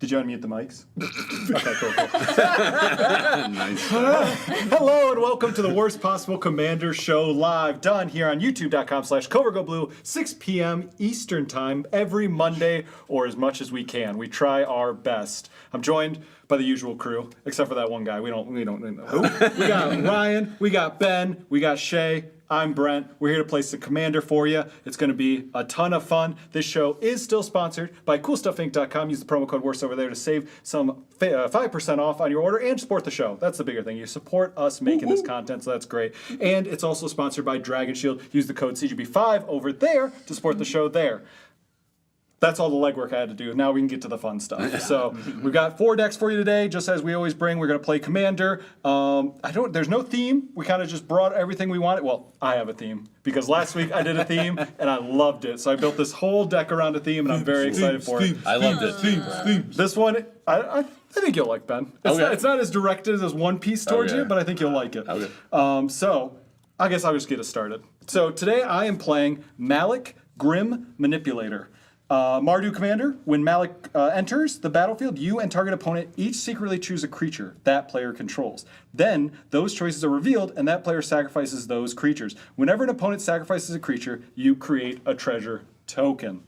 Did you unmute the mics? Okay, cool. Nice. Hello and welcome to the Worst Possible Commander Show live, done here on youtube.com/CovertGoBlue, 6 p.m. Eastern Time every Monday, or as much as we can. We try our best. I'm joined by the usual crew, except for that one guy. We don't know who. We got Ryan, we got Ben, we got Shay. I'm Brent. We're here to play some Commander for you. It's going to be a ton of fun. This show is still sponsored by CoolStuffInc.com. Use the promo code WORST over there to save some 5% off on your order and support the show. That's the bigger thing. You support us making this content, so that's great. And it's also sponsored by Dragon Shield. Use the code CGB5 over there to support the show there. That's all the legwork I had to do. Now we can get to the fun stuff. So we've got 4 decks for you today, just as we always bring. We're going to play Commander. There's no theme. We kind of just brought everything we wanted. Well, I have a theme because last week I did a theme and I loved it. So I built this whole deck around a theme and I'm very excited for it. I loved it. This one, I think you'll like, Ben. It's not as directed as One Piece towards you, but I think you'll like it. So I guess I'll just get us started. So today I am playing Malik, Grim Manipulator. Mardu Commander, when Malik enters the battlefield, you and target opponent each secretly choose a creature that player controls. Then, those choices are revealed, and that player sacrifices those creatures. Whenever an opponent sacrifices a creature, you create a treasure token.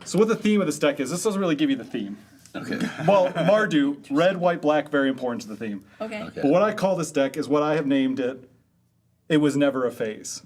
So what the theme of this deck is, this doesn't really give you the theme. Okay. Well, Mardu, red, white, black, very important to the theme. Okay. But what I call this deck is what I have named it, It Was Never a Phase.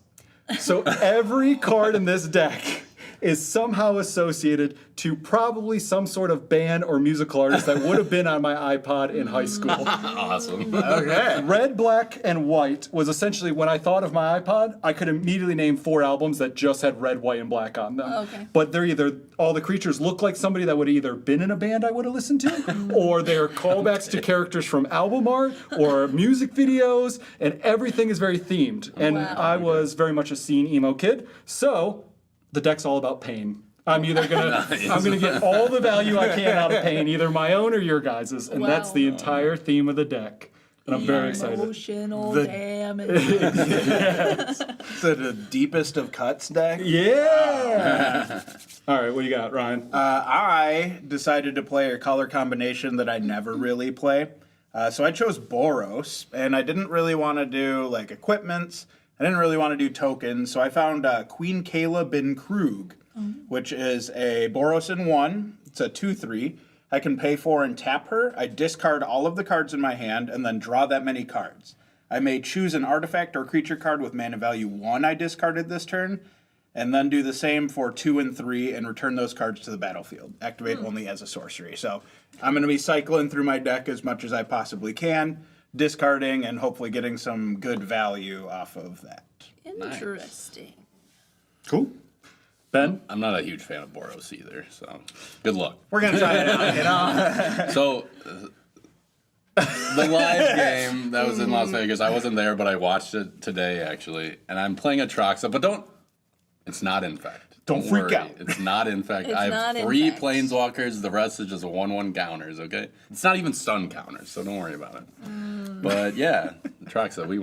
So every card in this deck is somehow associated to probably some sort of band or musical artist that would have been on my iPod in high school. Awesome. Okay. Red, black, and white was essentially, when I thought of my iPod, I could immediately name 4 albums that just had red, white, and black on them. Okay. But they're either, all the creatures look like somebody that would have either been in a band I would have listened to, or they're callbacks to characters from album art or music videos, and everything is very themed. And Wow. I was very much a scene emo kid, so the deck's all about pain. I'm either gonna I'm gonna get all the value I can out of pain, either my own or your guys's, and that's the entire theme of the deck. And I'm very excited. Emotional damage. So the deepest of cuts deck. Yeah. All right, what do you got, Ryan? I decided to play a color combination that I never really play. So I chose Boros, and I didn't really want to do like equipments. I didn't really want to do tokens, so I found Queen Kayla Bin Krug, which is a Boros in 1. It's a 2/3. I can pay for and tap her. I discard all of the cards in my hand and then draw that many cards. I may choose an artifact or creature card with mana value 1 I discarded this turn, and then do the same for 2 and 3 and return those cards to the battlefield. Activate only as a sorcery. So I'm going to be cycling through my deck as much as I possibly can, discarding and hopefully getting some good value off of that. Interesting. Cool. Ben? I'm not a huge fan of Boros either, so good luck. We're going to try it out, you know? So, the live game that was in Las Vegas, I wasn't there, but I watched it today, actually. And I'm playing Atraxa, but it's not Infect. Don't freak worry. out. It's not Infect. It's I not have 3 Infect. Planeswalkers, the rest is just 1/1 counters, okay? It's not even stun counters, so don't worry about it. But yeah, Atraxa, we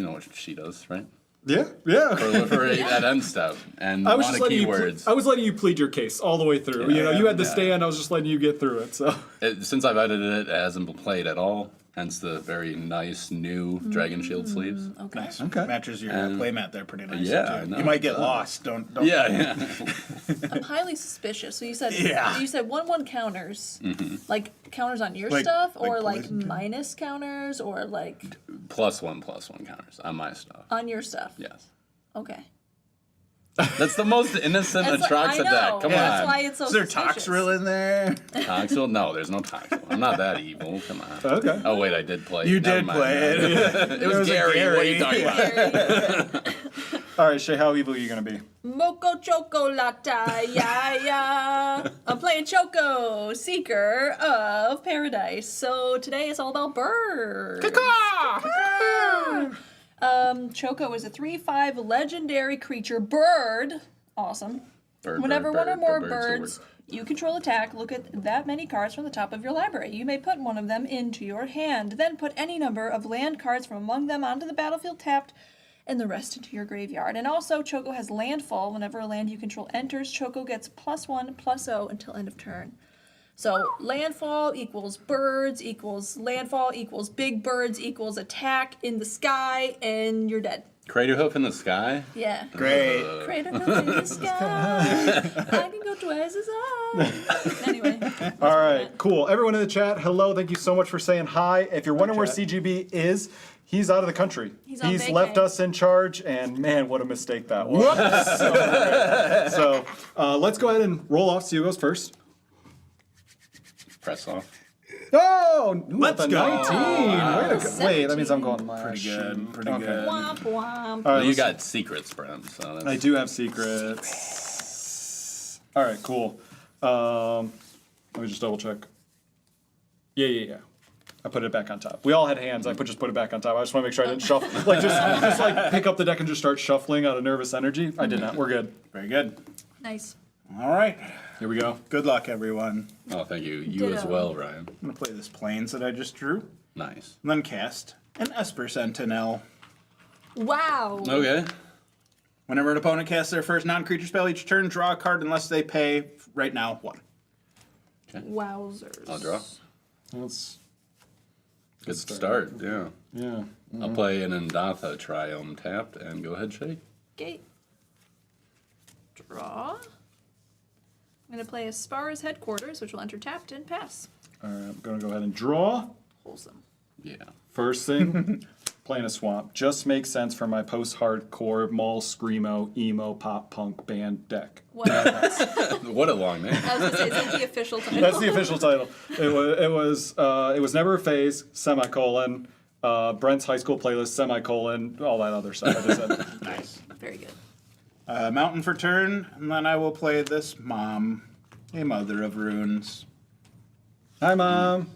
know what she does, right? Yeah. For that end step and a I was lot just of letting keywords. I was letting you plead your case all the way through. You had the stand. I was just letting you get through it. So Since I've edited it, it hasn't been played at all. Hence the very nice new Dragon Shield sleeves. Okay. Nice. Okay. Matches your playmat there pretty nicely, yeah, too. I know. You might get lost. Don't. Yeah. I'm highly suspicious. So you said Yeah. you said 1/1 counters, like counters on your Like- stuff, like or like poison counters? minus counters, or like +1/+1 counters on my stuff. on your stuff. Yes. Okay. That's the most innocent That's Atraxa I know. deck. Come That's on. why it's so Is there suspicious. Toxrill in there? Toxel? No, there's no Toxel. I'm not that evil. Come on. okay. Oh, wait, I did play. You Never did mind. play it. It was was a Gary. What are you Gary. talking about? All right, Shay, how evil are you gonna be? Moco Chocolata, yeah. I'm playing Choco, Seeker of Paradise. So today it's all about birds. Choco is a 3/5 legendary creature bird. Awesome. Whenever one or more birds you control attack, look at that many cards from the top of your library. You may put one of them into your hand. Then put any number of land cards from among them onto the battlefield tapped, and the rest into your graveyard. And also, Choco has landfall. Whenever a land you control enters, Choco gets +1/+0 until end of turn. So landfall equals birds equals landfall equals big birds equals attack in the sky, and you're dead. Crater hoof in the sky? Yeah. Great. Crater hoof in the sky. I can go twice as high. Anyway. All right, cool. Everyone in the chat, hello. Thank you so much for saying hi. If you're wondering where CGB is, he's out of the country. He's on vacay. left us in charge, and man, what a mistake that was. So let's go ahead and roll off. Hugo goes first. Press off. Oh, Let's the go. 19. Way to go. Wait, that means I'm 17. going last. Pretty good. Pretty Okay. good. Womp womp. All right, Well, you let's- got secrets, Brent. So that's... I do have secrets. All right, cool. Let me just double check. Yeah. I put it back on top. We all had hands. I just put it back on top. I just want to make sure I didn't shuffle. Just like pick up the deck and just start shuffling out of nervous energy. I did not. We're good. Very good. Nice. All right. Here we go. Good luck, everyone. Oh, thank you. You as Ditto. well, Ryan. I'm going to play this Plains that I just drew. Nice. And then cast an Esper Sentinel. Wow. Okay. Whenever an opponent casts their first non-creature spell each turn, draw a card unless they pay, right now, 1. Wowzers. I'll draw. Let's. Good start. Yeah. Yeah. I'll play an Endatha Triome tapped and go ahead shake. Okay. Draw. I'm going to play Aspara's Headquarters, which will enter tapped and pass. All right, I'm gonna go ahead and draw. Wholesome. Yeah. First thing, playing a swamp just makes sense for my post-hardcore mall screamo emo pop punk band deck. What? What a long name. I was going to say, is that the official title? That's the official title. It was never a phase, semicolon, Brent's high school playlist, semicolon, all that other stuff. I just said. Nice. Very good. Mountain for turn, and then I will play this Mom, a Mother of Runes. Hi, Mom.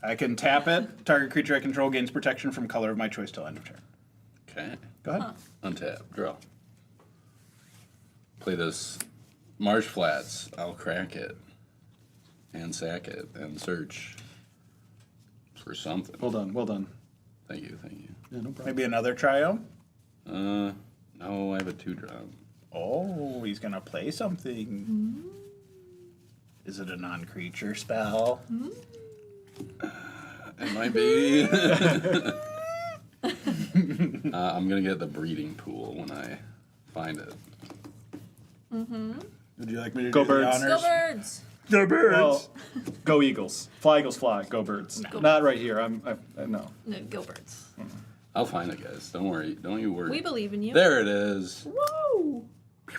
I can tap it. Target creature I control gains protection from color of my choice till end of turn. Okay. Go ahead. Untap. Draw. Play this Marsh Flats. I'll crack it. And sack it. And search for something. Well done. Thank you. Yeah, no problem. Maybe another Triome? No, I have a 2-drop. Oh, he's going to play something. Is it a non-creature spell? It might be. I'm going to get the breeding pool when I find it. Would you like me to Go do the Birds. honors? Go Birds! The Birds! Well, go Eagles. Fly, Eagles, fly. Go Birds. Not right here. No. No, Go Birds. I'll find it, guys. Don't worry. Don't you worry. We believe in you. There it is. Woo!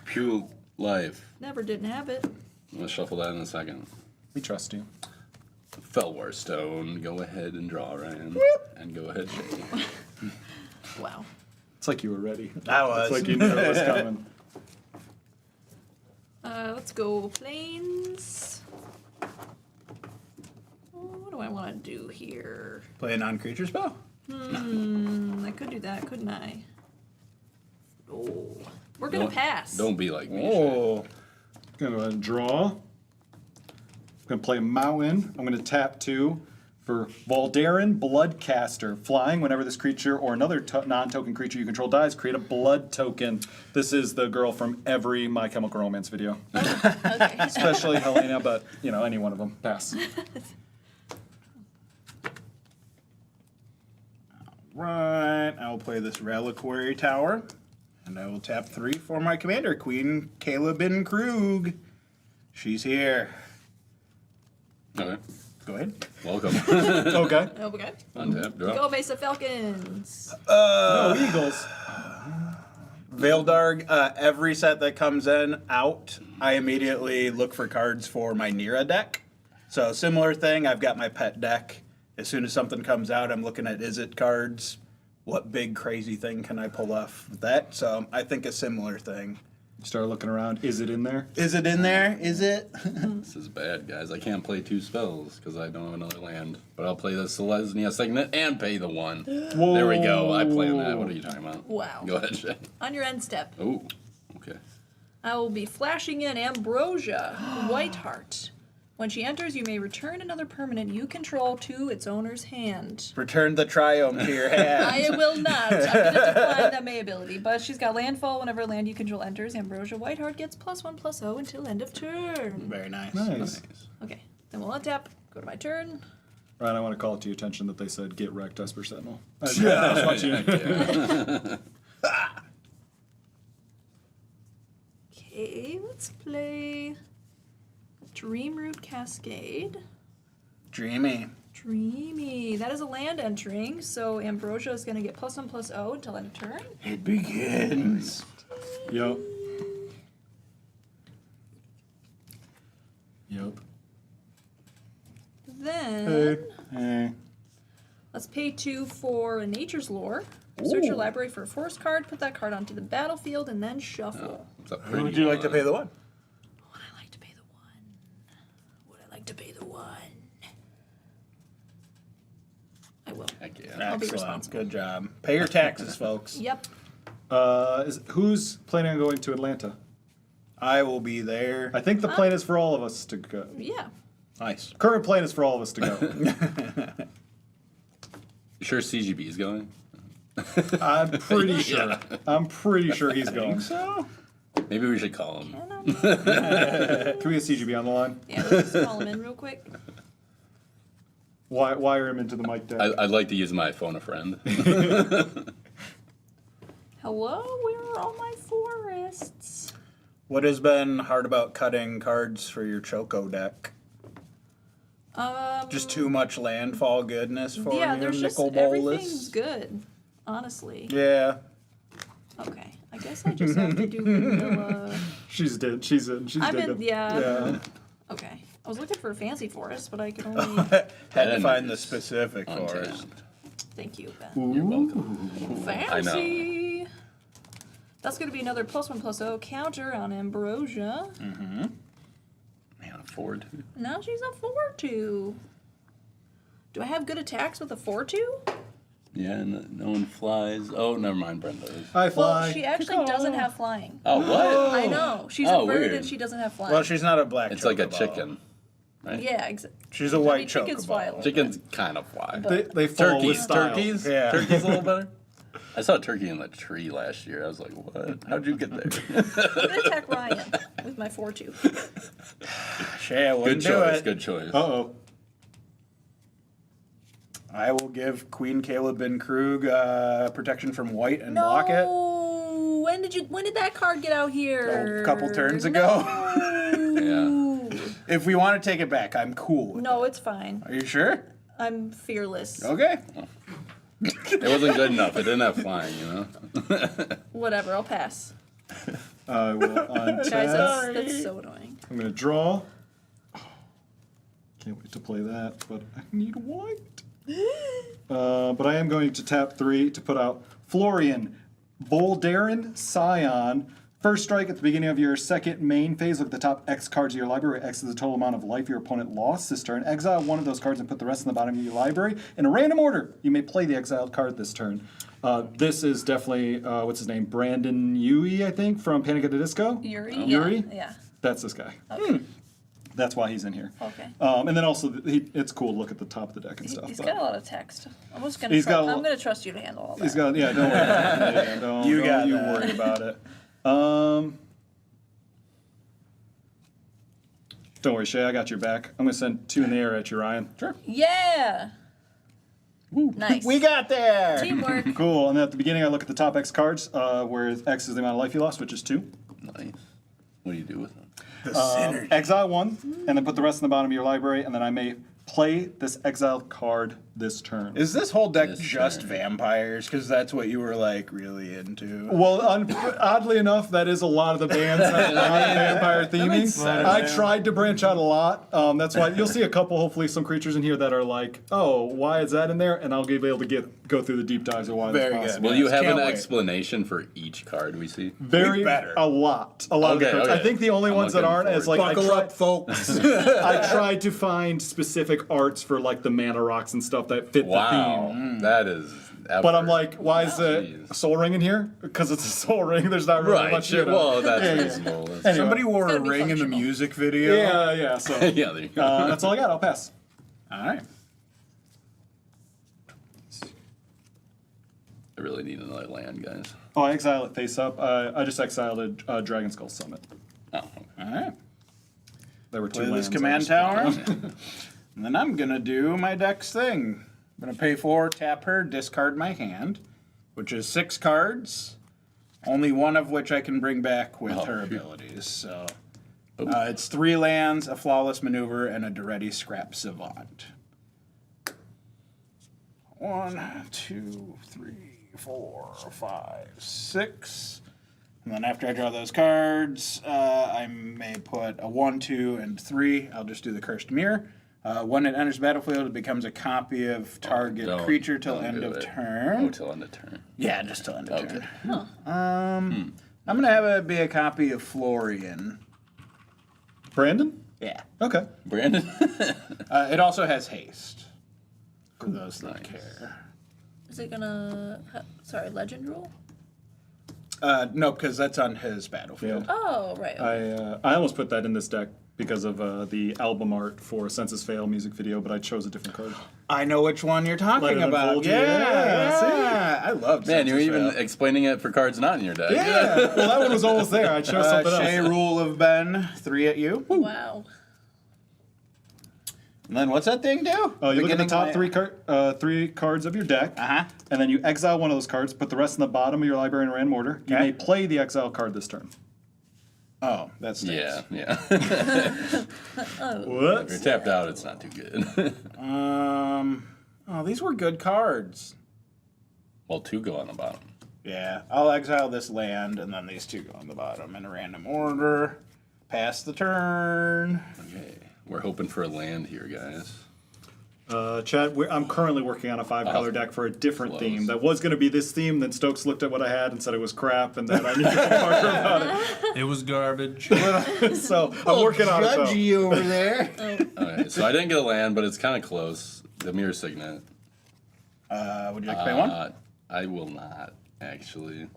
Pew life. Never didn't have it. I'm going to shuffle that in a second. We trust you. Felwar Stone. Go ahead and draw, Ryan. And go ahead, shake. Wow. It's like you were ready. I was. It's like you knew it was coming. Let's go Plains. What do I want to do here? Play a non-creature spell? I could do that, couldn't I? Oh. We're going to pass. Don't be like me. Shay. Oh. Gonna go ahead and draw. I'm gonna play a mountain. I'm gonna tap 2 for Valdarin Bloodcaster. Flying, whenever this creature or another non-token creature you control dies, create a blood token. This is the girl from every My Chemical Romance video. Okay. Especially Helena, but, any one of them. Pass. Right. I will play this Reliquary Tower. And I will tap 3 for my commander, Queen Calebin Krug. She's here. Okay. Go ahead. Welcome. Okay. Okay. Untap. Draw. Go Mesa Falcons. No, Eagles. Veildarg, every set that comes in, out, I immediately look for cards for my Nira deck. So similar thing, I've got my pet deck. As soon as something comes out, I'm looking at is it cards. What big crazy thing can I pull off with that? So I think a similar thing. Start looking around. Is it in there? Is it in there? Is it? This is bad, guys. I can't play 2 spells because I don't have another land. But I'll play the Selesnya Signet and pay the 1. Whoa. There we go. I plan that. What are you talking about? Wow. Go ahead, Shay. On your end step, Oh, okay. I will be flashing in Ambrosia Whiteheart. When she enters, you may return another permanent you control to its owner's hand. Return the Triome to your hand. I will not. I'm going to decline that May ability, but she's got landfall. Whenever land you control enters, Ambrosia Whiteheart gets +1/+0 until end of turn. Very nice. Nice. Nice. Okay, Then we'll untap. Go to my turn. Ryan, I want to call it to your attention that they said get wrecked, Esper Sentinel. I just want you to... Okay, let's play Dreamroot Cascade. Dreamy. Dreamy. That is a land entering, so Ambrosia is going to get +1/+0 until end of turn. It begins. Yep. Yep. Then, Hey. let's pay 2 for Nature's Lore. Search your library for a forest card, put that card onto the battlefield, and then shuffle. It's a Who pretty would you like to pay the one? Would I like to pay the 1? Would I like to pay the 1? I will. Heck yeah. I'll be Excellent. responsible. Good job. Pay your taxes, folks. Yep. Who's planning on going to Atlanta? I will be there. I think the plan is for all of us to go. Yeah. Nice. Current plan is for all of us to go. You sure CGB is going? I'm pretty sure. I'm pretty sure he's going. So? Maybe we should call him. Can we get CGB on the line? Yeah, let's just call him in real quick. Wire him into the mic deck. I'd like to use my phone a friend. Hello, where are all my forests? What has been hard about cutting cards for your Choco deck? Just too much landfall goodness for Yeah, you, there's just Nicol everything's Bolas? good, honestly. Yeah. Okay, I guess I just have to do vanilla. She's dead. She's in. She's I'm digging. in, yeah. Yeah. Okay, I was looking for a fancy forest, but I could only. Had to And find the it's specific forest. untapped. Thank you, Ben. You're welcome. Fancy. That's gonna be another +1/+0 counter on Ambrosia. Man, a 4-2. Now she's a 4/2. Do I have good attacks with a 4/2? Yeah, no one flies. Oh, never mind, Brenda is. I fly. Well, she actually doesn't have flying. Oh, what? I know. She's Oh, a bird weird. and she doesn't have flying. Well, she's not a black It's like a chocobo. chicken. Right? Yeah, exactly. She's a white chickens fly a chocobo. little Chickens kind of fly. They fall with Turkeys. style. Turkeys? Yeah. Turkeys a little better? I saw a turkey in the tree last year. I was like, what? How'd you get there? I'm gonna attack Ryan with my 4/2. Shay, I Good wouldn't do choice. it. Good choice. Uh-oh. I will give Queen Caleb Ben Krug protection from white and block it. No. When did that card get out here? A couple turns ago. No. If we want to take it back, I'm cool with No, it's fine. it. Are you sure? I'm fearless. Okay. It wasn't good enough. It didn't have flying, you know? Whatever, I'll pass. I will untap. Guys, that's so annoying. I'm going to draw. Can't wait to play that, but I need white. But I am going to tap 3 to put out Florian, Voldarin, Scion. First strike at the beginning of your second main phase. Look at the top X cards of your library, where X is the total amount of life your opponent lost this turn. Exile one of those cards and put the rest in the bottom of your library. In a random order, you may play the exiled card this turn. This is definitely, what's his name? Brandon Yui, I think, from Panic at the Disco? Yuri? Yuri? Yeah. That's this guy. Okay. That's why he's in here. Okay. And then also, it's cool to look at the top of the deck and stuff. He's but got a lot of text. I'm just gonna. He's got a I'm lot- gonna trust you to handle all that. He's got, yeah, don't worry about it. Yeah, don't You got you that. worry about it. Don't worry, Shay, I got your back. I'm going to send 2 in the air at you, Ryan. Sure. Yeah. Nice. We got there. Teamwork. Cool. And then at the beginning, I look at the top X cards, where X is the amount of life you lost, which is 2. Nice. What do you do with them? The synergy. Exile 1, and then put the rest in the bottom of your library, and then I may play this exiled card this turn. Is this whole deck This just turn. vampires? Because that's what you were like really into. Well, oddly enough, that is a lot of the bands that have a lot of vampire theming. makes sense. I tried to branch out a lot. That's why you'll see a couple, hopefully, some creatures in here that are like, oh, why is that in there? And I'll be able to go through the deep dives of why Very that's good. possible. Will you have Can't an wait. explanation for each card we see? Very better. a lot of Okay, the cards. okay. I think the only I'm ones that looking aren't is forward. like Buckle up, folks. I tried to find specific arts for like the mana rocks and stuff that fit the Wow. theme. That is. But I'm like, why is the Jeez. soul ring in here? Because it's a soul ring. There's not really Right. much. Sure. You know. Well, that's Yeah, yeah. reasonable. That's- Anyway. Somebody wore a gotta be ring in the functional. music video. Yeah. So yeah, there you go. that's all I got. I'll pass. All right. I really need another land, guys. Oh, I exile it face up. I just exiled a Dragon Skull Summit. Oh, okay. All right. There were two Play this lands. command tower. And then I'm going to do my deck's thing. I'm going to pay 4, tap her, discard my hand, which is 6 cards, only one of which I can bring back with her abilities. So it's 3 lands, a Flawless Maneuver, and a Duretti Scrap Savant. 1, 2, 3, 4, 5, 6. And then after I draw those cards, I may put a 1, 2, and 3. I'll just do the Cursed Mirror. When it enters the battlefield, it becomes a copy of target creature till end of turn. Oh, till end of turn. Yeah, just till end of turn. Huh. I'm going to have it be a copy of Florian. Brandon? Yeah. Okay. Brandon? It also has haste. For those that care. Is it gonna... Sorry, legend rule? No, because that's on his battlefield. Yeah. Oh, right. Okay. I almost put that in this deck because of the album art for Census Fail music video, but I chose a different card. I know which one you're talking Let it about. unfold you. Yeah. I love Man, you're Census even Fail. explaining it for cards not in your deck. Yeah. Well, that one was almost there. I chose something Shea else. Rule of Ben, 3 at you. Wow. And then what's that thing do? Oh, you look at the top Beginning 3 cards of your deck, Uh-huh. and then you exile one of those cards, put the rest in the bottom of your library in random order. You Okay. may play the exile card this turn. Oh, that's nice. Yeah. What? If you're tapped out, it's not too good. Oh, these were good cards. Well, 2 go on the bottom. Yeah, I'll exile this land, and then these 2 go on the bottom in a random order. Pass the turn. Okay. We're hoping for a land here, guys. Chad, I'm currently working on a 5-color deck for a different Close. theme. That was going to be this theme, then Stokes looked at what I had and said it was crap, and then I need to talk about it. It was garbage. So I'm working on it, though. Judgy over there. Okay, so I didn't get a land, but it's kind of close. The Mirror Signet. Would you like to pay 1? I will not, actually.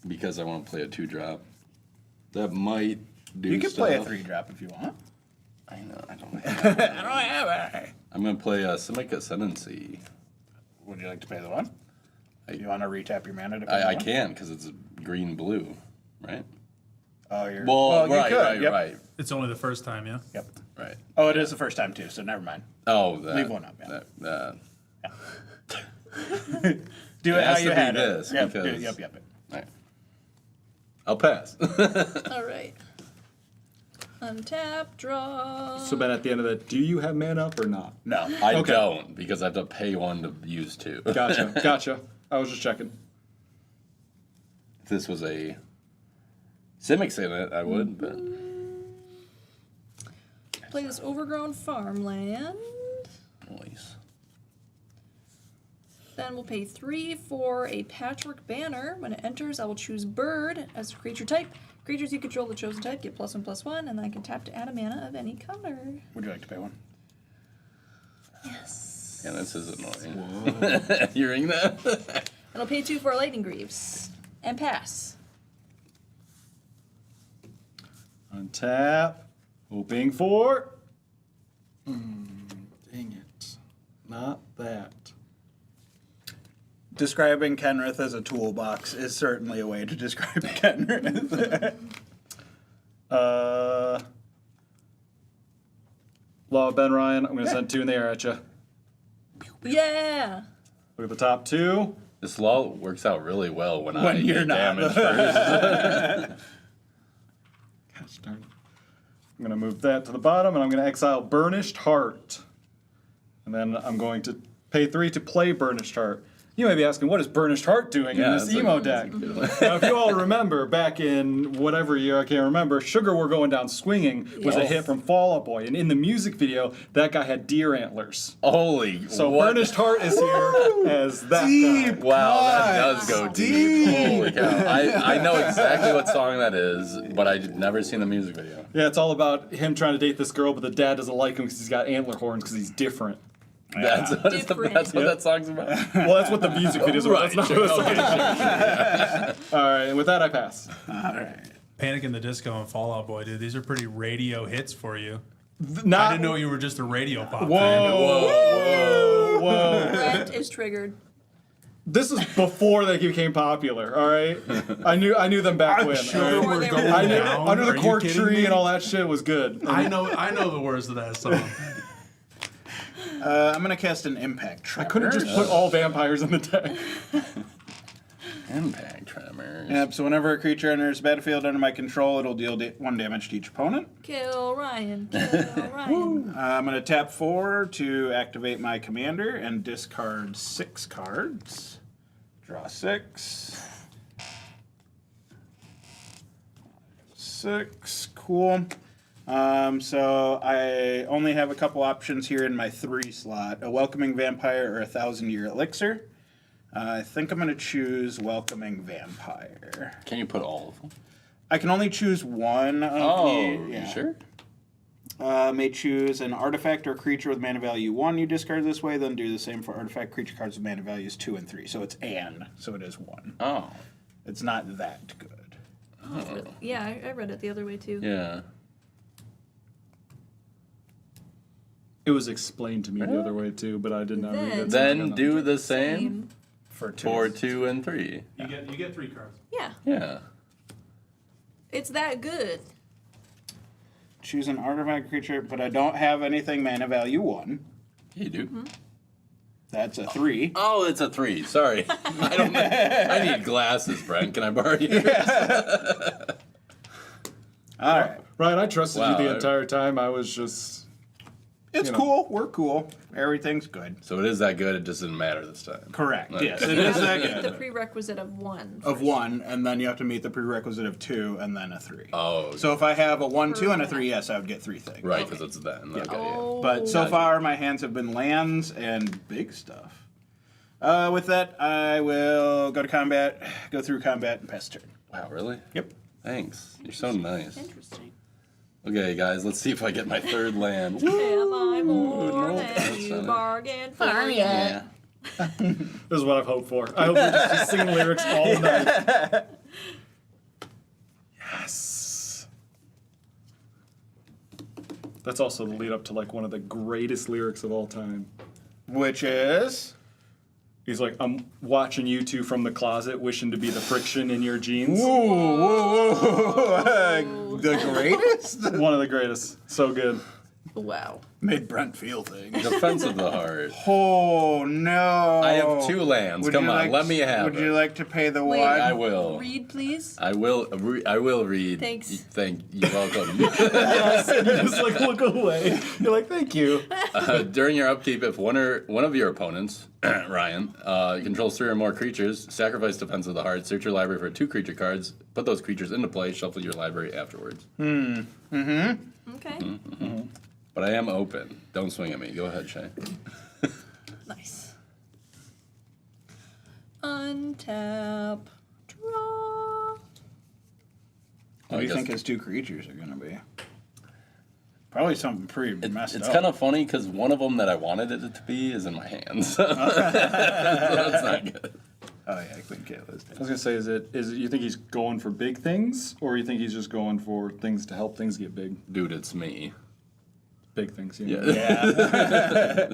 Because I want to play a 2-drop. That might do You can play a stuff. 3-drop if you want. I know, I don't have it. I don't have it. I'm going to play Simic Ascendancy. Would you like to pay the 1? You want to retap your mana to pay I the 1? can, because it's green-blue, right? Oh, you're... Well, you right, could. Yep. right. It's only the first time, yeah? Yep. Right. Oh, it is the first time, too, so never mind. Oh, that. Leave one up, yeah. Do it It how has you to be had this, it. Yep, because- yep. Right. I'll pass. All right. Untap, draw. So, Ben, at the end of that, do you have mana up or not? No. I Okay. don't, because I have to pay 1 to use 2. Gotcha. I was just checking. If this was a Simic in it, I would, but Play this overgrown farmland. noise. Then we'll pay 3 for a Patchwork Banner. When it enters, I will choose Bird as a creature type. Creatures you control the chosen type get +1/+1, and I can tap to add a mana of any color. Would you like to pay 1? Yes. Yeah, this is annoying. Hearing that? And I'll pay 2 for a Lightning Greaves. And pass. Untap. Hoping for... dang it. Not that. Describing Kenrith as a toolbox is certainly a way to describe Kenrith. Law of Ben Ryan. I'm going to send 2 in the air at you. Yeah! Look at the top 2. This law works out really well when I you're get not. damage first. Gosh darn it. I'm going to move that to the bottom, and I'm going to exile Burnished Heart. And then I'm going to pay 3 to play Burnished Heart. You may be asking, what is Burnished Heart doing in this that's emo deck? Now, if you all remember, back in whatever year, I can't remember, Sugar We're Going Down Swinging was a Yes. hit from Fall Out Boy. And in the music video, that guy had deer antlers. Holy, So what? Burnished Heart is here as that guy. Wow, that does go deep. Holy cow. I know exactly what song that is, but I've never seen the music video. Yeah, it's all about him trying to date this girl, but the dad doesn't like him because he's got antler horns because he's different. That's what Different. that song's about. Well, that's what the music video's about. Right, That's not what the song. All right, and with that, I pass. Panic in the Disco and Fallout Boy, dude. These are pretty radio hits for you. Not, I didn't know you were just a radio pop fan. Whoa. Rent is triggered. This is before they became popular. All right, I knew them back when. Sure, all right? we're they going were- I knew down. Under the Are you Cork kidding Tree me? and all that shit was good. I know the words of that song. I'm gonna cast an Impact I Tremor. couldn't just put all vampires in the deck. Impact Tremors. Yep, so whenever a creature enters the battlefield under my control, it'll deal 1 damage to each opponent. Kill Ryan. Kill Ryan. I'm going to tap 4 to activate my commander and discard 6 cards. Draw 6. 6, cool. So I only have a couple options here in my 3 slot, a Welcoming Vampire or a 1,000-Year Elixir. I think I'm going to choose Welcoming Vampire. Can you put all of them? I can only choose one of Oh, the... you sure? May choose an artifact or creature with mana value 1 you discard this way, then do the same for artifact creature cards with mana values 2 and 3. So it's so it is 1. Oh. It's not that good. Yeah, I read it the other way too. Yeah. It was explained to me the other way too, but I did not read it. Then do the same For 2. for 2 and 3. You get 3 cards. Yeah, Yeah. it's that good. Choose an artifact creature, but I don't have anything mana value 1. You do. Mm-hmm. That's a 3. Oh, it's a 3. Sorry. I need glasses, Brent. Can I borrow you? All right. Ryan, I trusted you Wow, the entire time. I was just. It's cool. We're cool. Everything's good. So it is that good. It just didn't matter this time. Correct. Okay. Yes, it is that Meet the good. prerequisite of 1. Of 1, and then you have to meet the prerequisite of 2, and then a 3. Oh. So if I have a 1, 2, and a 3, yes, I would get 3 things. Right, because it's then. Okay, Oh. But so Gotcha. far, my hands have been lands and big stuff. With that, I will go to combat, go through combat, and pass turn. yeah. Wow, really? Yep. Thanks. You're so nice. Interesting. Okay, guys, let's see if I get my 3rd land. Am I more no, than that's you not it. bargained for? Yeah. This is what I've hoped for. I hope we just sing lyrics all night. Yes. That's also the lead up to like one of the greatest lyrics of all time. Which is? He's like, I'm watching you two from the closet, wishing to be the friction in your jeans. Whoa. The greatest? One of the greatest. So good. Wow. Made Brent feel things. Defense of the Heart. Oh, no. I have 2 lands. Would Come you on, like- let me have Would it. you like to pay the Wait. one? I will. Read, please. I will read. Thanks. Thank you. Welcome. You just like look away. You're like, thank you. During your upkeep, if one of your opponents, Ryan, controls 3 or more creatures, sacrifice Defense of the Heart, search your library for 2 creature cards, put those creatures into play, shuffle your library afterwards. Okay. But I am open. Don't swing at me. Go ahead, Shay. Nice. Untap. Draw. What do you think his 2 creatures are going to be? Probably something pretty messed It's up. kind of funny because one of them that I wanted it to be is in my hands. That's not good. Oh, yeah, Queen Kayla's I was gonna say, is it you think he's going for big things, or you think he's just going for things to help things get big? Dude, it's me. Big things, Yeah. Yeah.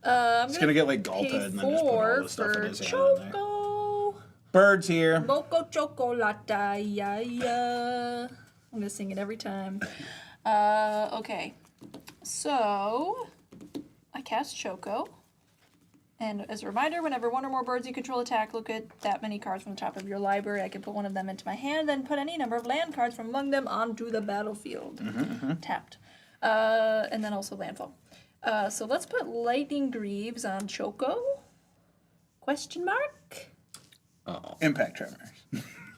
I'm He's going to get like pay Galta and then just put all 4 the stuff in for his hand in there. Choco. Birds here. Moco chocolata, yeah, yeah. I'm gonna sing it every time. Okay. So, I cast Choco. And as a reminder, whenever 1 or more birds you control attack, look at that many cards from the top of your library. I can put one of them into my hand, then put any number of land cards from among them onto the battlefield. Tapped. And then also landfall. So let's put Lightning Greaves on Choco. Question mark? Impact Tremors.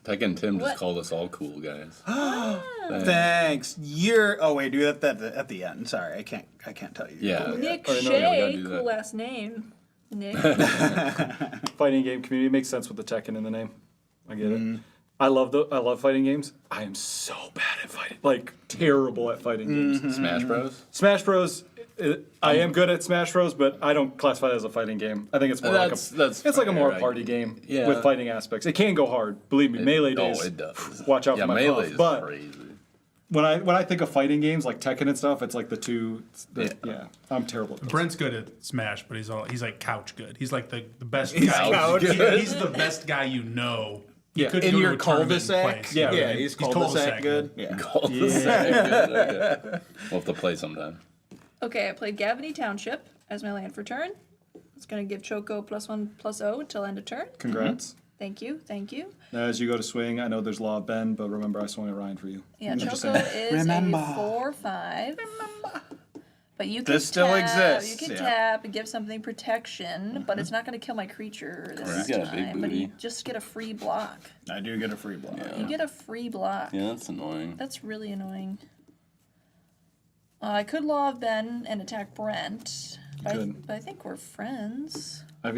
Peck and Tim just What? called us all cool guys. Thanks. You're. Oh wait, do that at the end. Sorry, I can't tell you. Yeah. Nick Oh, no, yeah, we Shea, gotta do that. cool last name. Nick. Fighting game community makes sense with the Tekken in the name. I get it. I love fighting games. I am so bad at fighting, like terrible at fighting games. Smash Bros. Smash Bros. I am good at Smash Bros, but I don't classify it as a fighting game. I think it's more That's it's like a more fair, party game Yeah. with fighting aspects. It can go hard, believe me. Melee days. Oh, it does. Watch out Yeah, for my Melee's puff, but crazy. when I think of fighting games like Tekken and stuff, it's like the two. Yeah, I'm terrible at those. Brent's good at Smash, but he's like couch good. He's like the best He's guy. couch good. He's the best guy you know. He Yeah. couldn't In go to your a tournament and cul-de-sac? place. Yeah, he's cul-de-sac good. Yeah. Cul-de-sac. Good, okay. We'll have to play sometime. Okay, I played Gavany Township as my land for turn. It's going to give Choco +1/+0 until end of turn. Congrats. Thank you. As you go to swing, I know there's Law of Ben, but remember I swung at Ryan for you. Yeah, Just Choco saying. is Remember. a 4/5. But you can This still tap, exists, You can yeah. tap and give something protection, but it's not going to kill my creature this He's got a big time. But you booty. just get a free block. I do get a free block. You get a free block. Yeah, that's annoying. That's really annoying. I could Law of Ben and attack Brent, Good. but I think we're friends. I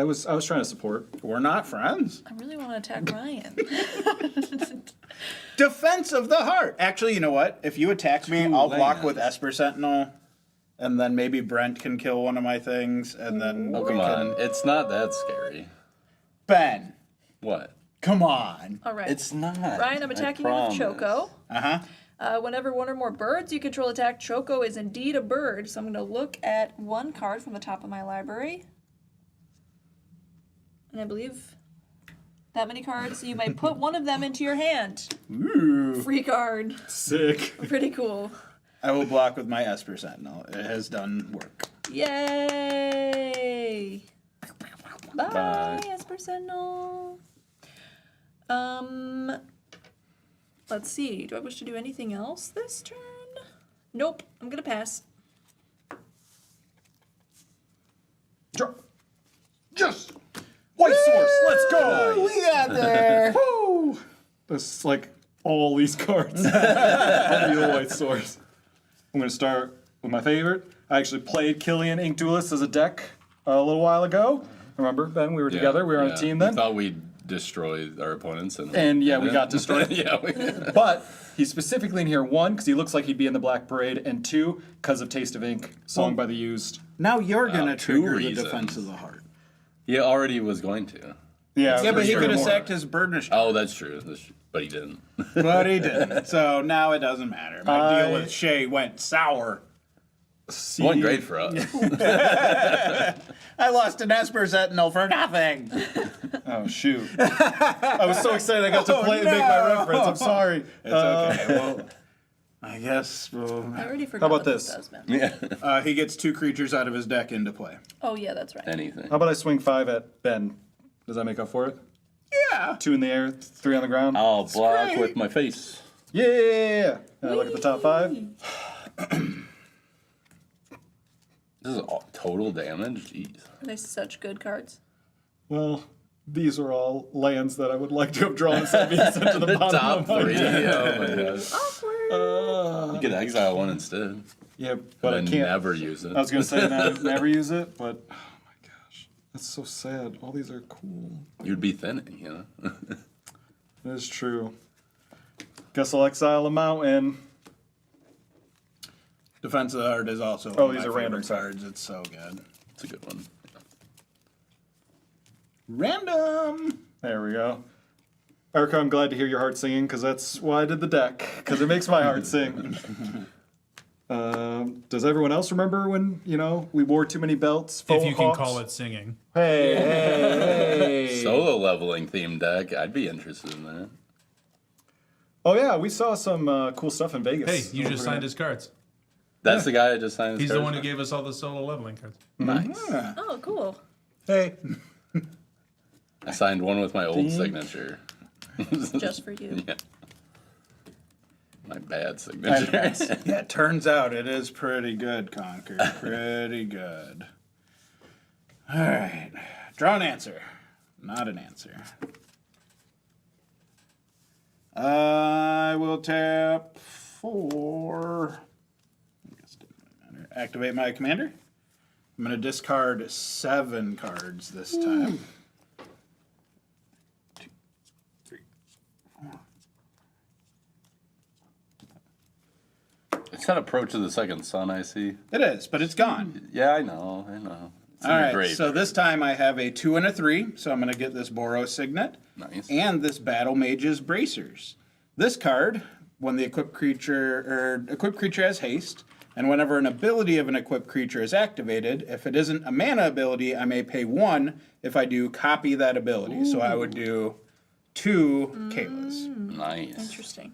was trying to support. We're not friends. I really want to attack Ryan. Defense of the heart. Actually, you know what? If you attack me, I'll block with Esper Sentinel, and then maybe Brent can kill one of my things, and then Oh, come on. It's not that scary. Ben, What? come on. All right. It's not. Ryan, I'm attacking you with Choco. Uh-huh. Whenever one or more birds you control attack, Choco is indeed a bird. So I'm going to look at one card from the top of my library. And I believe that many cards. You may put one of them into your hand. Ooh. Free card. Sick. Pretty cool. I will block with my Esper Sentinel. It has done work. Yay! Bye, Bye. Esper Sentinel. Let's see. Do I wish to do anything else this turn? Nope. I'm gonna pass. Yes! White source, let's go! We got there. Woo! That's like all these cards. Real white source. I'm gonna start with my favorite. I actually played Killian Ink Duelist as a deck a little while ago. Remember, Ben? We were together. We were on a team then. We thought we'd destroy our opponents. And yeah, we got destroyed. Yeah, we But he's specifically in here, one, because he looks like he'd be in the Black Parade, and two, because of Taste of Ink, Song by the Used. Now you're going to two trigger the reasons. Defense of the Heart. He already was going to. Yeah, Yeah, but he sure could have more. sacked his Burnished. Oh, that's true. But he didn't. But he didn't. So now it doesn't matter. My deal with Shay went sour. Went great for us. I lost an Esper Sentinel for nothing. Oh, shoot. I was so excited I got to play and make my reference. I'm sorry. It's okay. Well, I guess I already forgot about what this this? does, man. Yeah. he gets 2 creatures out of his deck into play. Oh yeah, that's right. Anything. How about I swing 5 at Ben? Does that make up for it? Yeah. 2 in the air, 3 on the ground. I'll block great. with my face. Yeah! And I look at the top 5. This is all total damage? Jeez. Are they such good cards? Well, these are all lands that I would like to have drawn instead of being sent to the, The bottom top of my 3. deck. Oh my gosh. Awkward. You could exile one instead. Yeah, but I And can't. never use it. I was going to say never use it, but oh my gosh. That's so sad. All these are cool. You'd be thinning, you know? That is true. Guess I'll exile a mountain. Defense of the Heart is also Oh, one of these my are random favorite cards. It's so good. It's a good one. Random. There we go. Erica, I'm glad to hear your heart singing because that's why I did the deck, because it makes my heart sing. Does everyone else remember when, we wore too many belts? If you can Hawks? call it singing. Hey. Solo leveling theme deck. I'd be interested in that. Oh, yeah, we saw some cool stuff in Vegas. Hey, you just signed his cards. That's the guy that just signed his He's the cards one who for? gave us all the solo leveling cards. Nice. Oh, cool. Hey. I signed one with my old signature. Just for you. Yeah. My bad signature. Yeah, it turns out it is pretty good, Conquer. Pretty good. All right. Draw an answer. Not an answer. I will tap 4. I guess it doesn't matter. Activate my commander. I'm going to discard 7 cards this time. 2, 3, 4. It's that approach of the second sun, I see. It is, but it's gone. Yeah, I know. It's All right, so this time I have a 2 and a 3, so I'm going to get this Boros Signet. Nice. And this Battle Mage's Bracers. This card when the equipped creature has haste, and whenever an ability of an equipped creature is activated, if it isn't a mana ability, I may pay 1 if I do copy that ability. So I would do 2 Kayla's. Nice. Interesting.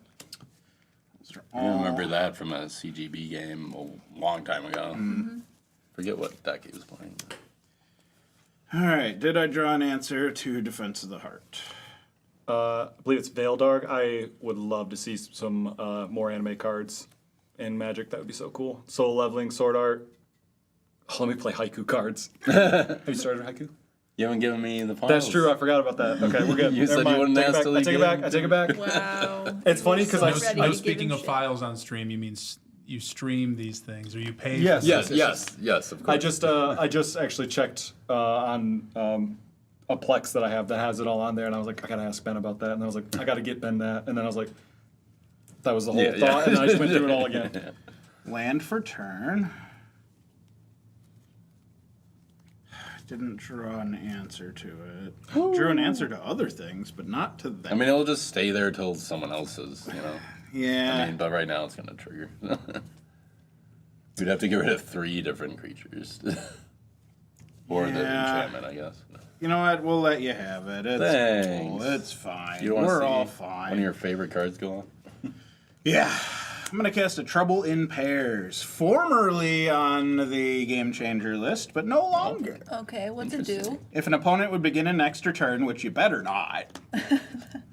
I remember that from a CGB game a long time ago. Forget what deck he was playing. All right, did I draw an answer to Defense of the Heart? I believe it's Veildark. I would love to see some more anime cards in Magic. That would be so cool. Soul Leveling, Sword Art. Oh, let me play Haiku cards. Have you started Haiku? You haven't given me the files. That's true. I forgot about that. Okay, we're good. You said you wouldn't ask till I you take it did. back. I take it back. Wow. It's funny because I Ready No, to give speaking him of shit. files on stream, you mean you stream these things or you pay? Yes. for them? Yes, of course. I just actually checked on a Plex that I have that has it all on there, and I was like, I gotta ask Ben about that, and I was like, I gotta get Ben that, and then I was like, that was the whole thought, and I just went through it all again. Land for turn. Didn't draw an answer to it. Drew an answer to other things, but not to that. I mean, it'll just stay there till someone else is, yeah. I mean, but right now it's going to trigger. We'd have to get rid of 3 different creatures. Or the Yeah. enchantment, I guess. You know what? We'll let you have it. It's Thanks. cool. It's fine. You don't wanna We're see all one fine. of your favorite cards go on? Yeah. I'm going to cast a Trouble in Pairs. Formerly on the Game Changer list, but no longer. Okay, what's it do? If an opponent would begin an extra turn, which you better not,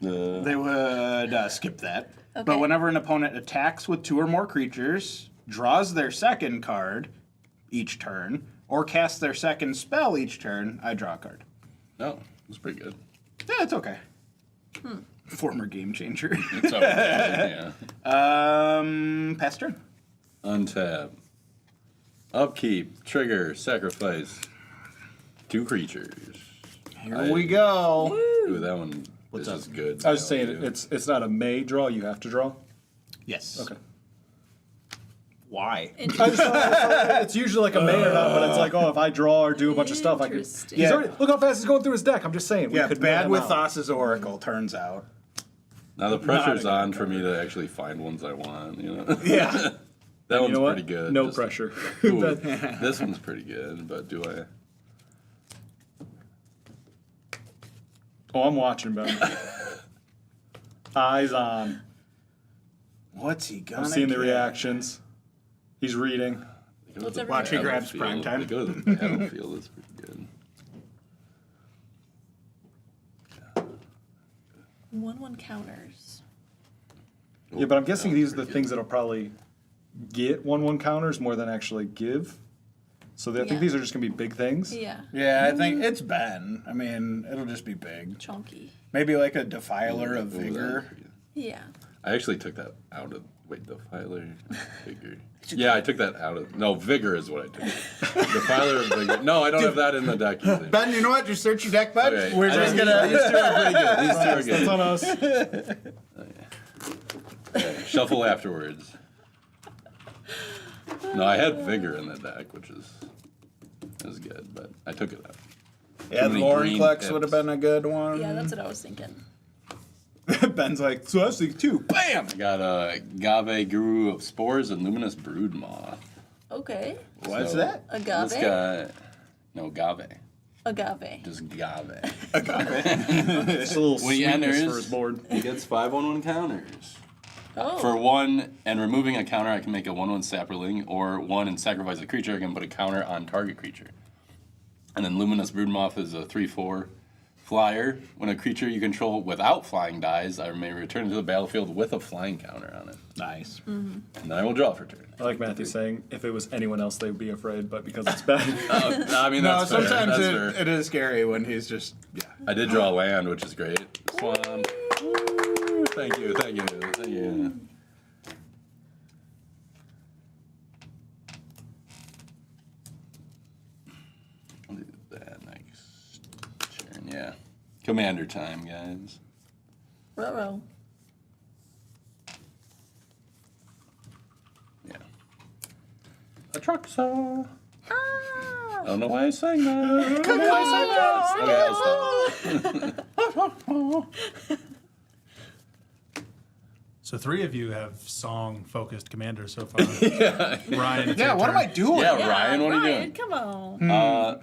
they would skip that. Okay. But whenever an opponent attacks with 2 or more creatures, draws their second card each turn, or casts their second spell each turn, I draw a card. No, it's pretty good. Yeah, it's okay. Former Game Changer. It's okay, yeah. Pass turn. Untap. Upkeep. Trigger. Sacrifice. 2 creatures. Here we go. Ooh, that one is just good. I was saying it's not a may draw. You have to draw. Yes. Okay. Why? I just thought it's usually like a may or not, but it's like, oh, if I draw or do a bunch of stuff, I could. Interesting. He's already, look how fast he's going through his deck. I'm just saying. Yeah, we could bad with out. Thassa's Oracle, turns out. Now the pressure's Not a on good for me to actually find ones I want, Yeah. That one's You know what? pretty good. No Just- pressure. Ooh, But- this one's pretty good, but do I? oh, I'm watching, Ben. Eyes on. What's he gonna I'm seeing the get? reactions. He's reading. What's over Watch, he here? grabs prime time. They go to the battlefield. That's pretty good. 1/1 counters. Yeah, but I'm guessing That these one's are the pretty things that'll probably get 1/1 counters more than actually give. So I Yeah. think these are just gonna be big things. Yeah, Yeah, I think it's Ben. I mean, it'll just be big. chunky. Maybe like a Defiler of Ooh, that one's Vigor. pretty good. Yeah. I actually took that out of. Wait, Defiler, Vigor. Yeah, I took that out of. No, Vigor is what I took. Defiler of Vigor. No, I don't have that in the deck either. Ben, you know what? Just search your deck, bud. Okay, We're I just don't- gonna. These 2 are pretty good. These 2 are That's on good. us. Shuffle afterwards. No, I had Vigor in the deck, which is good, but I took it out. Yeah, many Lauren green Plex would have pips. been a good one. Yeah, that's what I was thinking. Ben's like, so I was thinking 2. Bam! I got a Agave Guru of Spores and Luminous Broodmaw. Okay. What's So, that? Agave? This guy, no, Agave. Agave. Just Agave. It's a little When he sweetness enters- for his board. He gets 5/1 counters. Oh. For 1 and removing a counter, I can make a 1/1 Sapperling, or 1 and sacrifice a creature, I can put a counter on target creature. And then Luminous Broodmoth is a 3/4 flyer. When a creature you control without flying dies, I may return it to the battlefield with a flying counter on it. Nice. And then I will draw for turn. I like Matthew saying, if it was anyone else, they would be afraid, but because it's Ben. No, I mean, No, that's fair. sometimes That's fair. it is scary when he's just, yeah. I did draw land, which is great. Swan. Woo, thank you, thank you, thank you. I'll do that next turn, yeah. Commander time, guys. Ruh-roh. Yeah. A truck saw. Ah! I don't know why I sang that. I don't know why I sang that. Okay, I'll stop. So 3 of you have song-focused commanders so far. Ryan, it's Yeah, your what turn. am I doing? Yeah, Ryan, what are you Ryan, doing? come on.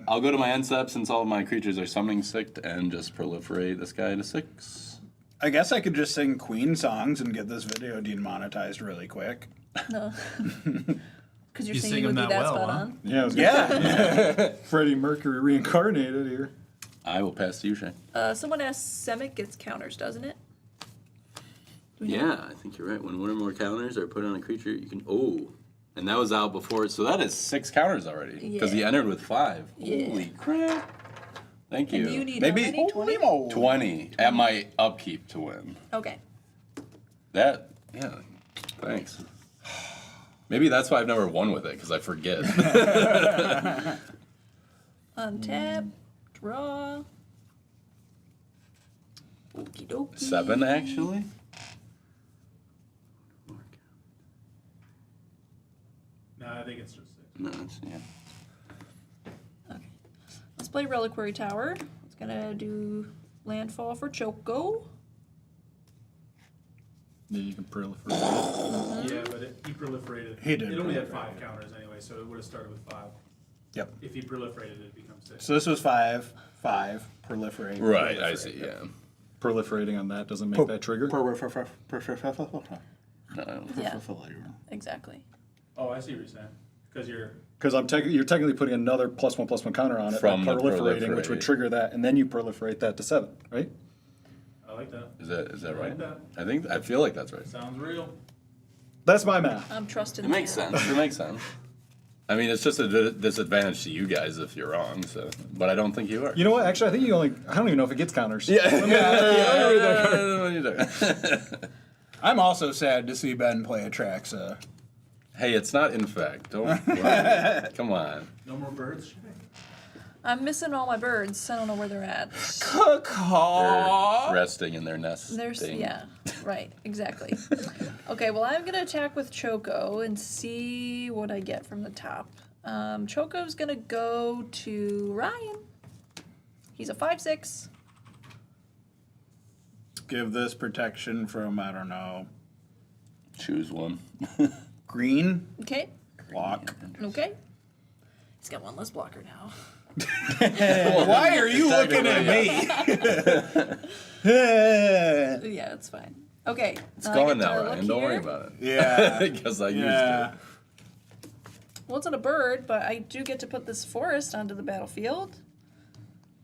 I'll go to my end step since all of my creatures are summoning 6 and just proliferate this guy to 6. I guess I could just sing Queen songs and get this video demonetized really quick. No. Because you're You singing sing would them be that that well, spot huh? on. Yeah, I was gonna say, Freddie Mercury reincarnated here. I will pass to you, Shay. Someone asked, Semic gets counters, doesn't it? Do we know? Yeah, I think you're right. When one or more counters are put on a creature, you can. Oh, and that was out before, so that is 6 counters already. Because he Yeah. entered with 5. Yeah. Holy crap! Thank you. And you need Maybe how many? 20? 20 at my upkeep to win. Okay. That, yeah. Thanks. Maybe that's why I've never won with it because I forget. Untap, draw. Okie dokie. 7 actually. No, I think it's just 6. No, it's, yeah. Okay. Let's play Reliquary Tower. It's gonna do landfall for Choco. Yeah, you can proliferate. Yeah, but he proliferated. He did It only had proliferate. 5 counters anyway, so it would have started with 5. Yep. If he proliferated, it becomes 6. So this was 5, proliferate. Right, I proliferate. see. Yeah. Proliferating on that doesn't make that trigger. No, Yeah. Exactly. Oh, I see what you're saying. Because you're... Because you're technically putting another +1/+1 counter on it From by the proliferating, which would proliferate. trigger that, and then you proliferate that to 7, right? I like that. Is that right? like that. I feel like that's right. Sounds real. That's my math. I'm trusting It makes that. sense. It makes sense. I mean, it's just a disadvantage to you guys if you're wrong. So, but I don't think you are. You know what? Actually, I think you only. I don't even know if it gets counters. I'm also sad to see Ben play Atraxa. Hey, it's not in fact. Don't worry. Come on. No more birds? I'm missing all my birds. I don't know where they're at. They're resting in their nest. Yeah, right, exactly. Okay, well, I'm gonna attack with Choco and see what I get from the top. Choco's gonna go to Ryan. He's a 5/6. Give this protection from, I don't know, Choose one. green, Okay, block. okay. He's got one less blocker now. Why are you looking at me? Yeah, it's fine. Okay. It's gone now, Ryan. Don't worry about it. Yeah. Because I used Yeah. it. Well, it's not a bird, but I do get to put this forest onto the battlefield.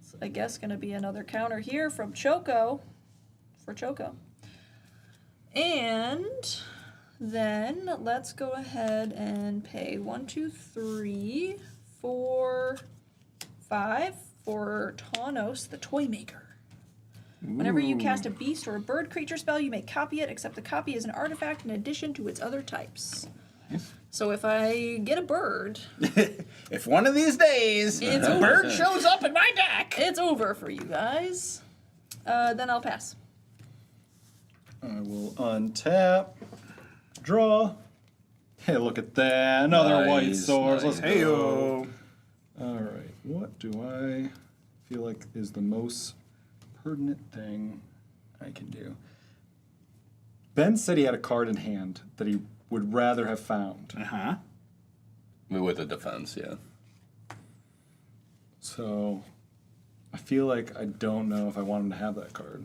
So I guess going to be another counter here from Choco. For Choco. And then let's go ahead and pay 1, 2, 3, 4, 5 for Tawnos, the Toy Maker. Whenever you cast a beast or a bird creature spell, you may copy it, except the copy is an artifact in addition to its other types. So if I get a bird, If one of these days It's a over. bird shows up in my deck. it's over for you guys. Then I'll pass. I will untap, draw. Hey, look at that! Another white Nice, source. nice. Let's go. Heyo. All right, what do I feel like is the most pertinent thing I can do? Ben said he had a card in hand that he would rather have found. Uh-huh. With a defense, yeah. So I feel like I don't know if I want him to have that card.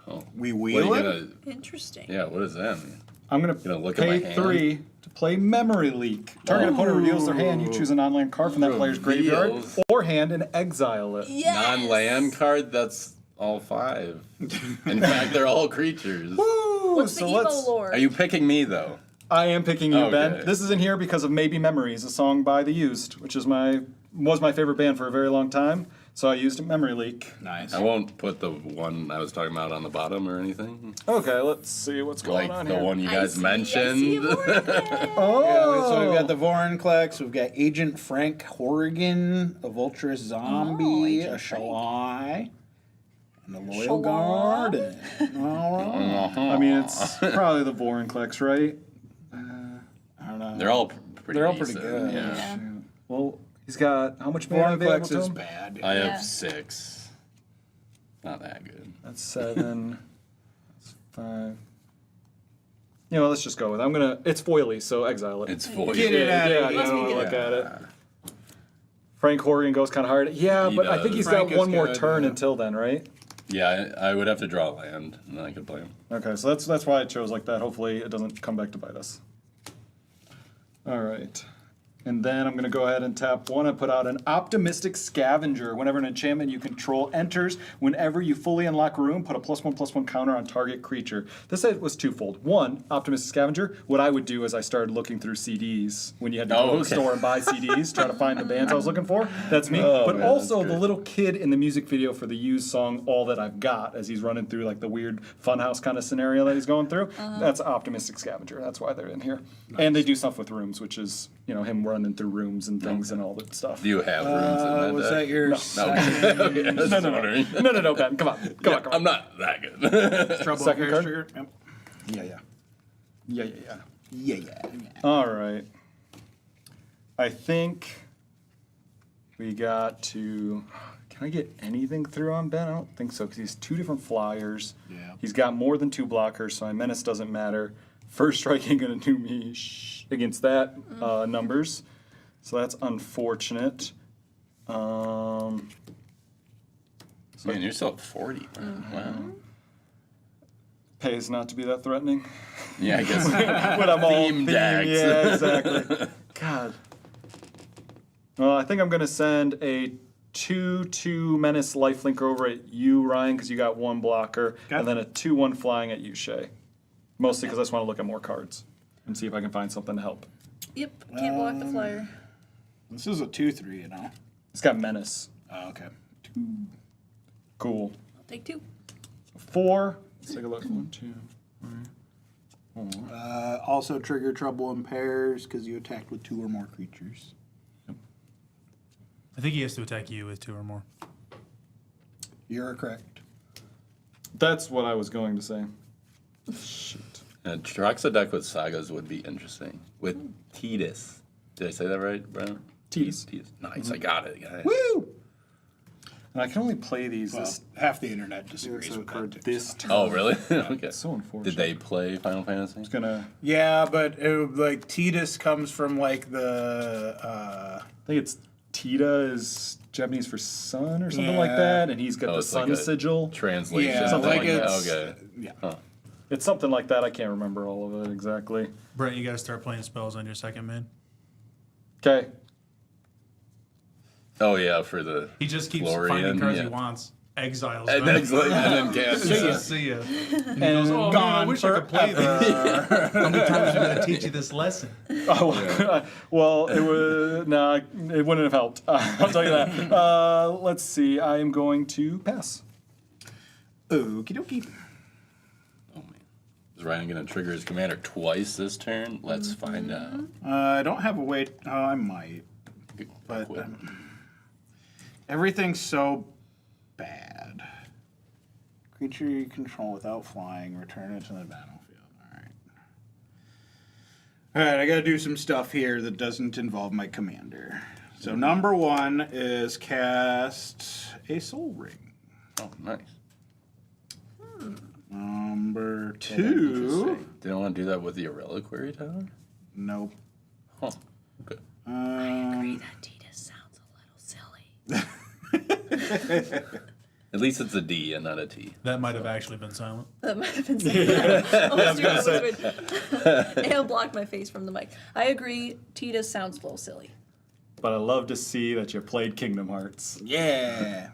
Oh. We What are wheel you it? gonna? Interesting. Yeah. What does that mean? I'm gonna Gonna look at pay my hand? 3 to play Memory Leak. Target opponent reveals their hand. You choose an online card from that player's graveyard Reveals. or hand and exile it. Yes! Non-land card. That's all 5. In fact, they're all creatures. Woo! What's the So emo let's- lore? Are you picking me though? I am picking you, Ben. Okay. This is in here because of Maybe Memories, a song by The Used, which is was my favorite band for a very long time. So I used Memory Leak. Nice. I won't put the one I was talking about on the bottom or anything. Okay, let's see what's going Like on the here. one you I guys see mentioned. a vortex. Oh, So we've got the Vorinclex, we've got Agent Frank Horrigan, a Vulturous Zombie, Agent a Frank. Shalai, and a Loyal Shalai. Garden. All right. I mean, it's probably the Vorinclex, right? I don't know. They're all pretty. They're all pretty decent, good. Yeah. Yeah. Well, he's got how much mana available Vorinclex to is him? bad. I have Yeah. 6. Not that good. That's 7. That's 5. You know, let's just go with it. It's foily, so exile it. It's foil. Get it out Yeah, of you here. don't want to look at it. Frank Horgan goes kind of hard. Yeah, He but I does. think he's Frank got is one more good, turn yeah. until then, right? Yeah, I would have to draw a land, and then I could play him. Okay, so that's why I chose like that. Hopefully it doesn't come back to bite us. All right. And then I'm going to go ahead and tap one and put out an Optimistic Scavenger. Whenever an enchantment you control enters, whenever you fully unlock a room, put a +1/+1 counter on target creature. This was twofold. One, Optimistic Scavenger. What I would do is I started looking through CDs when you had to go to the store and buy CDs, try to find the bands I was looking for. That's me. Oh, but man, also that's the great. little kid in the music video for the used song All That I've Got, as he's running through like the weird funhouse kind of scenario that he's going through. That's Optimistic Scavenger. That's why they're in here. And they do stuff with rooms, which is, you know, him running through rooms and things and all that stuff. Do you have rooms in that Was deck? that your No. Okay, No, Ben, come on. Come on. I'm not that good. trouble Second Second card? trigger? Yep. Yeah. All right. I think we got to. Can I get anything through on Ben? I don't think so, because he's 2 different flyers. Yeah. He's got more than 2 blockers, so my menace doesn't matter. First strike ain't going to do me against that numbers. So that's unfortunate. Man, you're still at 40, bro. Wow. Pays not to be that threatening. Yeah, I guess. When I'm all Theme themed. decks. Yeah, exactly. God. Well, I think I'm going to send a 2/2 menace lifelink over at you, Ryan, because you got 1 blocker, Got and then a 2/1 flying at you, Shay. Mostly because I just want to look at more cards and see if I can find something to help. Yep, can't block the flyer. This is a 2/3, you know. It's got menace. Oh, okay. Cool. I'll take 2. 4. Let's take a look. 1, 2, 3. Also trigger trouble in pairs because you attacked with 2 or more creatures. I think he has to attack you with 2 or more. You're correct. That's what I was going to say. Shoot. A Traxa deck with sagas would be interesting. With Tidus. Did I say that right, Brian? Tidus. Nice, I got it. Woo! And I can only play these Well, this, half the internet disagrees with for that. this turn. Oh, really? Okay. So unfortunate. Did they play Final Fantasy? It's gonna. Yeah, but like Tidus comes from like the I think it's Tita is Japanese for sun or something like Yeah. that, and he's got the it's like sun a sigil. Translation. Yeah, something like that. it's Okay. yeah. Huh. It's something like that. I can't remember all of it exactly. Brent, you got to start playing spells on your second man. Okay. Oh, yeah, for the. He just keeps Florian, finding cards he yeah. wants. Exiles. And them. then cast. He says, see ya. And he goes, oh, man, I gone wish I could play this. How many times am I going to teach you this lesson? Oh, well, it was nah. It wouldn't have helped. I'll tell you that. Let's see. I am going to pass. Okie dokie. Oh, man. Is Ryan going to trigger his commander twice this turn? Let's find out. I don't have a way. Oh, I might. But Quit. everything's so bad. Creature you control without flying, return it to the battlefield. Alright. Alright, I gotta do some stuff here that doesn't involve my commander. So number 1 is cast a Soul Ring. Oh, nice. Number 2. Didn't want to do that with the Reliquary Tower? Nope. Huh. Okay. That Tidus sounds a little silly. At least it's a D and not a T. That might have actually been silent. That might have been silly. Ale blocked my face from the mic. I agree, Tidus sounds a little silly. But I love to see that you played Kingdom Hearts. Yeah.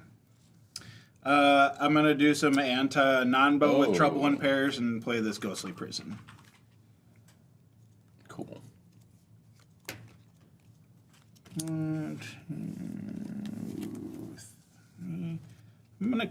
I'm gonna do some non-bow with trouble in pairs and play this Ghostly Prison. Cool. I'm gonna.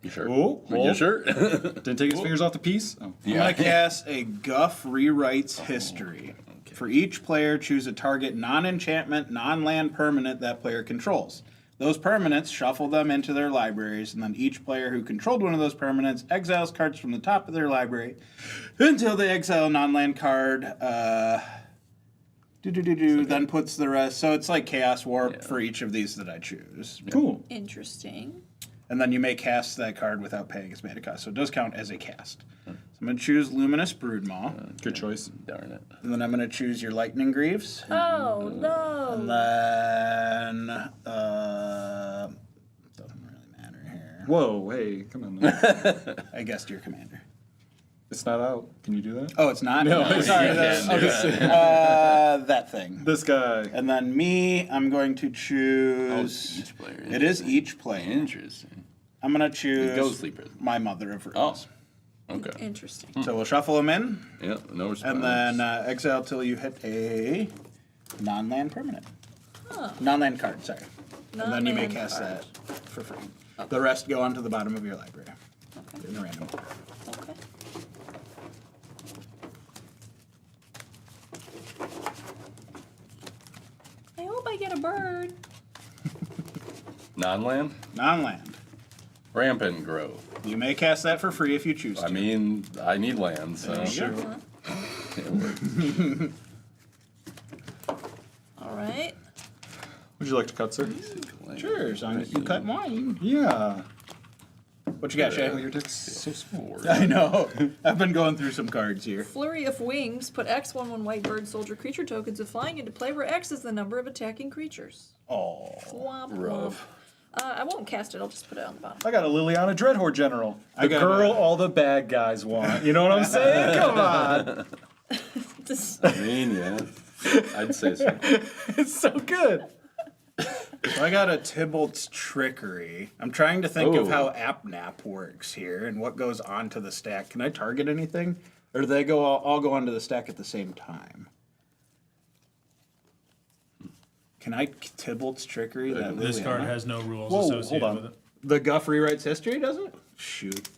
You sure? Oh, You sure? Didn't take his fingers off the piece. Oh. I'm gonna cast a Guff Rewrites History. Okay. For each player, choose a target non-enchantment, non-land permanent that player controls. Those permanents, shuffle them into their libraries, and then each player who controlled one of those permanents exiles cards from the top of their library until they exile a non-land card. Then puts the rest. So it's like Chaos Warp for each of these that I choose. Cool. Interesting. And then you may cast that card without paying its mana cost. So it does count as a cast. So I'm going to choose Luminous Broodmaw. Good choice. Darn it. And then I'm going to choose your Lightning Greaves. Oh, no. And then... doesn't really matter here. Whoa, hey, come on. Now. I guessed your commander. It's not out. Can you do that? Oh, it's not? No, Sorry. You can't do it. That thing. This guy. And then me, I'm going to Oh, choose... each player. It is each player. Interesting. I'm going to choose Ghost Sleeper. my Mother of Oh, Runes. okay. Interesting. So we'll shuffle them in, Yeah, no response. and then exile till you hit a non-land permanent. Huh. Non-land card, sorry. And then you may Non-land cast card. that for free. The rest go onto the bottom of your library. Okay. In the random. Okay. I hope I get a bird. Non-land? Non-land. Rampant Growth. You may cast that for free if you choose to. I mean, I need land, so. Sure. It works. All right. Would you like to cut, sir? Sure, as long as you cut mine. Yeah. What you got, Shay? Your dick's so small. I know. I've been going through some cards here. Flurry of Wings. Put X 1/1 white bird soldier creature tokens of flying into play where X is the number of attacking creatures. Oh. Womp womp. Rough. I won't cast it. I'll just put it on the bottom. I got a Liliana Dreadhorde General. The got girl a- all the bad guys want. You know what I'm saying? Come on. This- I mean, yeah. I'd say so. It's so good. So I got a Tybalt's Trickery. I'm trying to think of Oh. how AppNap works here and what goes onto the stack. Can I target anything? Or do they go all go onto the stack at the same time? Can I Tybalt's Trickery? That This card Liliana? has no rules Whoa, associated hold on. with it. The Guff rewrites history, does it? Shoot.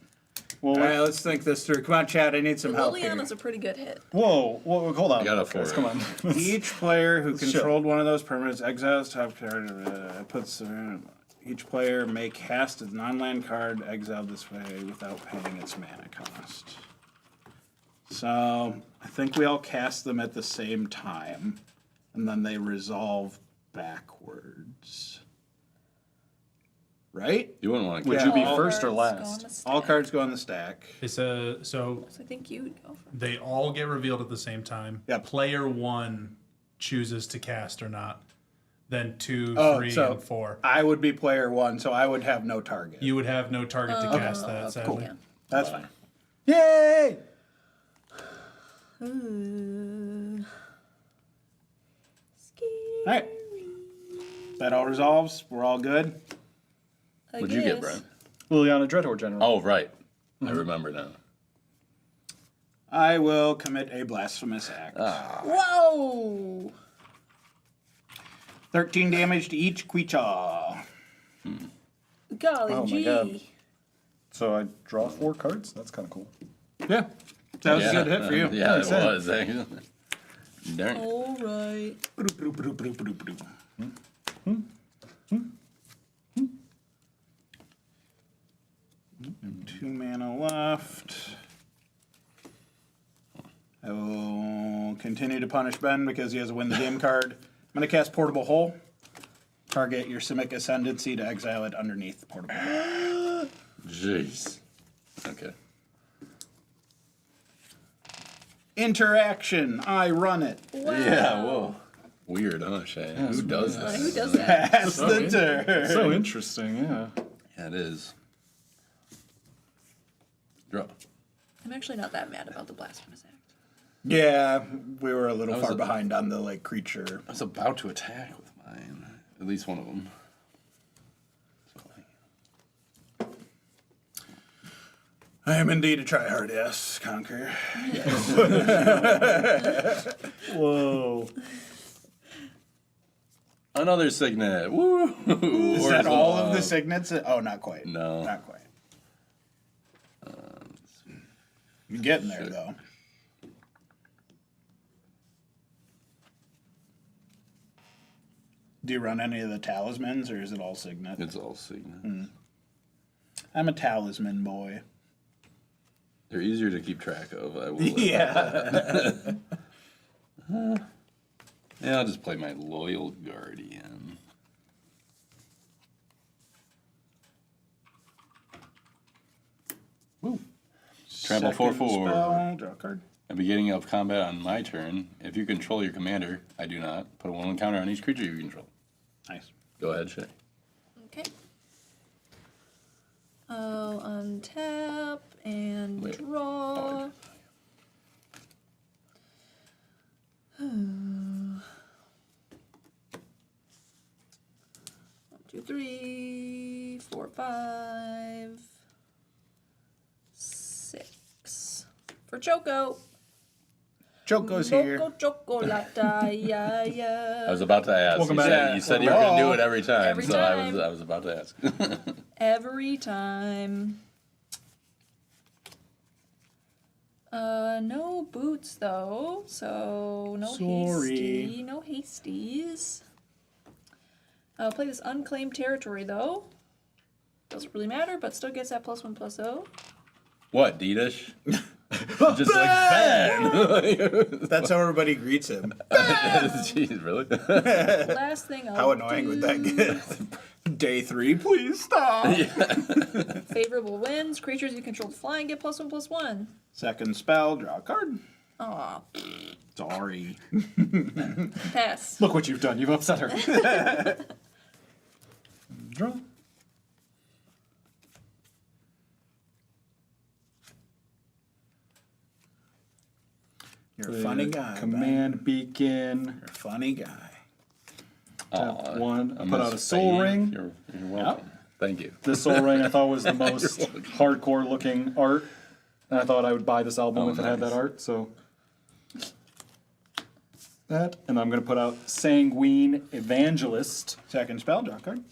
Well, All right, let's think this through. Come on, Chad. I need some help here. Liliana's a pretty good hit. whoa, hold on. I got a guys, 4. come on. Each player who Let's controlled one of those permanents exiles top card. Puts each player may cast a non-land card exiled this way without paying its mana cost. So I think we all cast them at the same time, and then they resolve backwards. Right? You wouldn't want to Would catch you be all first or cards go on last? the stack. All cards go on the stack. It's so So I think you would go for they all get revealed at the same time. Yep. Player 1 chooses to cast or not. Then 2, 3, so and 4. I would be player 1, so I would have no target. You would have no target to cast that, sadly. yeah. That's fine. Yay! All right. That all resolves. We're all good. What'd you get, Brian? Liliana Dreadhorde General. Oh, right. I remember now. I will commit a blasphemous act. Whoa! 13 damage to each creature. Golly Oh my gee. God. So I draw 4 cards? That's kind of cool. Yeah. That was a good hit for you. Yeah, it Makes was, actually. Darn it. All right. Two mana left. I will continue to punish Ben because he has a win the game card. I'm going to cast Portable Hole. Target your Simic Ascendancy to exile it underneath Portable Hole. Jeez. Okay. Interaction. I run it. Wow. Yeah, whoa. Weird, huh, Shay? Who does Who this? does that? Pass the turn. So interesting, yeah. Yeah, it is. Draw. I'm actually not that mad about the blasphemous act. Yeah, we were a little That was far a- behind on the creature. I was about to attack with mine. At least one of them. I am indeed a tryhard, yes, Conquer. Whoa. Another signet. Woo! Is that all of the signets? Oh, not quite. No. Not quite. You're getting there, though. Do you run any of the talismans, or is it all signet? It's all signet. I'm a talisman boy. They're easier to keep track of. I will. Yeah. Yeah, I'll just play my loyal guardian. Trample 4/4. Spell, draw a card. At the beginning of combat on my turn, if you control your commander, I do not, put a 1/1 counter on each creature you control. Nice. Go ahead, Shay. Okay. I'll untap and Wait. draw. One, 2, 3, 4, 5, 6. For Choco. Choco's here. Choco chocolata, yeah, yeah. I was about to ask. Welcome You back. said, you said you were going to do it every time, Every so time. I was about to ask. Every time. No boots though, so no Sorry. no hasties. I'll play this unclaimed territory though. Doesn't really matter, but still gets that +1/+0. What, Dedish? Just like bang! That's how everybody greets him. Jeez, really? Last thing I'll How annoying would that get? Day 3, please stop. Favorable wins. Creatures you control flying get +1/+1. Second spell, draw a card. Aw, Sorry. pass. Look what you've done. You've upset her. Draw. You're a funny guy. Command beacon. You're a funny guy. Aw, One. I Put out a missed soul Spain. ring. You're welcome. Thank you. This Soul Ring I thought was the most hardcore looking art. And I thought I would buy this album Oh, if it had nice. that art, so. That. And I'm going to put out Sanguine Evangelist. Second spell, draw a card.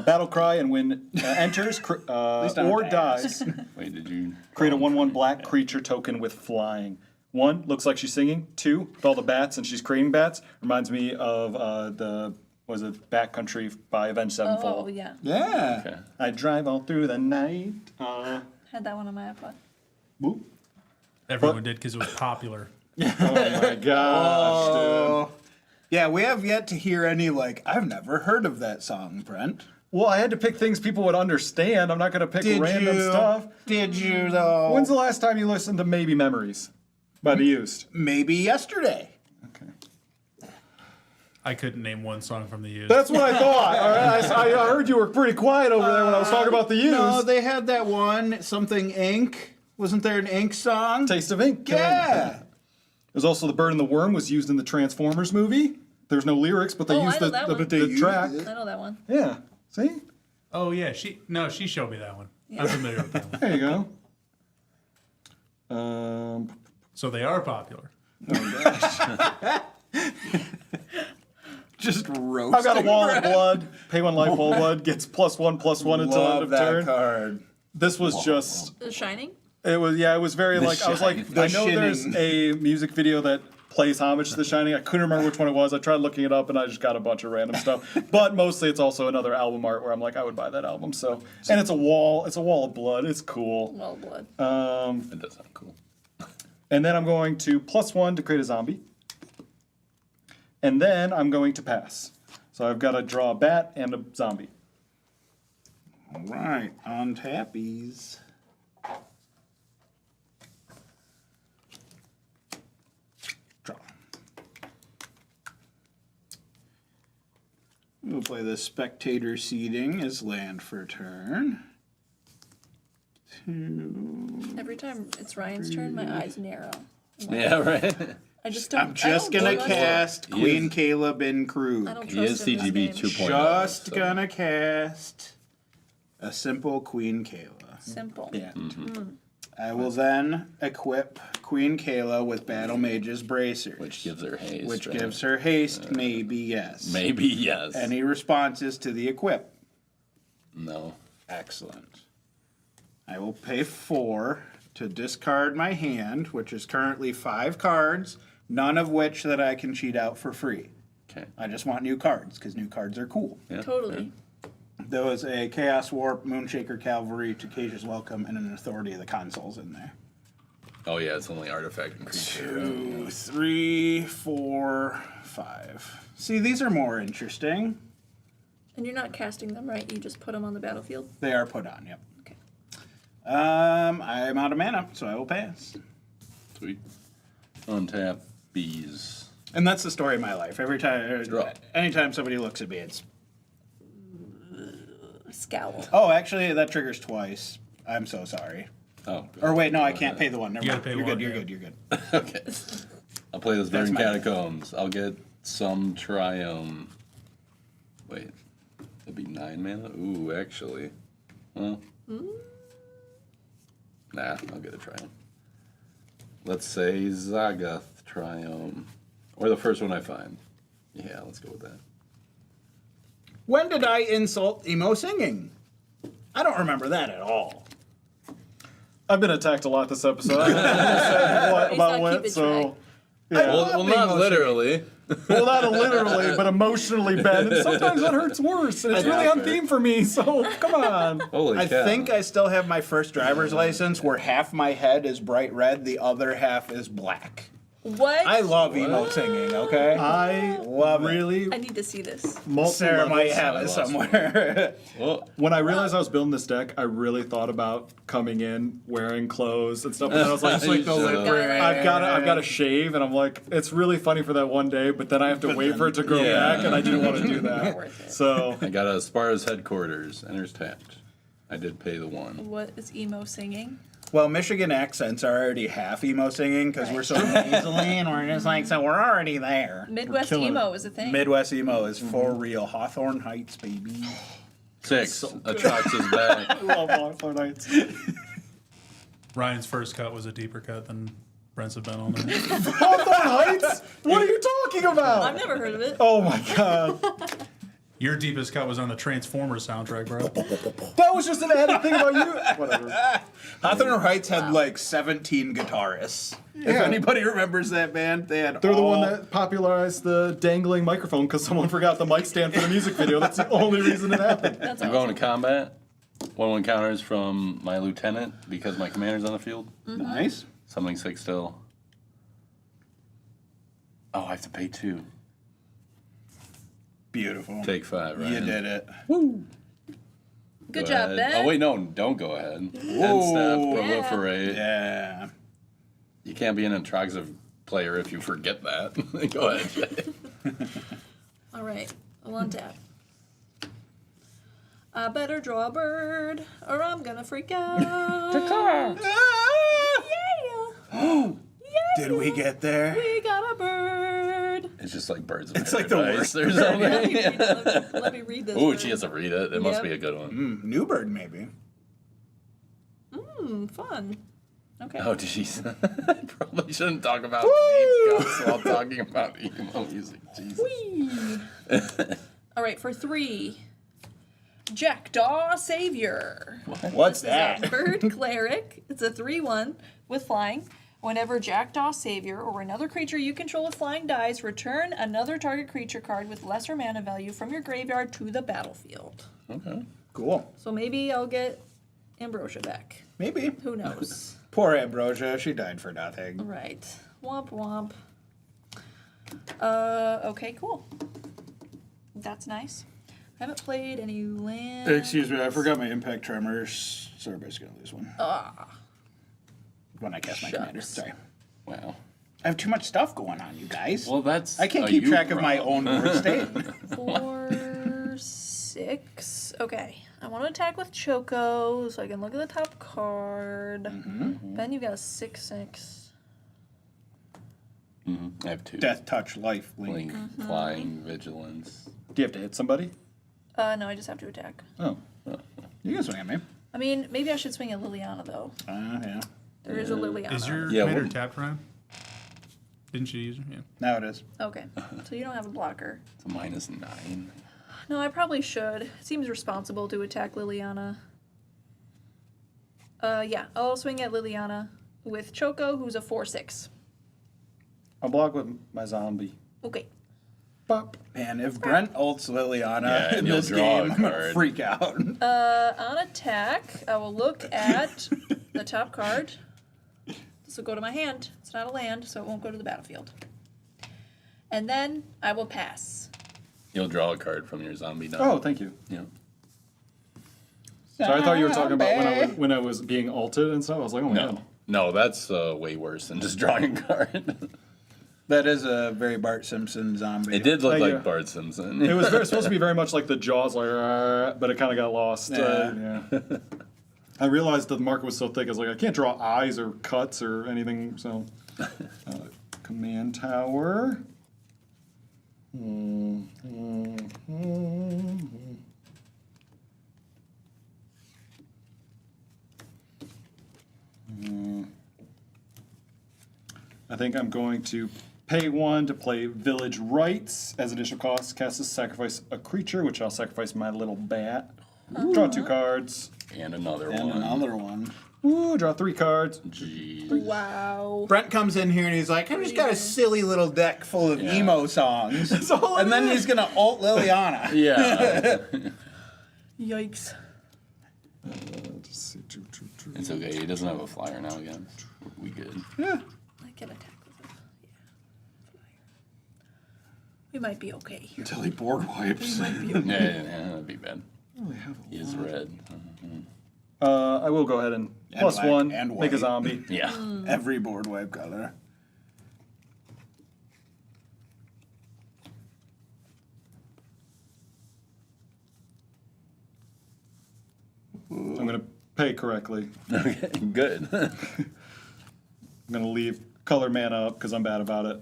Battle Cry, and when enters not or pass. dies, Wait, did you... create a 1/1 black creature token with flying. 1, looks like she's singing. 2, with all the bats and she's creating bats. Reminds me of was it Backcountry by Avenged Oh Sevenfold. yeah, Yeah. Okay. I drive all through the night. had that one on my iPod. Boop. Everyone did because it was popular. Oh my gosh, dude. Oh. Yeah, we have yet to hear any, I've never heard of that song, Brent. Well, I had to pick things people would understand. I'm not going to pick random stuff. Did you, though? When's the last time you listened to Maybe Memories by The Used? Maybe yesterday. Okay. I couldn't name one song from the Used. That's what I thought. All right, I heard you were pretty quiet over there when I was talking about The Used. No, they had that one, something Ink. Wasn't there an Ink song? Taste of Ink. Yeah. There's also The Bird and the Worm was used in the Transformers movie. There's no lyrics, but they Oh, used I know the, that the, one. the They track. used I know that one. Yeah. See? Oh yeah, she showed me that one. I'm familiar with that one. There you go. So they are popular. Just roasting. I've got a Wall of Blood. Pay 1 life, Wall of Blood gets +1/+1 until end Love of that turn. card. This was just. The Shining. It was it was very I was like, The I know there's Shining. a music video that plays homage to The Shining. I couldn't remember which one it was. I tried looking it up and I just got a bunch of random stuff. But mostly it's also another album art where I'm like, I would buy that album. So and it's a wall of blood. It's cool. Well, blood. It does sound cool. And then I'm going to +1 to create a zombie. And then I'm going to pass. So I've got to draw a bat and a zombie. All right, on tappies. Draw. We'll play the spectator seating as land for turn. 2. Every time it's Ryan's turn, my eyes narrow. Yeah, right. I just don't. I'm just I don't gonna trust- cast He Queen is- Caleb in Krug. I don't He is trust him, his CGB name. 2.0. Just so- gonna cast a simple Queen Kayla. Simple. Yeah. I will then equip Queen Kayla with Battle Mage's Bracers. Which gives her haste. Which right? gives her haste, maybe yes. Maybe yes. Any responses to the equip? No. Excellent. I will pay 4 to discard my hand, which is currently 5 cards, none of which that I can cheat out for free. Okay. I just want new cards, because new cards are cool. Yeah. Totally. There was a Chaos Warp, Moonshaker Cavalry, Tocasia's Welcome, and an Authority of the Consuls in there. Oh yeah, it's only artifact and creature. 2, 3, 4, 5. See, these are more interesting. And you're not casting them, right? You just put them on the battlefield. They are put on, yep. Okay. I'm out of mana, so I will pass. Sweet. Untap bees. And that's the story of my life. Draw. Anytime somebody looks at me, it's... Scowl. Oh, actually, that triggers twice. I'm so sorry. Oh. Or wait, no, I can't pay the one. Never You mind. gotta pay You're one, good, you're yeah. good, you're good. Okay. I'll play this That's Verdant my- Catacombs. I'll get some Triome. Wait. It'll be 9 mana? Ooh, actually. Well. Nah, I'll get a Triome. Let's say Zagath Triome. Or the first one I find. Yeah, let's go with that. When did I insult emo singing? I don't remember that at all. I've been attacked a lot this episode. I don't know what He's about not what, keeping so... track. Yeah. Well, not literally. Well, not literally, but emotionally, Ben. And sometimes that hurts worse. And it's really on theme for me, so come on. Holy I cow. think I still have my first driver's license where half my head is bright red, the other half is black. What? I love emo singing, okay? I Love it. really... I need to see this. multiple Sarah might levels. have it somewhere. Well, When I realized I was building this deck, I really thought about coming in wearing clothes and stuff. And then I was like, It's like the lip I've got to shave, and I'm like, it's really funny for that one day, but then I have to wait for it to grow Yeah. back, and I didn't want to do Not that. worth it. So I got a Spar's headquarters. Enters tapped. I did pay the 1. What is emo singing? Well, Michigan accents are already half emo singing because we're so nasally and we're just like, so we're already there. Midwest killing emo is a thing. Midwest emo is for real. Hawthorne Heights, baby. 6. Atrox is back. I love Hawthorne Heights. Ryan's first cut was a deeper cut than Brent's have been on there. Hawthorne Heights? What are you talking about? I've never heard of it. Oh my god. Your deepest cut was on the Transformers soundtrack, bro. That was just an added thing about you. Whatever. Hawthorne Heights had like 17 guitarists. If Yeah. anybody remembers that band, they had They're the one all- that popularized the dangling microphone because someone forgot the mic stand for the music video. That's the only reason it happened. That's I'm awesome. going to combat. 1/1 counters from my lieutenant because my commander's on the field. Nice. Summoning 6 still. Oh, I have to pay 2. Beautiful. Take 5, right? You did it. Good Go job, ahead. Ben. Oh, wait, no, don't go ahead. End step, proliferate. Yeah. You can't be an Atroxive player if you forget that. Go ahead, Jay. All right, I'll untap. I better draw a bird, or I'm gonna freak out. Yeah. Did we get there? We got a bird. It's just like Birds of It's like the Paradise worst or Let me something. read it. Let me read this. Ooh, bird. she has to read it. It must Yep. be a good one. New bird, maybe. Fun. Okay. Oh, jeez. Probably shouldn't talk about deep cuts while talking about emo music. Jesus. Whee! All right, for 3. Jackdaw Savior. What's This is a that? bird cleric. It's a 3/1 with flying. Whenever Jackdaw Savior or another creature you control with flying dies, return another target creature card with lesser mana value from your graveyard to the battlefield. Okay. Cool. So maybe I'll get Ambrosia back. Maybe. Who knows? Poor Ambrosia. She died for nothing. Right. Womp womp. Okay, cool. That's nice. I haven't played any land. Excuse me, I forgot my impact tremors. So everybody's gonna lose one. When I cast my commander. Shucks. Sorry. Wow. I have too much stuff going on, you guys. Well, that's. I can't a keep you track of my problem. own board state. 4, 6. Okay. I want to attack with Choco so I can look at the top card. Ben, you got a 6/6. I have 2. Death touch, life, link. Link, flying, vigilance. Do you have to hit somebody? No, I just have to attack. Oh. You can swing at me. I mean, maybe I should swing at Liliana, though. Yeah. There is a Liliana. Is your Yeah, commander what- tapped, Ryan? Didn't she use her? Yeah. Now it is. Okay. So you don't have a blocker. It's a -9. No, I probably should. It seems responsible to attack Liliana. Yeah, I'll swing at Liliana with Choco, who's a 4/6. I'll block with my zombie. Okay. Bop. Man, if Brent ults Liliana Yeah, and in you'll this draw game, a I'm gonna card. freak out. On attack, I will look at the top card. This will go to my hand. It's not a land, so it won't go to the battlefield. And then I will pass. You'll draw a card from your zombie deck. Oh, thank you. Yeah. So I thought you were talking about when I was being alted and stuff. I was like, oh man. No, that's way worse than just drawing a card. That is a very Bart Simpson zombie. It did look Thank like you. Bart Simpson. It was supposed to be very much like the Jaws, like, but it kind of got lost. Yeah. I realized that the marker was so thick. I was like, I can't draw eyes or cuts or anything. So, command tower. I think I'm going to pay 1 to play Village Rites. As additional cost, cast a sacrifice a creature, which I'll sacrifice my little bat. Draw 2 cards. And another And one. another one. Ooh, draw 3 cards. Jeez. Wow. Brent comes in here and he's like, I just got a silly little deck full of Yeah. emo songs. all And it then is. he's going to ult Liliana. Yeah. Yikes. It's okay. He doesn't have a flyer now again. We good. I can attack with him. Yeah. We might be okay here. Until he board wipes. Yeah, that'd be bad. He is red. I will go ahead and plus black 1, and make a white. zombie. Yeah. Every board wipe color. I'm going to pay correctly. Okay, good. I'm going to leave color mana up because I'm bad about it.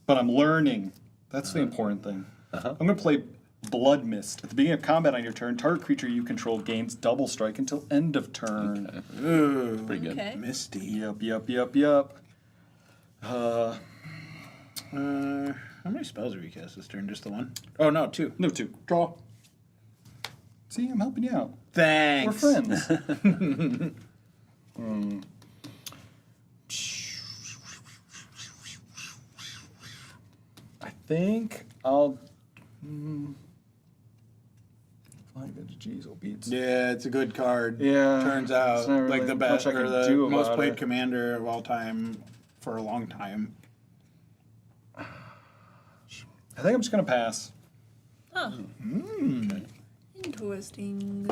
But I'm learning. That's the important thing. I'm going to play Blood Mist. At the beginning of combat on your turn, target creature you control gains double strike until end of turn. Ooh. Pretty good. Okay. Misty. Yep. How many spells have you cast this turn? Just the one? Oh, no, 2. No, 2. Draw. See, I'm helping you out. Thanks. We're friends. I think I'll. Flying Jeez, oh beats. Yeah, it's a good card. Yeah, Turns it's out, not really like the best much I or can the do most about played it. commander of all time for a long time. I think I'm just gonna pass. Huh. Interesting.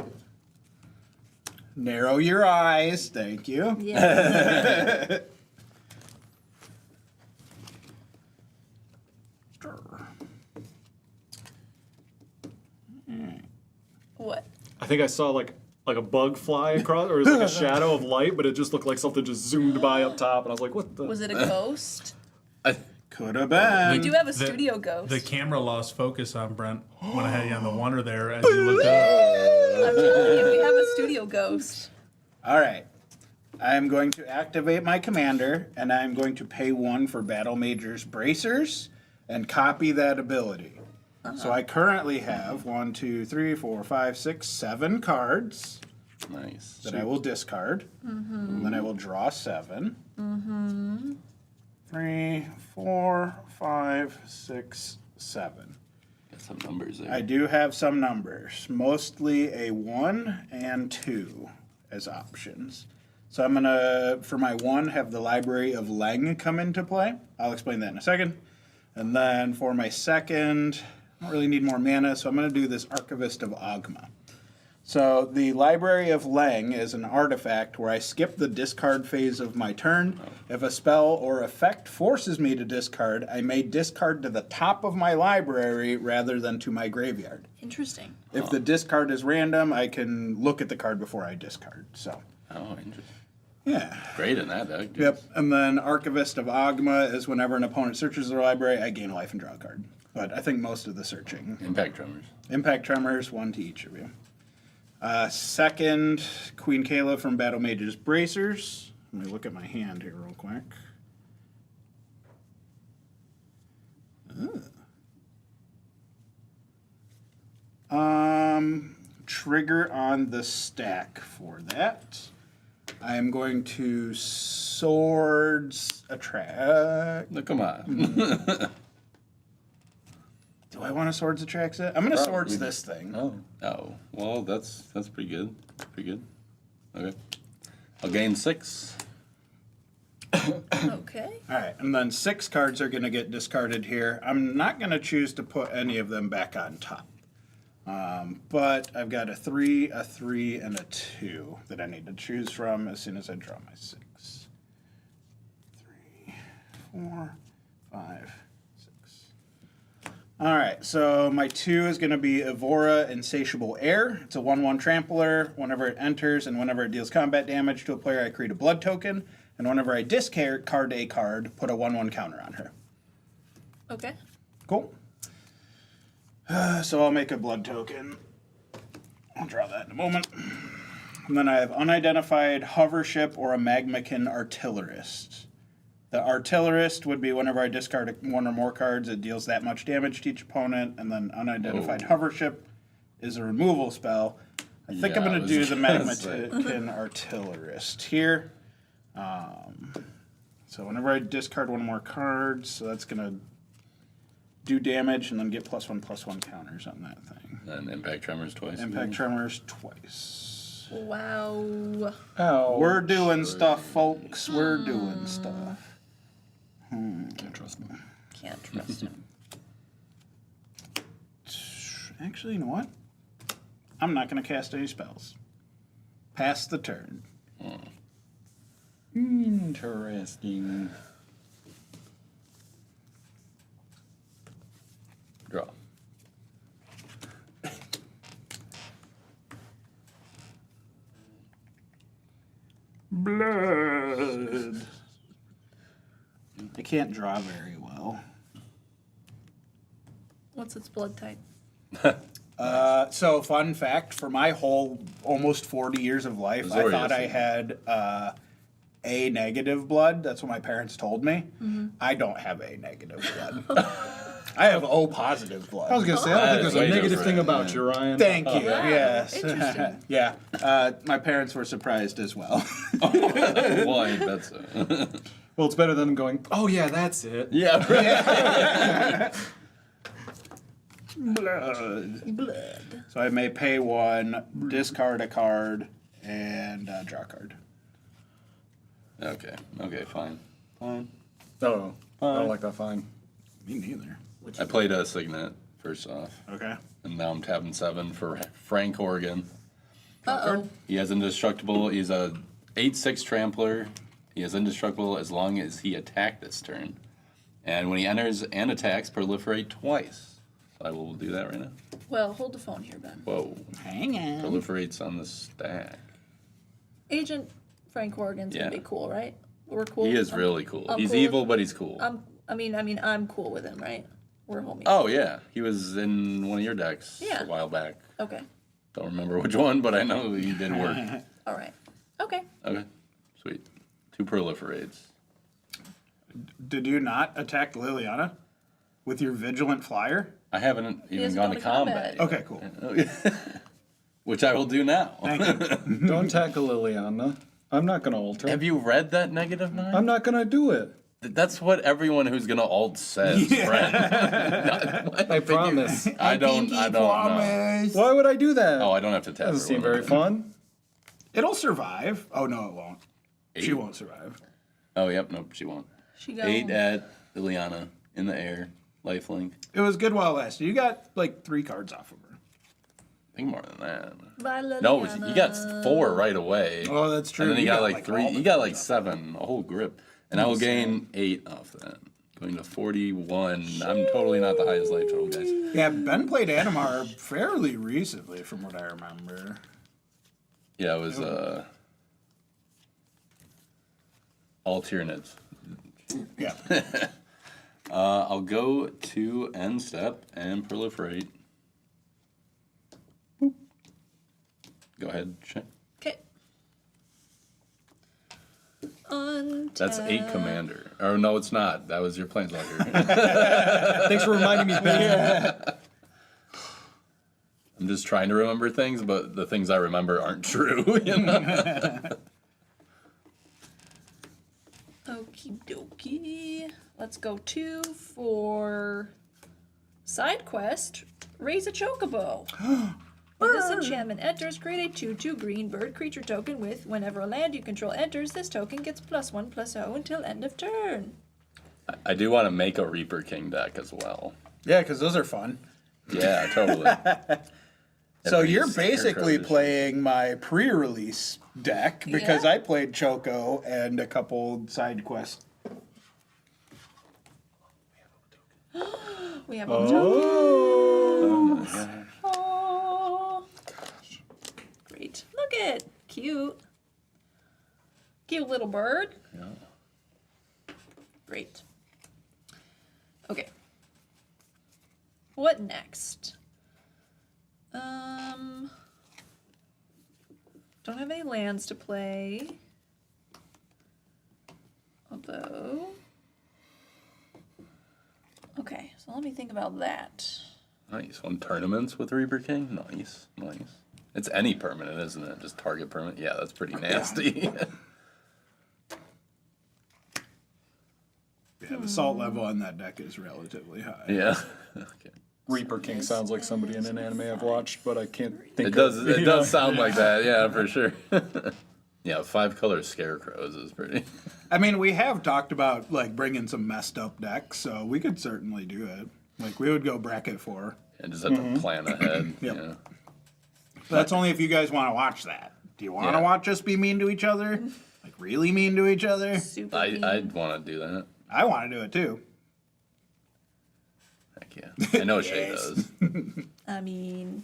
Narrow your eyes. Thank you. Yeah. What? I think I saw like a bug fly across, or it was like a shadow of light, but it just looked like something just zoomed by up top, and I was like, "What the?" Was it a ghost? Could have been. We do have a studio ghost. The camera lost focus on Brent when I had you on the wonder there as you looked up. I'm telling you, we have a studio ghost. All right. I'm going to activate my commander, and I'm going to pay 1 for Battle Mage's Bracers and copy that ability. So I currently have 1, 2, 3, 4, 5, 6, 7 cards Nice. that I will discard. And then I will draw 7. 3, 4, 5, 6, 7. Got some numbers there. I do have some numbers, mostly a 1 and 2 as options. So I'm going to, for my 1, have the Library of Leng come into play. I'll explain that in a second. And then for my second, I don't really need more mana, so I'm going to do this Archivist of Ogma. So the Library of Leng is an artifact where I skip the discard phase of my turn. If a spell or effect forces me to discard, I may discard to the top of my library rather than to my graveyard. Interesting. If the discard is random, I can look at the card before I discard. So, Oh, interesting. yeah. Great in that deck. Yep. And then Archivist of Ogma is whenever an opponent searches their library, I gain life and draw a card. But I think most of the searching. Impact Tremors. Impact Tremors, 1 to each of you. Second, Queen Kayla from Battle Mage's Bracers. Let me look at my hand here real quick. Trigger on the stack for that. I am going to Swords Attract. No, come on. Do I want to Swords Attract set? I'm going to Swords this thing. Oh, well, that's pretty good. Pretty good. Okay. I'll gain 6. Okay. All right, and then 6 cards are going to get discarded here. I'm not going to choose to put any of them back on top. But I've got a 3, a 3, and a 2 that I need to choose from as soon as I draw my 6. 3, 4, 5, 6. All right, so my 2 is going to be Evora Insatiable Air. It's a 1/1 trampler. Whenever it enters and whenever it deals combat damage to a player, I create a blood token. And whenever I discard a card, put a 1/1 counter on her. Okay. Cool. So I'll make a blood token. I'll draw that in a moment. And then I have Unidentified Hovership or a Magmakin Artillerist. The Artillerist would be whenever I discard 1 or more cards, it deals that much damage to each opponent. And then Unidentified Hovership is a removal spell. I think I'm going to do the Magmakin Artillerist here. So whenever I discard 1 more card, so that's going to do damage and then get +1/+1 counters on that thing. And Impact Tremors twice. Impact Tremors twice. Wow. Oh, We're doing stuff, folks. We're doing stuff. can't trust me. Can't trust him. Actually, you know what? I'm not going to cast any spells. Pass the turn. Interesting. Draw. Blood. I can't draw very well. What's its blood type? So, fun fact, for my whole almost 40 years of life, I Azorius. thought I had A negative blood. That's what my parents told me. I don't have A negative blood. I have O positive blood. I was gonna say, I don't think there's a Way negative different, thing about yeah. you, Ryan. Thank you. Wow, Yes. interesting. Yeah. My parents were surprised as well. Well, I bet so. Well, it's better than going, oh yeah, that's it. Yeah. Blood. Blood. So I may pay 1, discard a card, and draw a card. Okay. Okay. Fine. Fine. Oh, I don't like that fine. Me neither. I played a Signet first off, Okay. and now I'm tapping 7 for Frank Horgan. Uh-oh. He has indestructible. He's a 8/6 trampler. He is indestructible as long as he attacked this turn. And when he enters and attacks, proliferate twice. So I will do that right now. Well, hold the phone here, Ben. Whoa. Hang on. Proliferates on the stack. Agent Frank Horgan's Yeah. gonna be cool, right? We're cool. He is really cool. I'm He's cool evil, with- but he's cool. I'm cool with him, right? We're homies. Oh, yeah. He was in one of your decks Yeah. a while back. Okay. Don't remember which one, but I know he did work. All right. Okay. Okay. Sweet. 2 proliferates. Did you not attack Liliana with your Vigilant Flyer? I haven't even hasn't gone to combat. yet. Okay, cool. Which I will do now. Thank you. Don't tackle Liliana. I'm not gonna alter. Have you read that -9? I'm not gonna do it. That's what everyone who's gonna alt says, friend. I promise. I don't know. Why would I do that? Oh, I don't have to tap. Doesn't seem everyone. very fun. It'll survive. Oh, no, it won't. She 8? won't survive. Oh, yep. Nope, she won't. She got 8 at Liliana in the air. Lifelink. It was good while it lasted. You got like 3 cards off of her. I think more than that. Bye, No, Liliana. you got 4 right away. Oh, that's true. And then you got like all 3. the You got like cards off. 7. A whole grip. And I will gain 8 off that. Going to 41. I'm totally not the highest life total, guys. Yeah, Ben played Animar fairly recently, from what I remember. Yeah, it was alternates. Yeah. I'll go to end step and proliferate. Boop. Go ahead, check. Okay. Untap. That's 8 commander. Or no, it's not. That was your planeswalker. Thanks for reminding me, Ben. I'm just trying to remember things, but the things I remember aren't true. You know? Okie dokie. Let's go 2 for side quest. Raise a chocobo. When this enchantment enters, create a 2/2 green bird creature token with whenever a land you control enters, this token gets +1/+0 until end of turn. I do want to make a Reaper King deck as well. Yeah, because those are fun. Yeah, totally. So Every you're Scarecrow basically edition. playing my pre-release deck because Yeah. I played Choco and a couple side quests. We have a token. Yeah. Oh. Great. Look at cute. Cute little bird. Yeah. Great. Okay. What next? Don't have any lands to play. Although. Okay, so let me think about that. Nice. Won tournaments with Reaper King. Nice. It's any permanent, isn't it? Just target permanent. Yeah, that's pretty nasty. Yeah, the salt level on that deck is relatively high. yeah. Okay. Reaper King sounds like somebody in an anime I've watched, but I can't think It does. of It does sound like that. Yeah, for sure. Yeah, 5-color scarecrows is pretty. I mean, we have talked about like bringing some messed up decks, so we could certainly do it. Like we would go bracket 4. And just have to plan ahead. Yep. Yeah. But that's only if you guys want to watch that. Do you want to Yeah. watch us be mean to each other? Like really mean to each other? Super I'd want to do that. I want to do it too. Heck yeah. I know Shay Yes. does. I mean.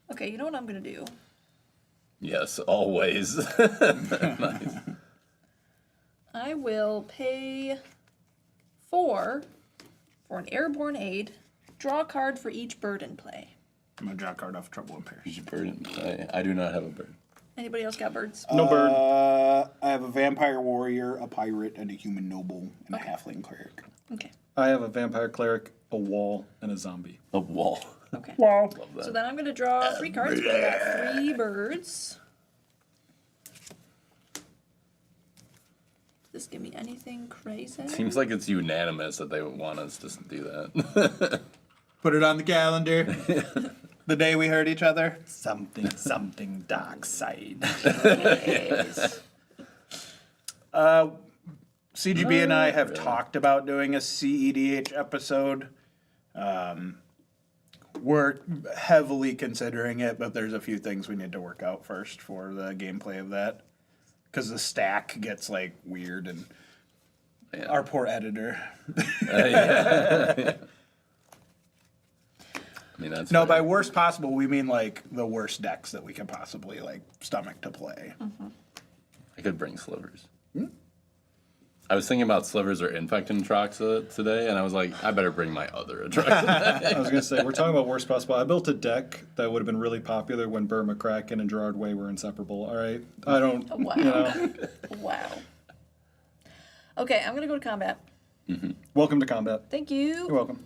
Okay, you know what I'm gonna do? Yes, always. Nice. I will pay 4 for an airborne aid. Draw a card for each bird in play. I'm gonna draw a card off Trouble and Perish. Bird. I do not have a bird. Anybody else got birds? No bird. I have a vampire warrior, a pirate, and a human noble, and a halfling cleric. Okay. I have a vampire cleric, a wall, and a zombie. A wall. Okay. Wow. Love that. So then I'm gonna draw 3 cards. I got 3 birds. Does this give me anything crazy? Seems like it's unanimous that they would want us to do that. Put it on the calendar. The day we heard each other. Something dark side. Yes. CGB and I have talked about doing a CEDH episode. We're heavily considering it, but there's a few things we need to work out first for the gameplay of that. Because the stack gets like weird and Yeah. our poor editor. I mean, that's No, fair. by worst possible, we mean like the worst decks that we could possibly like stomach to play. I could bring slivers. I was thinking about slivers or infect Atraxa today, and I was like, I better bring my other Atraxa. I was gonna say we're talking about worst possible. I built a deck that would have been really popular when Burr McCracken and Gerard Way were inseparable. All right, I don't. Wow. You know, Wow. Okay, I'm gonna go to combat. welcome to combat. Thank You're you. welcome.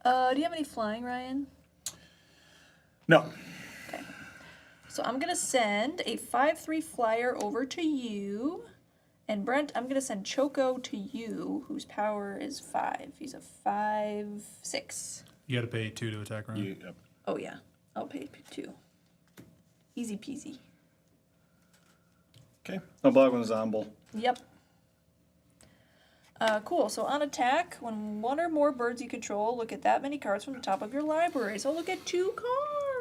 Do you have any flying, Ryan? No. So I'm gonna send a 5/3 flyer over to you. And Brent, I'm gonna send Choco to you, whose power is 5. He's a 5/6. You got to pay 2 to attack, right? Oh yeah, I'll pay 2. Easy peasy. Okay. No black one's Zomble. Yep. Cool. So on attack, when 1 or more birds you control, look at that many cards from the top of your library. So look at 2 cards.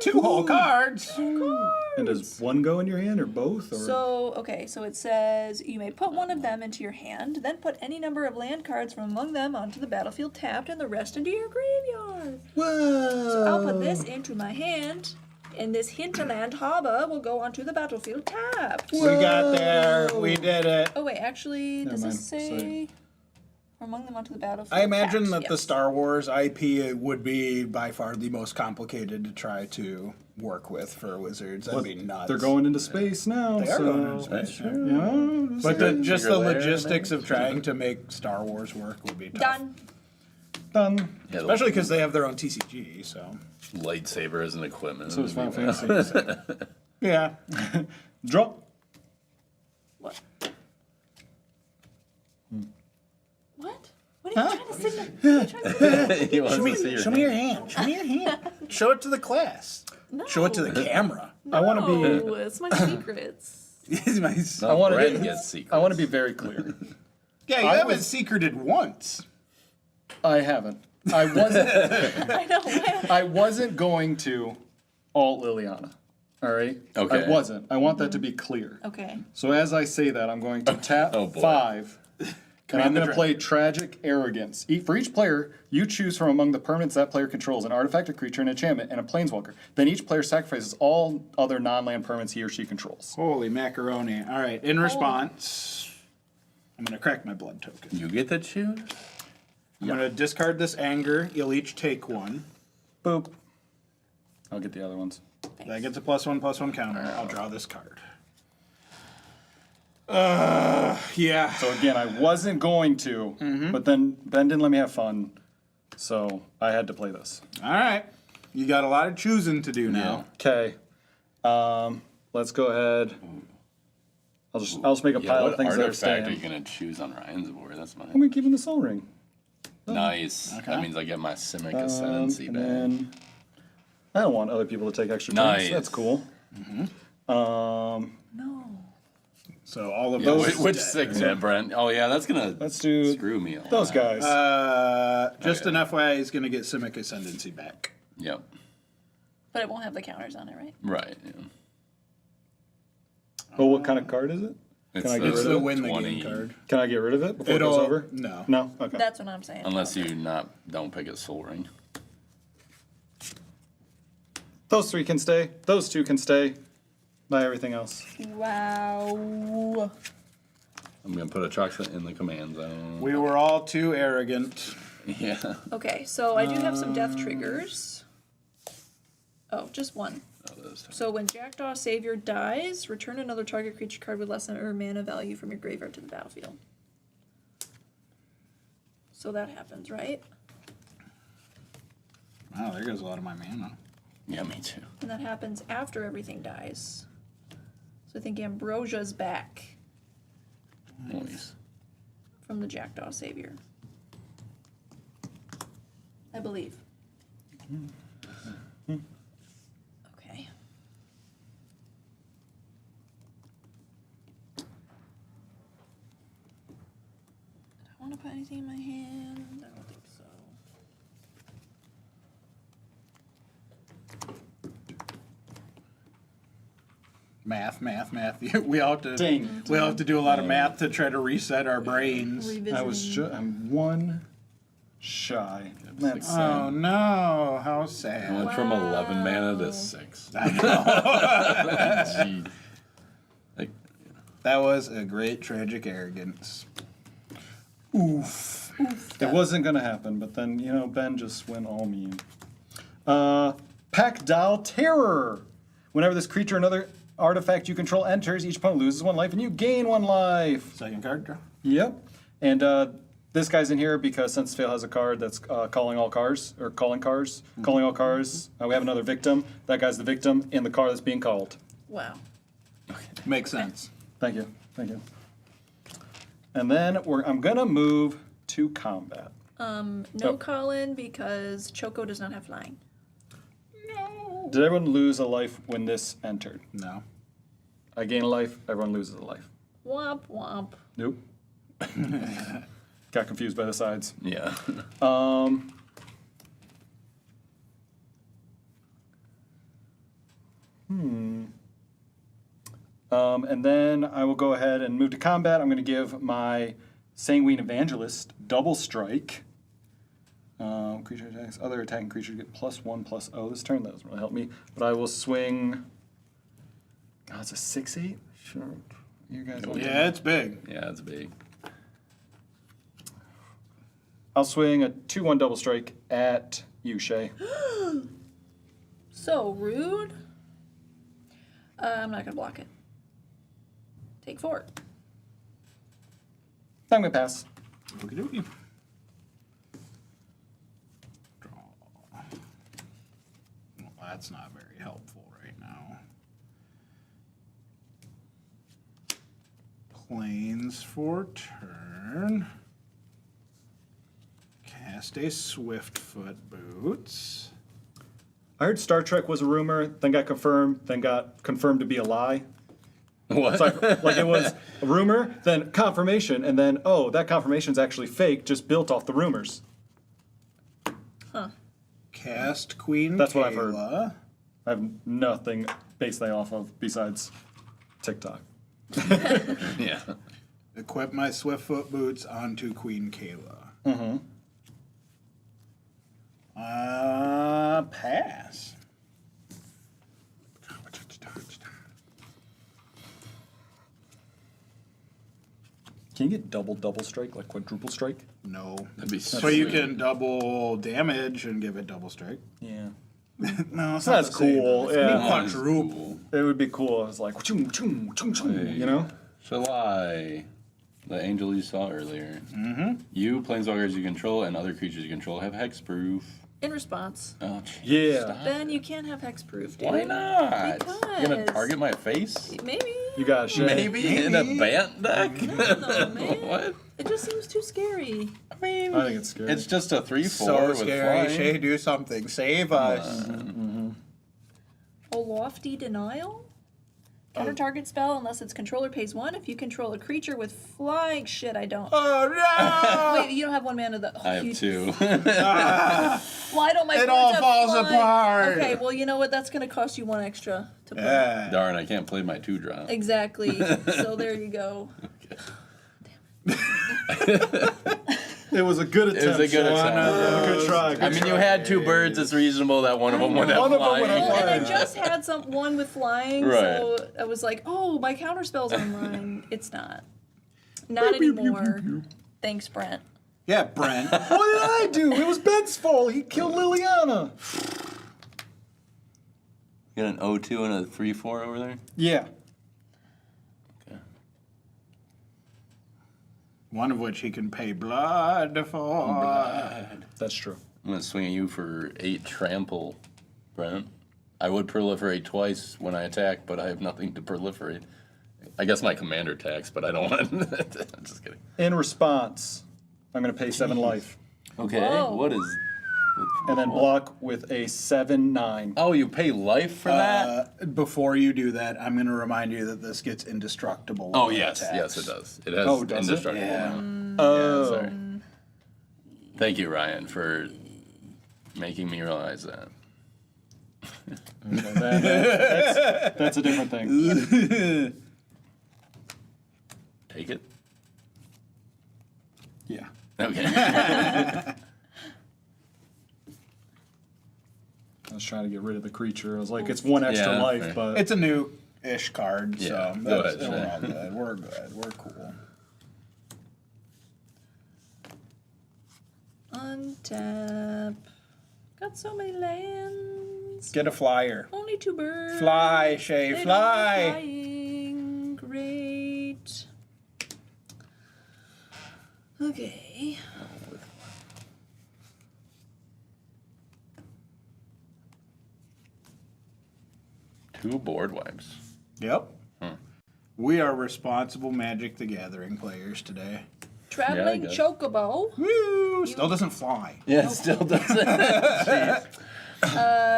2 whole cards. And does one go in your hand or both? Or So, okay, so it says you may put one of them into your hand, then put any number of land cards from among them onto the battlefield tapped and the rest into your graveyard. whoa! So I'll put this into my hand, and this hinterland harbor will go onto the battlefield tapped. We got there. We did it. Oh, wait, actually, does Never this mind. say Sorry. or among them onto the battlefield I imagine tapped? that the Yes. Star Wars IP would be by far the most complicated to try to work with for Wizards. That'd be nuts. They're going into space now. They are so, going into space. Yeah, this But is just the Secret lair, logistics maybe? of trying to make Star Wars work would be tough. Done. done. Yeah, Especially because they have their own TCG, so. lightsaber as an equipment. So it's Final Fantasy. Yeah. Draw. What? What? What are you trying to signal? What are you trying to signal? He wants to see your Show me your hand. Show me your hand. Show it to the class. No. Show it to the camera. I want to be. No, it's my secrets. It's my- No, I want Brent to be. gets secrets. I want to be very clear. Yeah, you I haven't was- secreted once. I haven't. I wasn't. I know. I wasn't going to alt Liliana. All right. Okay. I wasn't. I want that to be clear. Okay. So as I say that, I'm going to tap Oh, boy. 5. And I'm the going to play Tragic Arrogance. For each player, you choose from among the permanents that player controls an artifact, a creature, an enchantment, and a planeswalker. Then each player sacrifices all other non-land permanents he or she controls. Holy macaroni. All right, in response, I'm going to crack my blood token. You get to choose? I'm going to discard this anger. You'll each take one. Boop. I'll get the other ones. That gets a +1/+1 counter. I'll draw this card. Yeah. So again, I wasn't going to, but then Ben didn't let me have fun, so I had to play this. All right. You got a lot of choosing to do now. Okay. Let's go ahead. I'll just make a Yeah, pile what of things that are artifact are you staying. going to choose on Ryan's board? That's I'm mine. gonna keep him the Soul Ring. Nice. That means I get my Simic Ascendancy And back. then I don't want other people to take extra Nice. turns. That's cool. No. So all of Yeah, those. which 6, Brent? Oh, yeah, that's going to Let's do screw me a lot. those guys. Just an FYI, he's going to get Simic Ascendancy back. Yep. But it won't have the counters on it, right? Right. Yeah. Well, what kind of card is it? It's I get It's rid the of it? win the 20. game card. Can I get rid of it before it goes over? No. No? Okay. That's what I'm saying. Unless you don't pick a Soul Ring. Those 3 can stay. Those 2 can stay. Buy everything else. Wow. I'm going to put a chocolate in the command zone. We were all too arrogant. Yeah. Okay, so I do have some death triggers. Oh, just one. Oh, those two. So when Jackdaw Savior dies, return another target creature card with less than or mana value from your graveyard to the battlefield. So that happens, right? Wow, there goes a lot of my mana. Yeah, me too. And that happens after everything dies. So I think Ambrosia's back Nice. from the Jackdaw Savior. I believe. Okay. Do I want to put anything in my hand? I don't think so. Math. We all have to. Dang. We all have to do a lot of math to try to reset our brains. Revisiting. I'm 1 shy. That's Oh no! How sad. I went from 11 mana to 6. Gee. Like, That was a great tragic arrogance. Oof. It wasn't gonna happen, but then Ben just went all mean. Packdal Terror. Whenever this creature or another artifact you control enters, each opponent loses 1 life and you gain 1 life. Second card draw. Yep. And this guy's in here because Sense Fail has a card that's calling all cars, or calling cars. Calling all cars. We have another victim. That guy's the victim in the car that's being called. Wow. Makes sense. Thank you. Thank you. And then I'm going to move to combat. No Oh. Colin because Choco does not have flying. Did everyone lose a life when this entered? No. I gain a life, everyone loses a life. Womp womp. Nope. Got confused by the sides. yeah. And then I will go ahead and move to combat. I'm going to give my Sanguine Evangelist double strike. Creature attacks. Other attacking creatures get +1/+0 this turn. That doesn't really help me. But I will swing. Oh, it's a 6/8? Sure. You guys want Yeah, it's big. Yeah, it's big. I'll swing a 2/1 double strike at you, Shay. So rude. I'm not gonna block it. Take 4. I'm going to pass. Okie dokie. Draw. Well, that's not very helpful right now. Planes for turn. Cast a Swiftfoot Boots. I heard Star Trek was a rumor, then got confirmed to be a lie. What? So like it was a rumor, then confirmation, and then, oh, that confirmation's actually fake, just built off the rumors. Cast Queen That's what I've Kayla. heard. I have nothing based that off of besides TikTok. Yeah. Equip my Swiftfoot boots onto Queen Kayla. Pass. Can you get double strike, like quadruple strike? No. That'd be So you sweet. can double damage and give it double strike. Yeah. No, it's That's not the same. cool, It's yeah. quadruple. It would be cool. It's like, chung, chung, chung, chung, you know? Shalai, the angel you saw earlier. Mm-hmm. You, planeswalkers you control, and other creatures you control have hexproof. In response. Oh, geez, Yeah. stop. Ben, you can't have hexproof, dude. Why not? Because. You're gonna target my face? Maybe. You got shit. Maybe in a Bant deck? No, man. What? It just seems too scary. I mean, I think it's scary. it's just a 3/4 So with scary. flying. Shay, do something. Save us. A lofty denial? Counter target spell unless its controller pays 1. If you control a creature with flying shit, I don't. Oh no! Wait, you don't have 1 mana though. I have 2. Why don't my It birds all have falls flying? apart. Okay, well you know what? That's gonna cost you 1 extra to play. Yeah. Darn, I can't play my 2-drop. Exactly. So there you go. It was a good attempt. It was a good Sean. attempt. Good try. Good I mean, try. you had 2 birds. It's reasonable that one of them would have One of them would flying. have Well, and I flying. just had one with flying, so I was like, oh, my counter spell's online. It's not. Not anymore. Thanks, Brent. Yeah, Brent. What did I do? It was Ben's fault. He killed Liliana. You got an 0-2 and a 3/4 over there? Yeah. Okay. One of which he can pay blood for. That's true. I'm going to swing at you for 8 trample, Brent. I would proliferate twice when I attack, but I have nothing to proliferate. I guess my commander attacks, but I don't want I'm just kidding. In response, I'm going to pay 7 life. Okay, Whoa. what is... And then block with a 7/9. Oh, you pay life for that? Before you do that, I'm going to remind you that this gets indestructible. Oh, with yes. attacks. Yes, it does. It has Oh, does it? indestructible. Yeah. Oh. Sorry. Thank you, Ryan, for making me realize that. That's a different thing. Take it? Yeah. Okay. I was trying to get rid of the creature. I was like, it's 1 extra Yeah, life, fair. but It's a new-ish card, Yeah, so go that's, ahead, we're Shay. all good. We're good. We're cool. Untap. Got so many lands. Get a flyer. Only 2 birds. Fly, Shay, They fly. don't flying. Great. Okay. Two board wipes. Yep. We are responsible Magic the Gathering players today. Traveling guess. Chocobo. Woo! Still doesn't fly. Yeah, it still doesn't.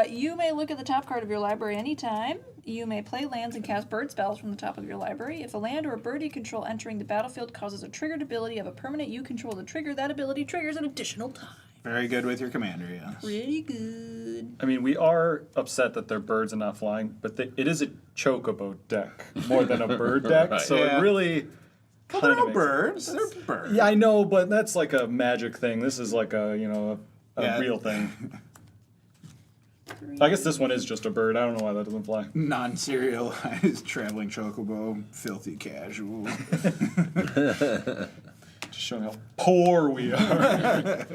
You may look at the top card of your library anytime. You may play lands and cast bird spells from the top of your library. If a land or a bird you control entering the battlefield causes a triggered ability of a permanent you control to trigger, that ability triggers an additional time. Very good with your commander, yes. Pretty good. I mean, we are upset that they're birds and not flying, but it is a chocobo deck more than a bird deck, Right. so Yeah. it really Well, kind they're of no makes birds. They're birds. Yeah, I know, but that's like a magic thing. This is like a Yeah. real thing. I guess this one is just a bird. I don't know why that doesn't fly. Non-serialized traveling chocobo, filthy casual. Just showing how poor we are.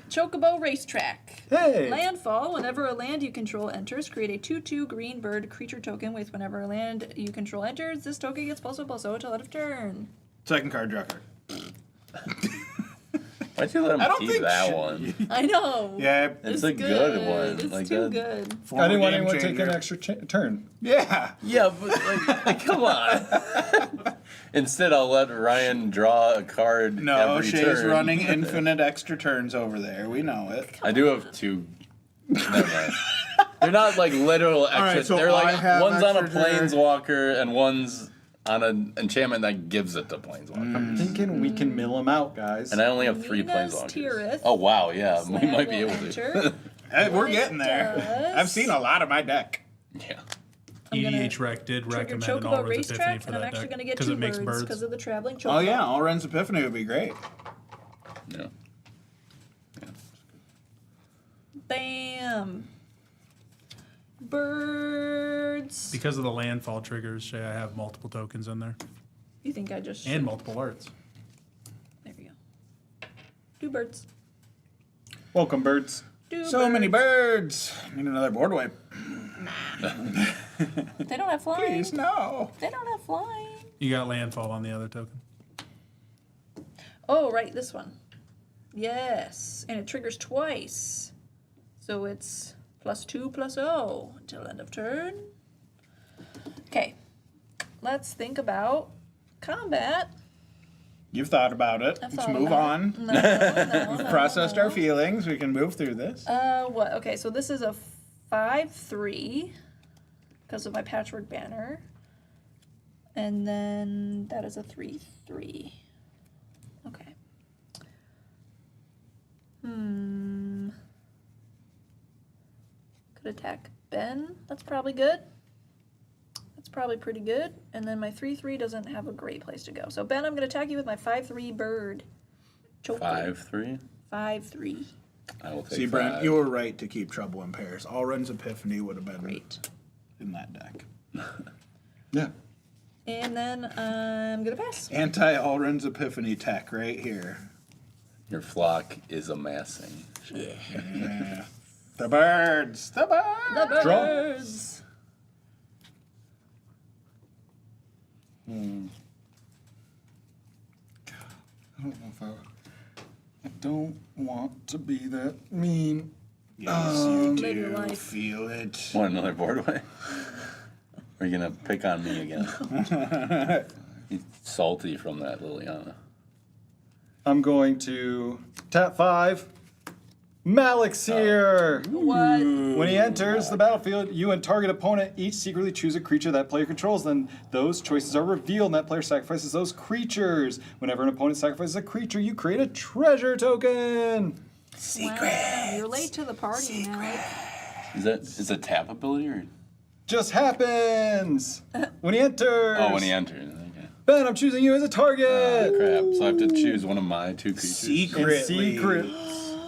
Chocobo Racetrack. Hey! Landfall. Whenever a land you control enters, create a 2/2 green bird creature token with whenever a land you control enters. This token gets +1/+0 until end of turn. Second card, draw card. Why'd you let him I don't keep think that she- one? I know. Yeah. It's a good one. It's Like too that. good. former I didn't want game anyone to take an changer. extra turn. Yeah. Yeah, but like come on. Instead, I'll let Ryan draw a card No, every Shay's turn. running infinite extra turns over there. We know it. I do have 2. Never mind. They're not like literal extra. right, so They're I like have one's on a extra turn. planeswalker and one's on an enchantment that gives it to planeswalkers. Thinking we can mill them out, guys. And I only have 3 Minas planeswalkers. Tirith. Oh wow, yeah, we Slag might be will able enter. to. Hey, we're What it getting there. does- I've seen a lot of my deck. Yeah. I'm gonna EDH Rec did Trigger recommend an Chocobo All Reds Epiphany Racetrack, for and I'm that actually deck going to get because 2 it makes birds birds. because of the traveling Chocobo. Oh yeah, Alren's Epiphany would be great. Yeah. Bam. Birds. Because of the landfall triggers, Shay, I have multiple tokens in there You think I just... and multiple arts. There we go. 2 birds. Welcome, birds. 2 So many birds. Need another board wipe. They don't have flying. Please no. They don't have flying. You got landfall on the other token. Oh, right, this one. Yes, and it triggers twice. So it's +2/+0 until end of turn. Okay, let's think about combat. You've thought about it. I've Let's thought move about on. it. No, Processed our feelings. We can move through this. What? Okay, so this is a 5/3 because of my patchwork banner. And then that is a 3/3. Okay. Could attack Ben. That's probably good. That's probably pretty good. And then my 3/3 doesn't have a great place to go. So Ben, I'm gonna attack you with my 5/3 bird. Choke 5/3. 5/3. I will take See, Brent, 5. you were right to keep Trouble in Pairs. Alren's Epiphany would have been Great. in that deck. Yeah. And then I'm gonna pass. Anti-Alren's Epiphany tech right here. Your flock is amassing. Yeah. The birds. The birds. The Draw. birds. I don't want to be that mean. Yes, you Live your do. life. Feel it. Want another board away? Or are you gonna pick on me again? He's salty from that Liliana. I'm going to tap 5. Malixir! What? When he enters the battlefield, you and target opponent each secretly choose a creature that player controls. Then those choices are revealed, and that player sacrifices those creatures. Whenever an opponent sacrifices a creature, you create a treasure token. Wow, you're late to the party, Malik. Is it tap ability or? Just happens when he enters. Oh, when he enters. Okay. Ben, I'm choosing you as a target. Crap. So I have to choose one of my 2 creatures. Secretly. Secret.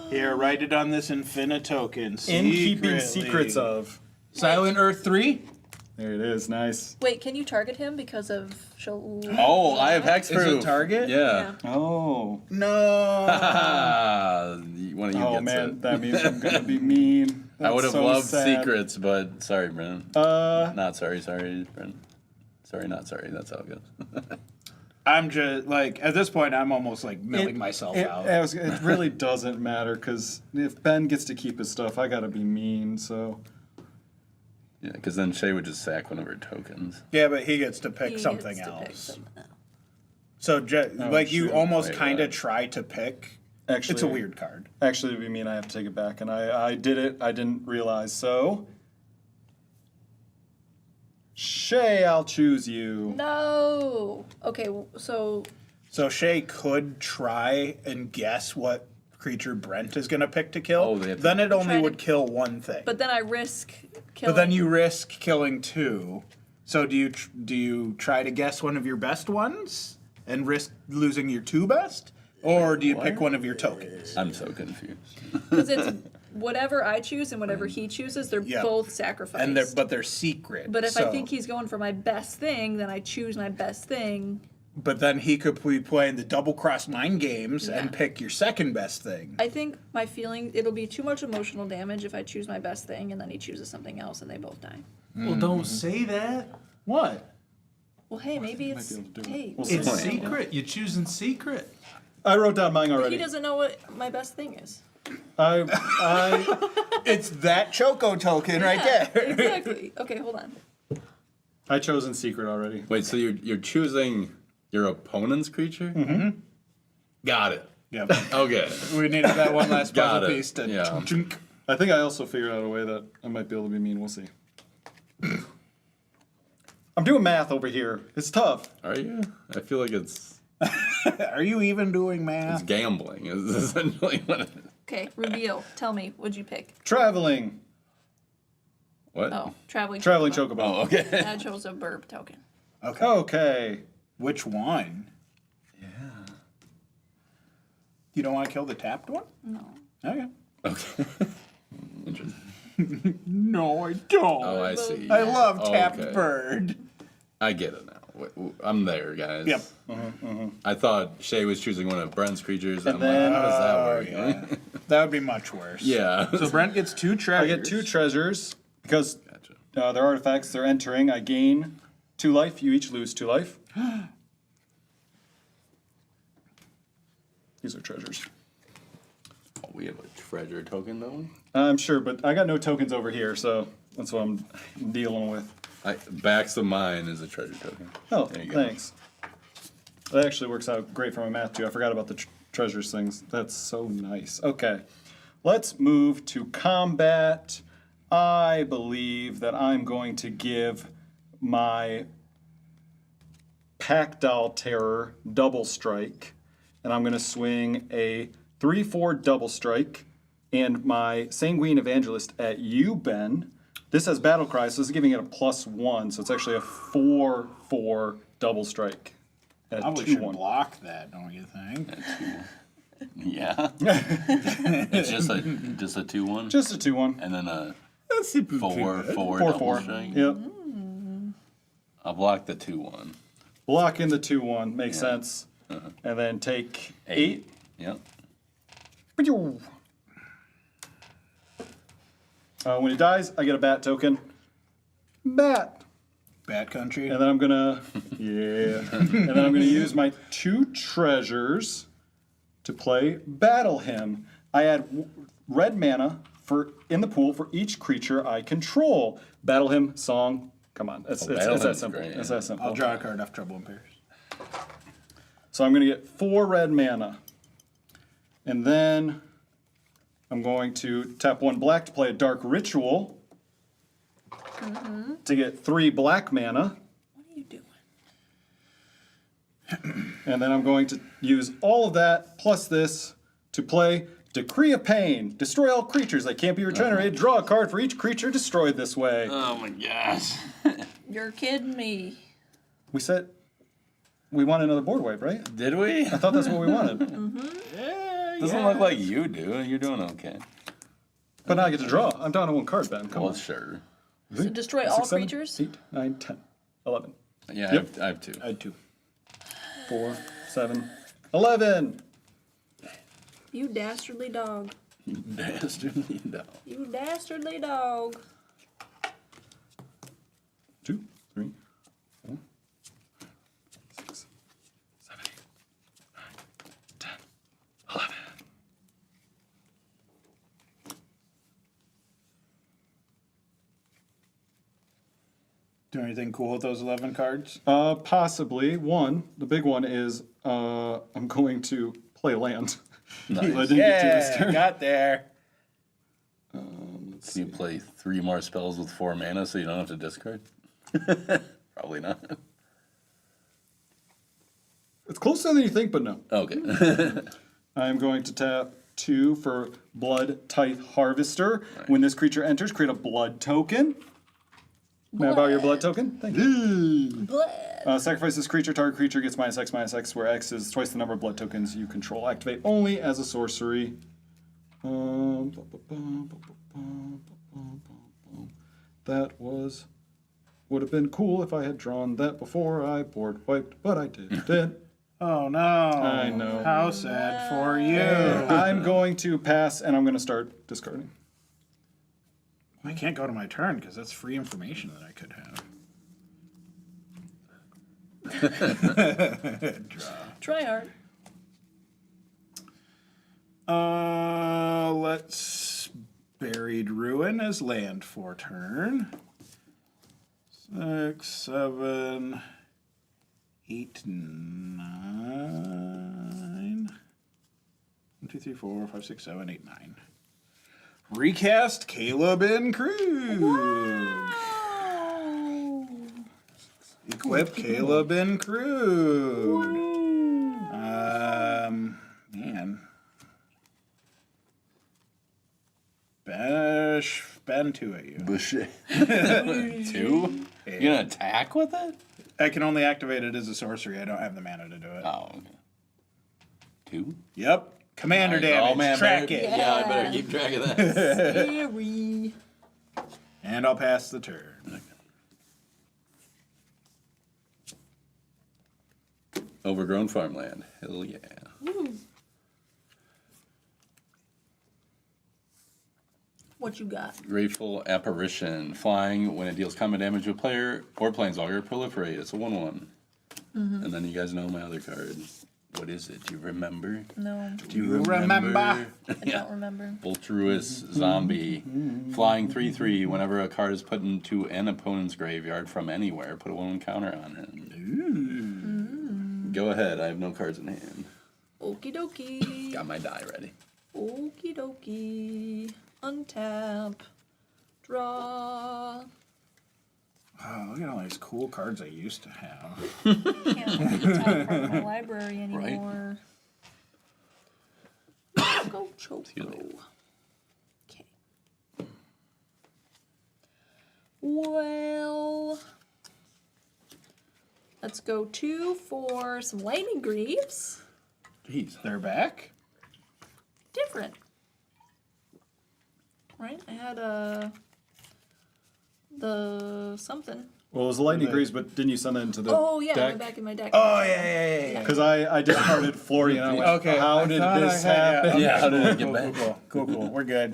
Here, write it on this Infinite token. In keeping Secretly. secrets of. Silent Earth 3? There it is. Nice. Wait, can you target him because of Oh, I have hexproof. Is it target? Yeah. Oh. No. One of you Oh gets man, it. that means I'm gonna be mean. I would have That's so loved sad. secrets, but sorry, Brennan. Not sorry, Brennan. Sorry, not sorry. That's how it goes. I'm just like at this point, I'm almost like milling myself out. It really doesn't matter because if Ben gets to keep his stuff, I gotta be mean. So Yeah, because then Shay would just sack one of her tokens. Yeah, but he gets to pick something else. So you shoot. almost Wait, kind of what? try to pick. actually, It's a weird card. Actually, to be mean, I have to take it back, and I did it. I didn't realize. So Shay, I'll choose you. No. Okay, so So Shay could try and guess what creature Brent is going to pick to kill. Oh, they have to- then it only Try to- would kill one thing. but then I risk killing. But then you risk killing 2. So do you try to guess one of your best ones and risk losing your 2 best, or do you pick one of your tokens? I'm so confused. because it's whatever I choose and whatever he chooses, they're Yep. both sacrificed. And they're secret. But if I so- think he's going for my best thing, then I choose my best thing. But then he could be playing the double cross mind games and Yeah. pick your second best thing. I think my feeling it'll be too much emotional damage if I choose my best thing and then he chooses something else and they both die. Well, don't say that. What? Well, hey, maybe it's be able to do it. hey. We'll It's see. secret. You're choosing secret. I wrote down mine He already. doesn't know what my best thing is. I It's that Choco token right Yeah, there. exactly. Okay, hold on. I chose in secret already. Wait, so you're choosing your opponent's creature? Mm-hmm. Got it. Yep. Okay. We needed that one last Got puzzle it. piece to Yeah. chunk. I think I also figured out a way that I might be able to be mean. We'll see. I'm doing math over here. It's tough. Are you? I feel like it's Are you even doing math? gambling. Is essentially what it is. Okay, reveal. Tell me, what'd you pick? Traveling. What? Oh, traveling. Traveling chocobo. chocobo. Oh, okay. I chose a burb token. Okay. Okay. Which one? Yeah. You don't want to kill the tapped one? No. Okay. Okay. Interesting. No, I don't. Oh, I see. I love tapped Okay. bird. I get it now. I'm there, guys. Yep. I thought Shay was choosing one of Brent's creatures. I'm then- like, how does that work? Yeah. That would be much worse. Yeah. So Brent gets 2 I treasures. get 2 treasures because Gotcha. they're artifacts. They're entering. I gain 2 life. You each lose 2 life. These are treasures. Oh, we have a treasure token, though. I'm sure, but I got no tokens over here, so that's what I'm dealing with. Backs of mine is a treasure token. Oh, There you go. thanks. That actually works out great for my math, too. I forgot about the treasures things. That's so nice. Okay, let's move to combat. I believe that I'm going to give my Packdoll Terror double strike, and I'm going to swing a 3/4 double strike, and my Sanguine Evangelist at you, Ben. This has Battle Cry, so this is giving it a +1, so it's actually a 4/4 double strike. At Probably should 2/1. block that, don't you think? Yeah. It's just a 2/1. Just a 2/1. And then a That's super 4/4 4/4. double strike. Yep. I'll block the 2/1. Block in the 2/1 makes sense, and then take 8. Yep. When he dies, I get a bat token. Bat. Bat country. And then I'm gonna, and then I'm gonna use my 2 treasures to play Battle Hymn. I add red mana in the pool for each creature I control. Battle Hymn song. Come on, it's Battle that Hymn's simple. great, It's yeah. that simple. I'll draw a card off Trouble in Paris. So I'm gonna get 4 red mana, and then I'm going to tap 1 black to play a Dark Ritual. To get 3 black mana. What are you doing? And then I'm going to use all of that plus this to play Decree of Pain. Destroy all creatures that can't be regenerated. Draw a card for each creature destroyed this way. Oh my gosh. You're kidding me. We said we want another board wipe, right? Did we? I thought that's what we wanted. Doesn't look like you do. You're doing okay. But now I get to draw. I'm down to 1 card, Ben. Come Well, on. sure. So destroy all 6, 7, creatures? 8, 9, 10, 11, Yeah, Yep. I have 2. I had 2. 4, 7, 11. You dastardly dog. Dastardly dog. You dastardly dog. 2, 3, 4, 6, 7, 8, 9, 10, 11. Do anything cool with those 11 cards? Possibly. The big one is I'm going to play land. Nice. I didn't get to this turn. got there. Can you play 3 more spells with 4 mana so you don't have to discard? Probably not. It's closer than you think, but no. Okay. I'm going to tap 2 for Blood Tithe Harvester. When this creature enters, create a blood token. May I borrow your blood token? Thank you. Bleh. Sacrifice this creature. Target creature gets -X, where X is twice the number of blood tokens you control. Activate only as a sorcery. That would have been cool if I had drawn that before I board wiped, but I didn't. Oh no. I know. How sad for you. I'm going to pass, and I'm going to start discarding. I can't go to my turn because that's free information that I could have. Try hard. Let's Buried Ruin as land for turn. 6, 7, 8, 9. 1, 2, 3, 4, 5, 6, 7, 8, 9. Recast Caleb and Krug. Oh. Equip Caleb and Krug. Man. Ben 2 at you. Bush. 2? You gonna attack with it? I can only activate it as a sorcery. I don't have the mana to do it. Oh, okay. 2? Yep. Commander damage. Oh, man, Track better, it. Yeah, I better keep track of that. Scary. And I'll pass the turn. Overgrown farmland. Hell yeah. Woo. What you got? Grateful Apparition. Flying, when it deals combat damage to a player or planeswalker, proliferate. It's a 1/1. And then you guys know my other card. What is it? Do you remember? No, Do you remember? I don't remember. Voltruous Zombie. Flying 3/3. Whenever a card is put into an opponent's graveyard from anywhere, put a 1/1 counter on him. Go ahead. I have no cards in hand. Okie dokie. Got my die ready. Okie dokie. Untap. Draw. Oh, look at all these cool cards I used to have. Can't look at the top part of my library anymore. Go Excuse me. Choco. Okay. Well, let's go 2 for some Lightning Greaves. Jeez, they're back? Different. Right? I had the something. Well, it was the Lightning Greaves, but didn't you send that into the Oh yeah, deck? back in my deck. Oh, yeah. Because I discarded Florian. And I went, Okay. how I did thought this I had- happen? Yeah, how did it get Cool, back? Cool. We're good.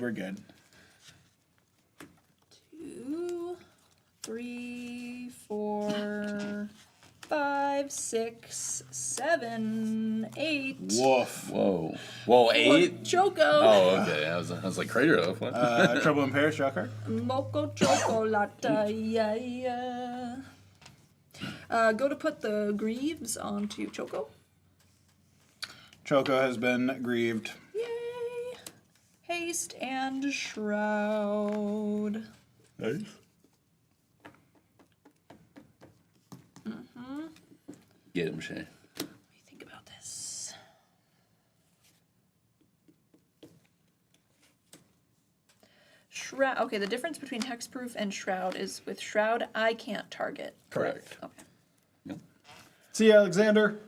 2, 3, 4, 5, 6, 7, 8. Woof. Whoa. Whoa, 8? Choco. Oh, okay. I was like, Crater Oaf. What? Trouble in Paris, draw card. Moco chocolate. Yeah. Go to put the Greaves onto Choco. Choco has been grieved. Yay. Haste and Shroud. Nice. Get him, Shay. What do you think about this? Shroud. Okay, the difference between Hexproof and Shroud is with Shroud, I can't target. Correct. Okay. Yep. See you, Alexander.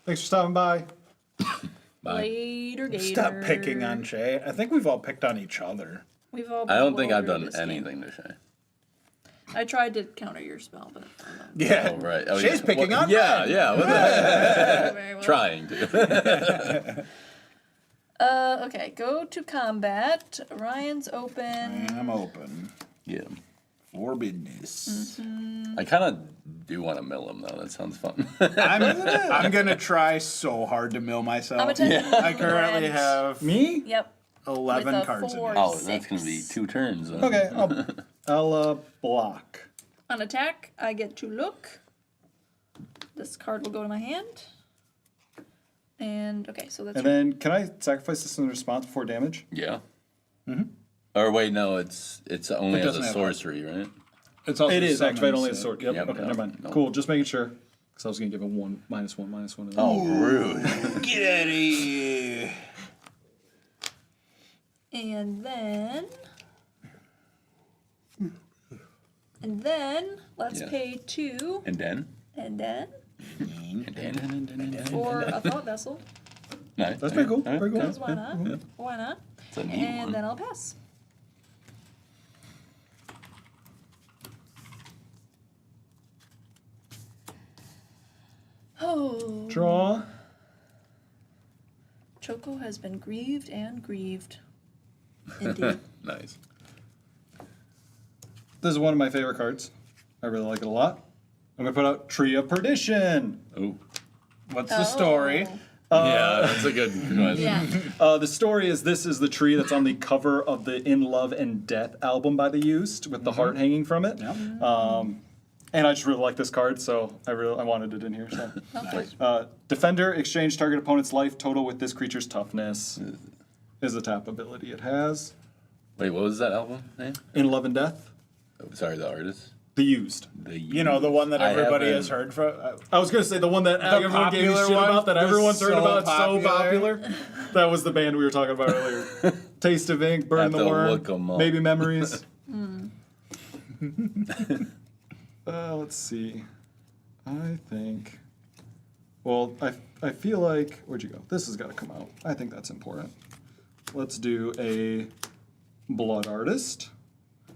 Thanks for stopping by. Bye. Later, Gator. Stop picking on Shay. I think we've all picked on each other. We've all I don't think been I've done this game. anything to Shay. I tried to counter your spell, but Yeah. Oh, right. Oh, Shay's yeah. picking on Yeah, mine. yeah. What the heck? very well. Trying to. Okay, go to combat. Ryan's open. I'm open. Get him. For business. I kind of do want to mill him, though. That sounds fun. I'm gonna try so hard to mill myself. I'm attacking. I currently have Me? Yep. 11 With a cards in 4. it. Oh, that's going to be 2 turns. Then. Okay, I'll block. On attack, I get to look. This card will go to my hand. And okay, so that's And then, can I sacrifice this in response before damage? Yeah. Or wait, no, it's only It as doesn't a have sorcery, right? It's also It is summons, activated only as so- sword. Yep. Yep, Okay, no, never mind. no. Cool. Just making sure. Because I was gonna give him -1, -1. Oh, rude. Get out of here. And then let's Yeah. pay 2 And then? and then And then? for a thought vessel. Nice. That's pretty cool. All right. Pretty cool. Because why not? Why not? It's a neat And one. then I'll pass. Oh. Draw. Choco has been grieved and grieved. Indeed. Nice. This is one of my favorite cards. I really like it a lot. I'm gonna put out Tree of Perdition. Oh. What's the story? Yeah, that's a good question. Yeah. The story is this is the tree that's on the cover of the In Love and Death album by The Used with the heart hanging from it. And I just really like this card, so I wanted it in here. So, Defender, exchange target opponent's life total with this creature's toughness is the tap ability it has. Wait, what was that album name? In Love and Death. Oh, sorry, the artist. The used. You know, the one that everybody has haven't- heard from. I was gonna say the one that everyone gave you popular shit one about, that was everyone's heard so about. It's so popular. popular. That was the band we were talking about earlier. Taste of Ink, Burn Have the to Worm, look 'em up. maybe Memories. Let's see. I think. Well, I feel like, where'd you go? This has got to come out. I think that's important. Let's do a Blood Artist.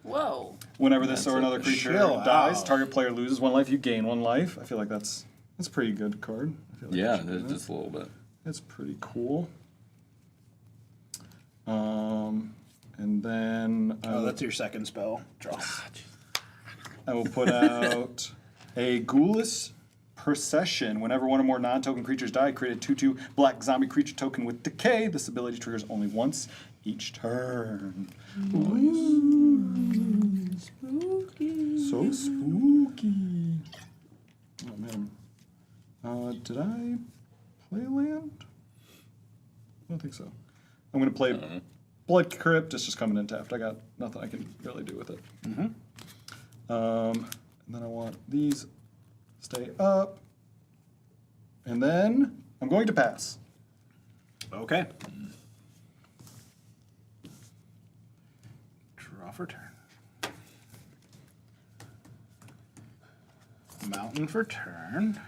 Whoa. Whenever this or another creature chill dies, out. target player loses 1 life. You gain 1 life. I feel like that's a pretty good card. I feel like Yeah, I should do that. just a little bit. It's pretty cool. And then That's your second spell. Draw. I will put out a Ghoulish Procession. Whenever one or more non-token creatures die, create a 2/2 black zombie creature token with decay. This ability triggers only once each turn. Spooky. So spooky. Oh man. Did I play land? I don't think so. I'm gonna play Blood Crypt. It's just coming in tapped. I got nothing I can really do with it. And then I want these stay up. And then I'm going to pass. Okay. Draw for turn. Mountain for turn.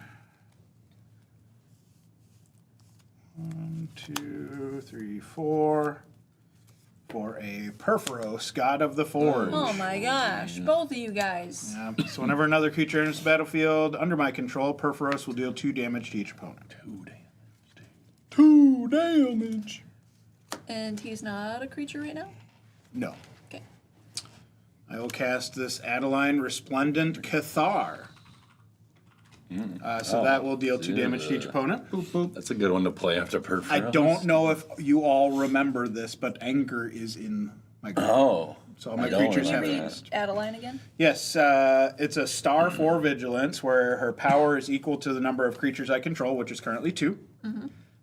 1, 2, 3, 4. For a Perforos, God of the Forge. Oh my gosh, both of you guys. Yeah, so whenever another creature enters the battlefield under my control, Perforos will deal 2 damage to each opponent. 2 damage. And he's not a creature right now? No. Okay. I will cast this Adeline Resplendent Cathar. So that will deal 2 damage to each opponent. Boop, boop. That's a good one to play after Perforos. I don't know if you all remember this, but Anger is in my group. Oh. So all my I don't creatures Can you have remember read haste. Adeline again? Yes, it's a star 4 vigilance where her power is equal to the number of creatures I control, which is currently 2.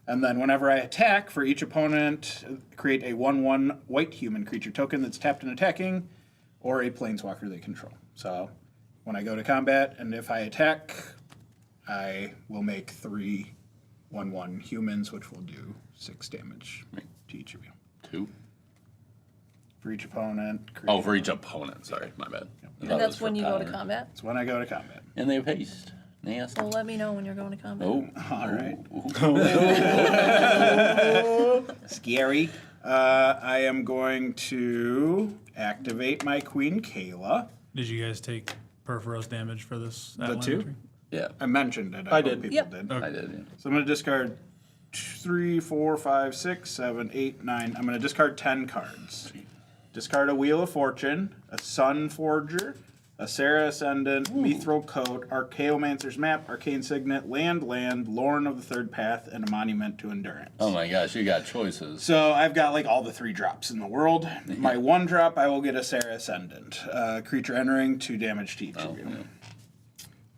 And then whenever I attack, for each opponent, create a 1/1 white human creature token that's tapped and attacking, or a planeswalker they control. So when I go to combat, and if I attack, I will make 3 1/1 humans, which will do 6 damage to each of you. 2. For each opponent. Oh, for each opponent. Sorry, my bad. I thought And it that's was for when you go to power. combat? It's when I go to combat. And they have haste. Nasty. Well, let me know when you're going to combat. Oh. All right. Ooh. Scary. I am going to activate my Queen Kayla. Did you guys take Perforos damage for this? The Adeline 2? entry? Yeah, I mentioned it. I hope did. People Yep. did. Okay. I did. Yeah. So I'm going to discard 3, 4, 5, 6, 7, 8, 9. I'm going to discard 10 cards. Discard a Wheel of Fortune, a Sun Forger, a Sarah Ascendant, Mithril Coat, Archaeomancer's Map, Arcane Signet, Land, Lorn of the Third Path, and a Monument to Endurance. Oh my gosh, you got choices. So I've got like all the 3 drops in the world. My 1 drop, I will get a Sarah Ascendant. Creature entering, 2 damage to each of you. Yeah.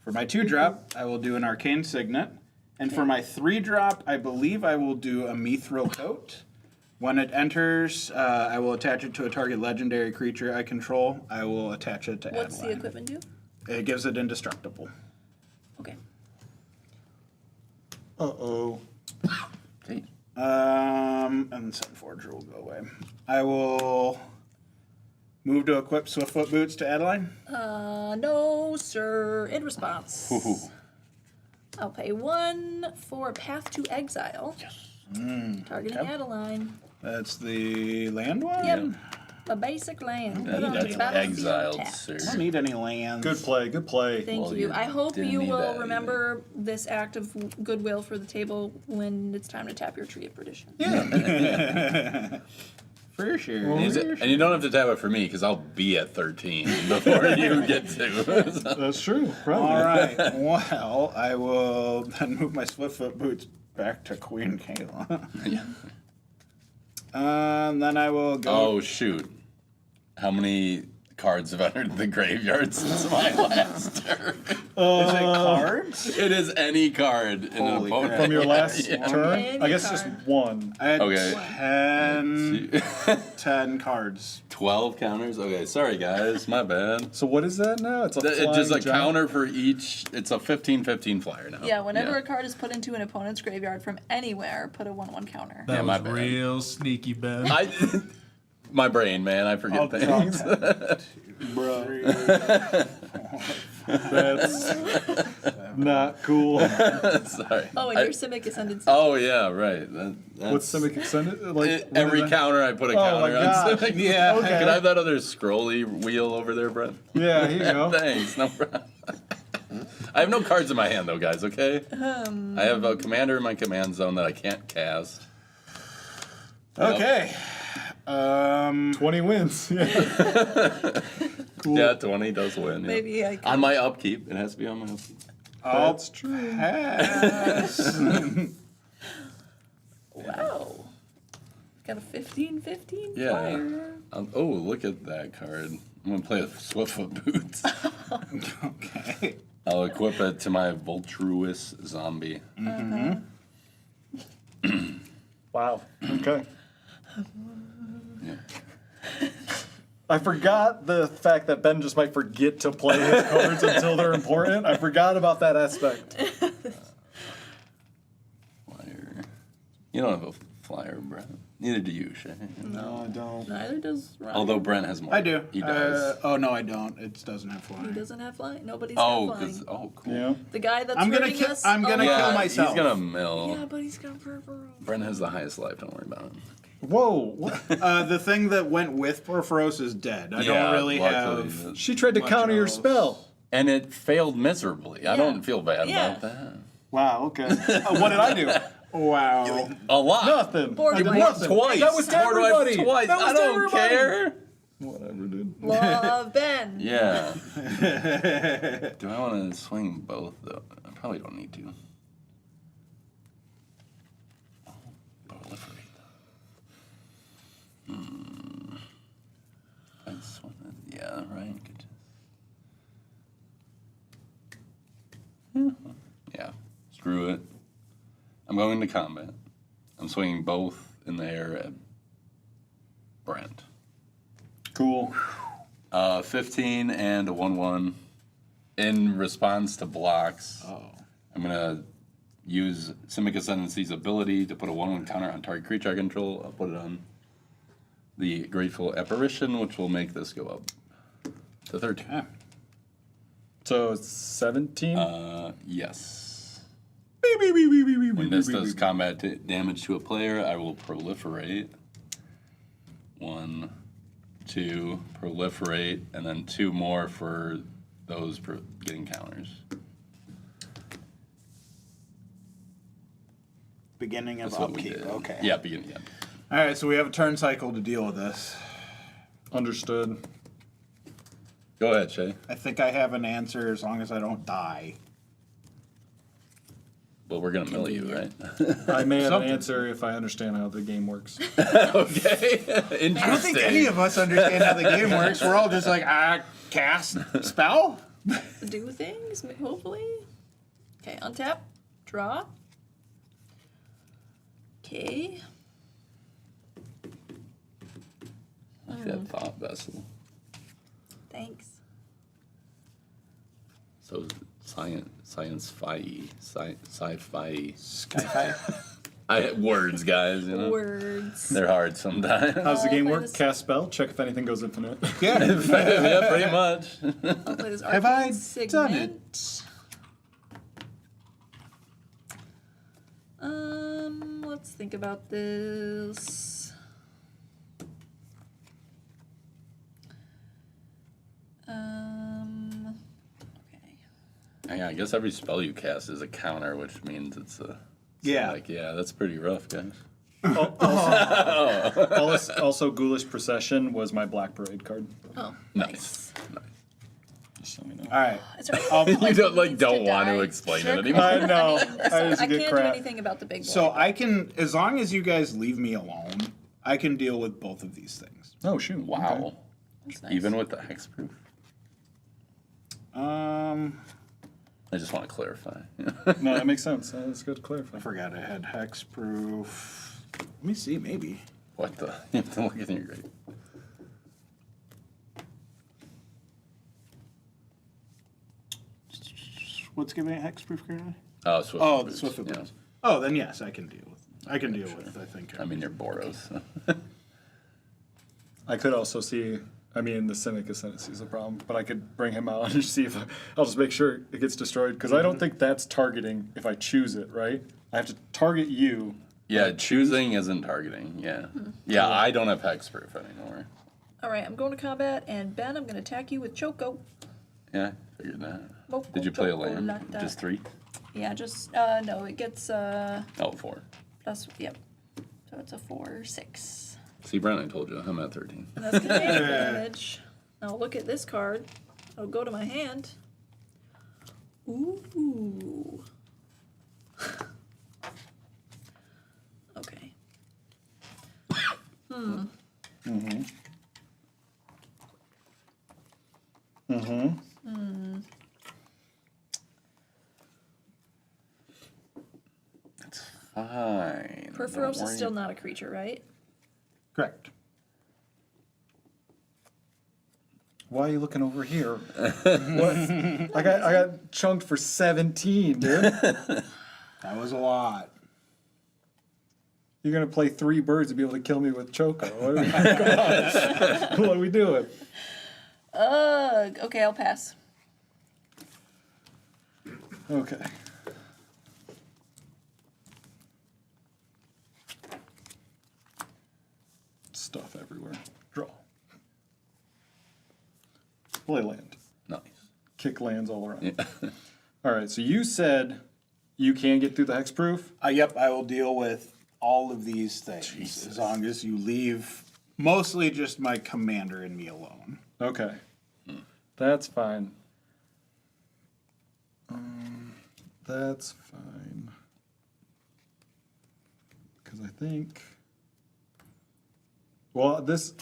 For my 2 drop, I will do an Arcane Signet. And for my 3 drop, I believe I will do a Mithril Coat. When it enters, I will attach it to a target legendary creature I control. I will attach it to What's the Adeline. equipment do? It gives it indestructible. Okay. Uh-oh. Okay. And Sunforger will go away. I will move to equip Swiftfoot Boots to Adeline. No, sir. In response, Ooh. I'll pay 1 for Path to Exile. Yes. Targeting okay. Adeline. That's the land one? Yep. A basic land. Put on the That's battlefield exiled, tapped. sir. I don't need any lands. Good play, good play. Thank Well, you. you I hope didn't you need will that remember this act of goodwill for the table when it's time to tap your Tree of Perdition. For sure. And you don't have to tap it for me because I'll be at 13 before you get to. That's true. Probably. All right. Well, I will then move my Swiftfoot Boots back to Queen Kayla. Yeah. And then I will go. Oh shoot! How many cards have entered the graveyard since my last turn? Is it cards? It is any card in an Holy opponent. crap. From your last Yeah. turn? I guess Any just card. 1. I had Okay. 10 cards. 12 counters? Okay, sorry guys, my bad. So what is that now? It's a It's just a flying giant? counter for each. It's a 15/15 flyer now. Yeah, whenever a card is put into an opponent's graveyard from anywhere, put a 1/1 counter. That my was bad. real sneaky, Ben. My brain, man, I forget things. That's not cool. Sorry. Oh, and your Simic Ascendancy. Oh yeah, right. That's What's Simic Extended? Like every what is that? counter I put a Oh, counter my on. gosh. Something. Yeah. Okay. Could I have that other scrolly wheel over there, Brent? Yeah, here you go. Thanks. No problem. I have no cards in my hand though, guys. Okay. I have a commander in my command zone that I can't cast. Okay. 20 wins. Yeah. Cool. Yeah, 20 does win. Yeah. Maybe I can. On my upkeep, it has to be on my upkeep. That's true. Pass. Wow. Got a 15/15 Yeah. flyer. Oh, look at that card. I'm gonna play a Swiftfoot Boots. Okay. I'll equip it to my Voltruous Zombie. Wow. Okay. Yeah. I forgot the fact that Ben just might forget to play his cards until they're important. I forgot about that aspect. Flyer. You don't have a flyer, Brent. Neither do you, Shay. No, I don't. Neither does Ryan. Although Brent has more. I do. He does. Oh no, I don't. It doesn't have He flying. doesn't have flying. Nobody's Oh, got flying. because cool. Yeah. The guy that's I'm gonna hurting kill- us. I'm gonna oh, kill Yeah, myself. he's gonna mill. Yeah, but he's got purple. Brent has the highest life. Don't worry about it. Whoa. What? The thing that went with Porphyros is dead. I don't really luckily. have. She tried to Much counter your else. spell. And it failed miserably. I Yeah. don't feel bad Yeah. about that. Wow, okay. What did I do? Wow. A lot. Nothing. Board I did wipe. nothing. Twice. That was to Board wipe everybody. Twice. That was I to don't everybody. care. Whatever, dude. Love Ben. Yeah. Do I want to swing both though? I probably don't need to. Oh, proliferate though. That's one. Yeah, right. Could just. Yeah. Screw it. I'm going to combat. I'm swinging both in the air at Brent. Cool. 15 and a 1/1. In response to blocks, I'm gonna use Simic Ascendancy's ability to put a 1/1 counter on target creature I control. I'll put it on the Grateful Apparition, which will make this go up to 13. Yeah. So it's 17? Yes. When this does combat damage to a player, I will proliferate. 1, 2, proliferate, and then 2 more for those getting counters. Beginning of That's what we upkeep. did. Okay. Yeah, beginning. Yeah. All right, so we have a turn cycle to deal with this. Understood. Go ahead, Shay. I think I have an answer as long as I don't die. But we're gonna mill you, right? I may have Something. an answer if I understand how the game works. Okay. Interesting. I don't think any of us understand how the game works. We're all just like, cast spell? Do things, hopefully. Okay, untap. Draw. Okay. Like that thought vessel. Thanks. So sci-fi. Sky-fi. Words, guys. You know, Words. they're hard sometimes. How's the game play work? this- Cast spell, check if anything goes infinite. Yeah. Yeah, pretty much. I'll play this Have arcane I segment. done it? Let's think about this. Okay. Yeah, I guess every spell you cast is a counter, which means it's a. Yeah. Like, yeah, that's pretty rough, guys. Also, Ghoulish Procession was my Black Parade card. Oh, Nice. Nice. Just so you know. All right. Is there anything You don't needs don't want die? to explain Sure. it anymore. I know. I I just can't get do crap. anything about the big boy. So I can, as long as you guys leave me alone, I can deal with both of these things. Oh, shoot. Wow. Okay. That's nice. Even with the hexproof. I just want to clarify. No, that makes sense. That's good to clarify. I forgot I had hexproof. Let me see, maybe. What the? You have to look at your grade. What's giving it hexproof currently? Swift Oh, Boots, the Swift yeah. Boots. Oh, then yes, I can deal with. I can deal with. I think. I mean, you're Boros. I could also see. I mean, the Cynic Ascendancy is a problem, but I could bring him out and see if I'll just make sure it gets destroyed because I don't think that's targeting if I choose it, right? I have to target you. Yeah, choosing isn't targeting. Yeah. Yeah, I don't have hexproof anymore. All right, I'm going to combat, and Ben, I'm going to attack you with Choco. Yeah, figured that. Moco Did you play a land? Chocolata. Just 3? Yeah, just no, it gets 4. plus. Yep. So it's a 4, 6. See, Brent, I told you, I'm at 13. And that's gonna take damage. Now look at this card. I'll go to my hand. Ooh. Okay. That's fine. Perforos Don't is still worry. not a creature, right? Correct. Why are you looking over here? What? I got chunked for 17, dude. That was a lot. You're gonna play 3 birds and be able to kill me with Choco. What are we, come on. What are we doing? Okay, I'll pass. Okay. Stuff everywhere. Draw. Play land. Nice. Kick lands all around. Yeah. All right, so you said you can get through the hexproof? Yep, I will deal with all of these things as long as you leave mostly just my commander and me alone. Okay. That's fine. That's fine. Because I think... Well, this...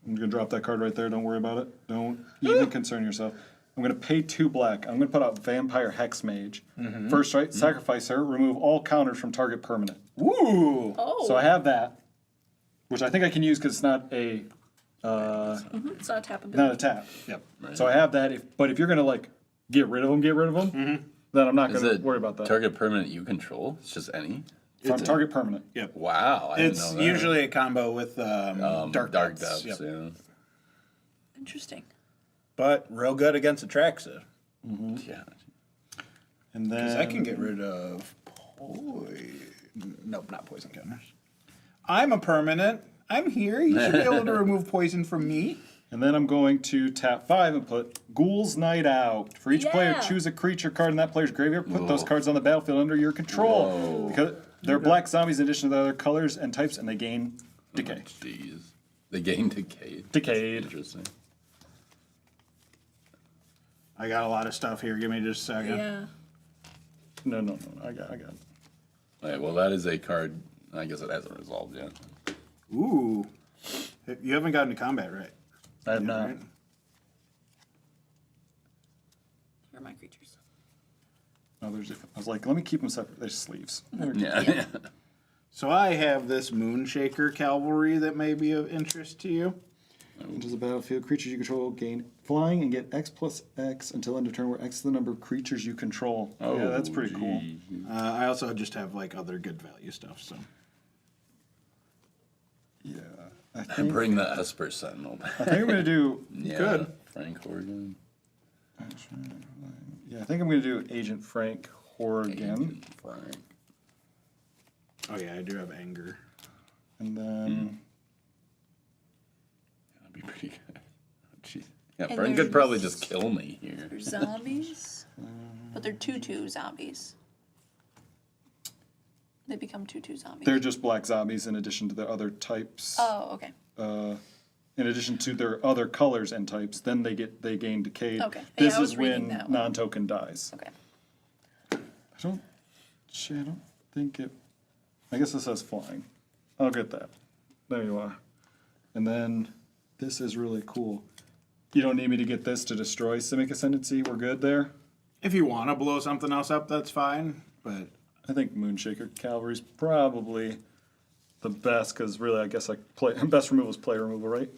I'm going to drop that card right there. Don't worry about it. Don't even concern yourself. I'm going to pay 2 black. I'm going to put out Vampire Hex Mage. First, right? Sacrifice her. Remove all counters from target permanent. Woo! Oh. So I have that, which I think I can use because it's not a... It's not a tap ability. not a tap. Yep. So I have that. But if you're gonna like get rid of them, then I'm not Is gonna it worry about that. target permanent you control? It's just any? From target permanent. Yep. Wow, I didn't It's know that. usually a combo with Dark Depths. Depths, Yep. yeah. Interesting. But real good against Atraxa. Yeah. And then Because I can get rid of Nope, not poison counters. I'm a permanent. I'm here. You should be able to remove poison from me. And then I'm going to tap 5 and put Ghoul's Night Out. For each player, Yeah. choose a creature card in that player's graveyard. Put those cards on the battlefield under your control. Whoa. Because they're black zombies in addition to the other colors and types, and they gain decay. Jeez. They gain decayed. Decayed. Interesting. I got a lot of stuff here. Give me just a second. Yeah. No. I got it. All right, well, that is a card. I guess it hasn't resolved yet. Ooh. You haven't gotten to combat, right? I have not. Right? Here are my creatures. Oh, I was like, let me keep them separate. There's sleeves. Yeah. So I have this Moonshaker Cavalry that may be of interest to you. Enters the battlefield, creatures you control gain flying and get X plus X until end of turn, where X is the number of creatures you control. Oh, yeah, that's pretty cool. gee. I also just have like other good value stuff. So Yeah. I And think, bring the Esper Sentinel back. I think I'm going to do... Yeah. Good. Frank Horgan. Yeah, I think I'm going to do Agent Frank Horgan. Agent Frank. oh yeah, I do have anger. And then... That'd be pretty good. Jeez. Yeah, And Frank there's- could probably just kill me here. They're zombies, but they're 2/2 zombies. They become 2/2 zombies. They're just black zombies in addition to the other types. Oh, okay. In addition to their other colors and types, then they gain decayed. Okay. Yeah, This I was is reading when that one. non-token dies. Okay. I don't think it... I guess it says flying. I'll get that. There you are. And then this is really cool. You don't need me to get this to destroy Simic Ascendancy. We're good there? If you want to blow something else up, that's fine. But I think Moonshaker Cavalry's probably the best because really, I guess best removal is play removal, right?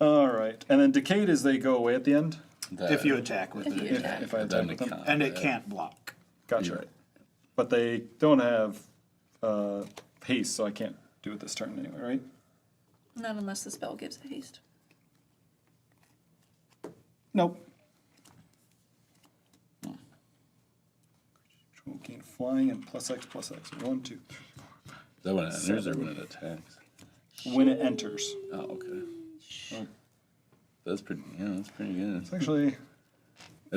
All right. And then decayed as they go away at the end. If you attack with If you it. attack. If I attack with them. And it can't block. Gotcha. Right. But they don't have haste, so I can't do it this turn anyway, right? Not unless the spell gives it haste. Nope. Gain flying and +X. 1, 2, 3. Is that when it enters or when it attacks? When it enters. Oh, okay. Well, that's pretty. Yeah, that's pretty good. It's actually It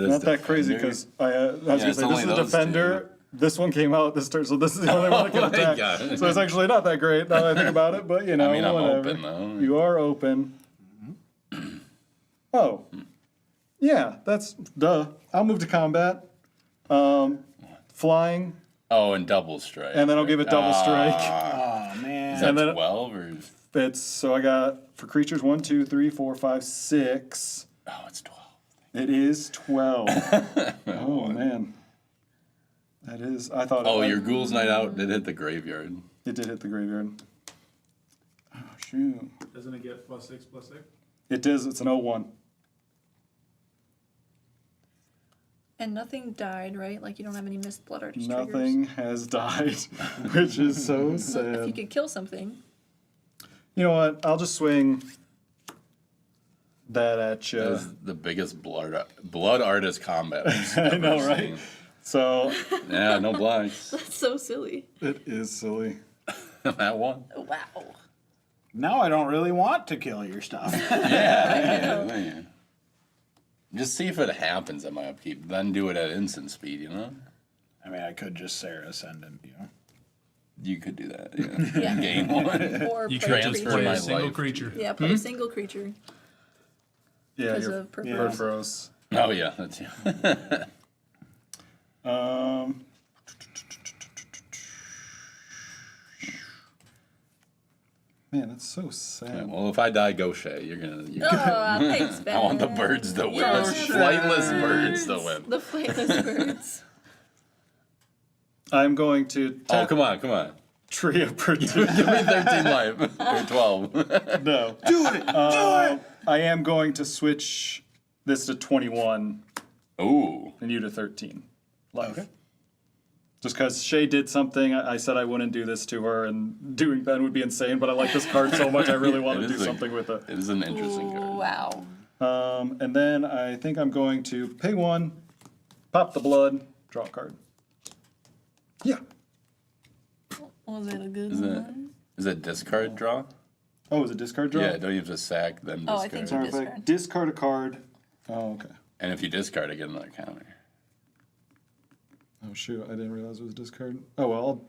is not that crazy Defender. because I was gonna it's say only this is a those defender. This one came out this turn, so this is the only one that can Oh my attack. God. So it's actually not that great now that I think about it, but you know, I mean, I'm whatever. open, though. You are open. Oh, yeah, that's duh. I'll move to combat. Flying, Oh, and double strike. and then I'll give it double strike. Oh, Is man. that and then- 12 or? It's so I got for creatures 1, 2, 3, 4, 5, 6. Oh, it's 12. It is 12. Oh man, that is. I thought. Oh, I- your Ghoul's Night Out did hit the graveyard. It did hit the graveyard. Oh shoot! Doesn't it get +6/+6? It does. It's an 0-1. And nothing died, right? Like you don't have any missed blood artist Nothing has died, which is so triggers. If you sad. could kill something. You know what? I'll just swing that at That you. was the biggest blood artist combat. I've I ever know, right? seen. So Yeah, no blocks. That's so silly. it is silly. That one. Wow. Now I don't really want to kill your stuff. Yeah. Just see if it happens at my upkeep, then do it at instant speed, you know? I mean, I could just Sarah Ascendant, you know. You could do that, yeah. Yeah. Gain one. Or You play a can't just transfer play my a single life. creature. Yeah, play a single creature. Yeah, Because you're of Perforos. Perforos. Oh, yeah, that's yeah. Man, that's so sad. Well, if I die, go Shay. You're gonna. Oh, thanks, Ben. I want the birds to win. Yes, The flightless birds to win. The flightless birds. I'm going to Oh, tap come on. Tree of Protection. Give me 13 life. Or 12. No. Do it! Do it! I am going to switch this to 21 Ooh. and you to 13 life. Okay. Just because Shay did something, I said I wouldn't do this to her, and doing Ben would be insane, but I like this card so much I really want to It do is a- something with it. It is an interesting card. Wow. And then I think I'm going to pay 1, pop the blood, draw a card. Yeah. Was it a good Is one? that discard draw? Oh, is it discard draw? Yeah, don't you have to sack, then Oh, I discard? think Sorry, so. if I discard a card. Oh, okay. And if you discard it, get another counter. Oh, shoot. I didn't realize it was discard. Oh, well.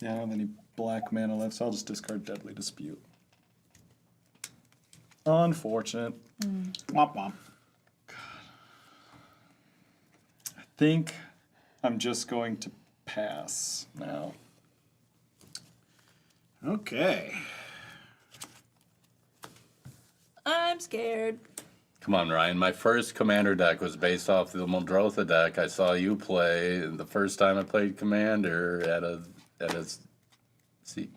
Yeah, I don't have any black mana left, so I'll just discard Deadly Dispute. Unfortunate. Womp womp. I think I'm just going to pass now. Okay. I'm scared. Come on, Ryan. My first commander deck was based off the Muldrotha deck I saw you play the first time I played commander at a see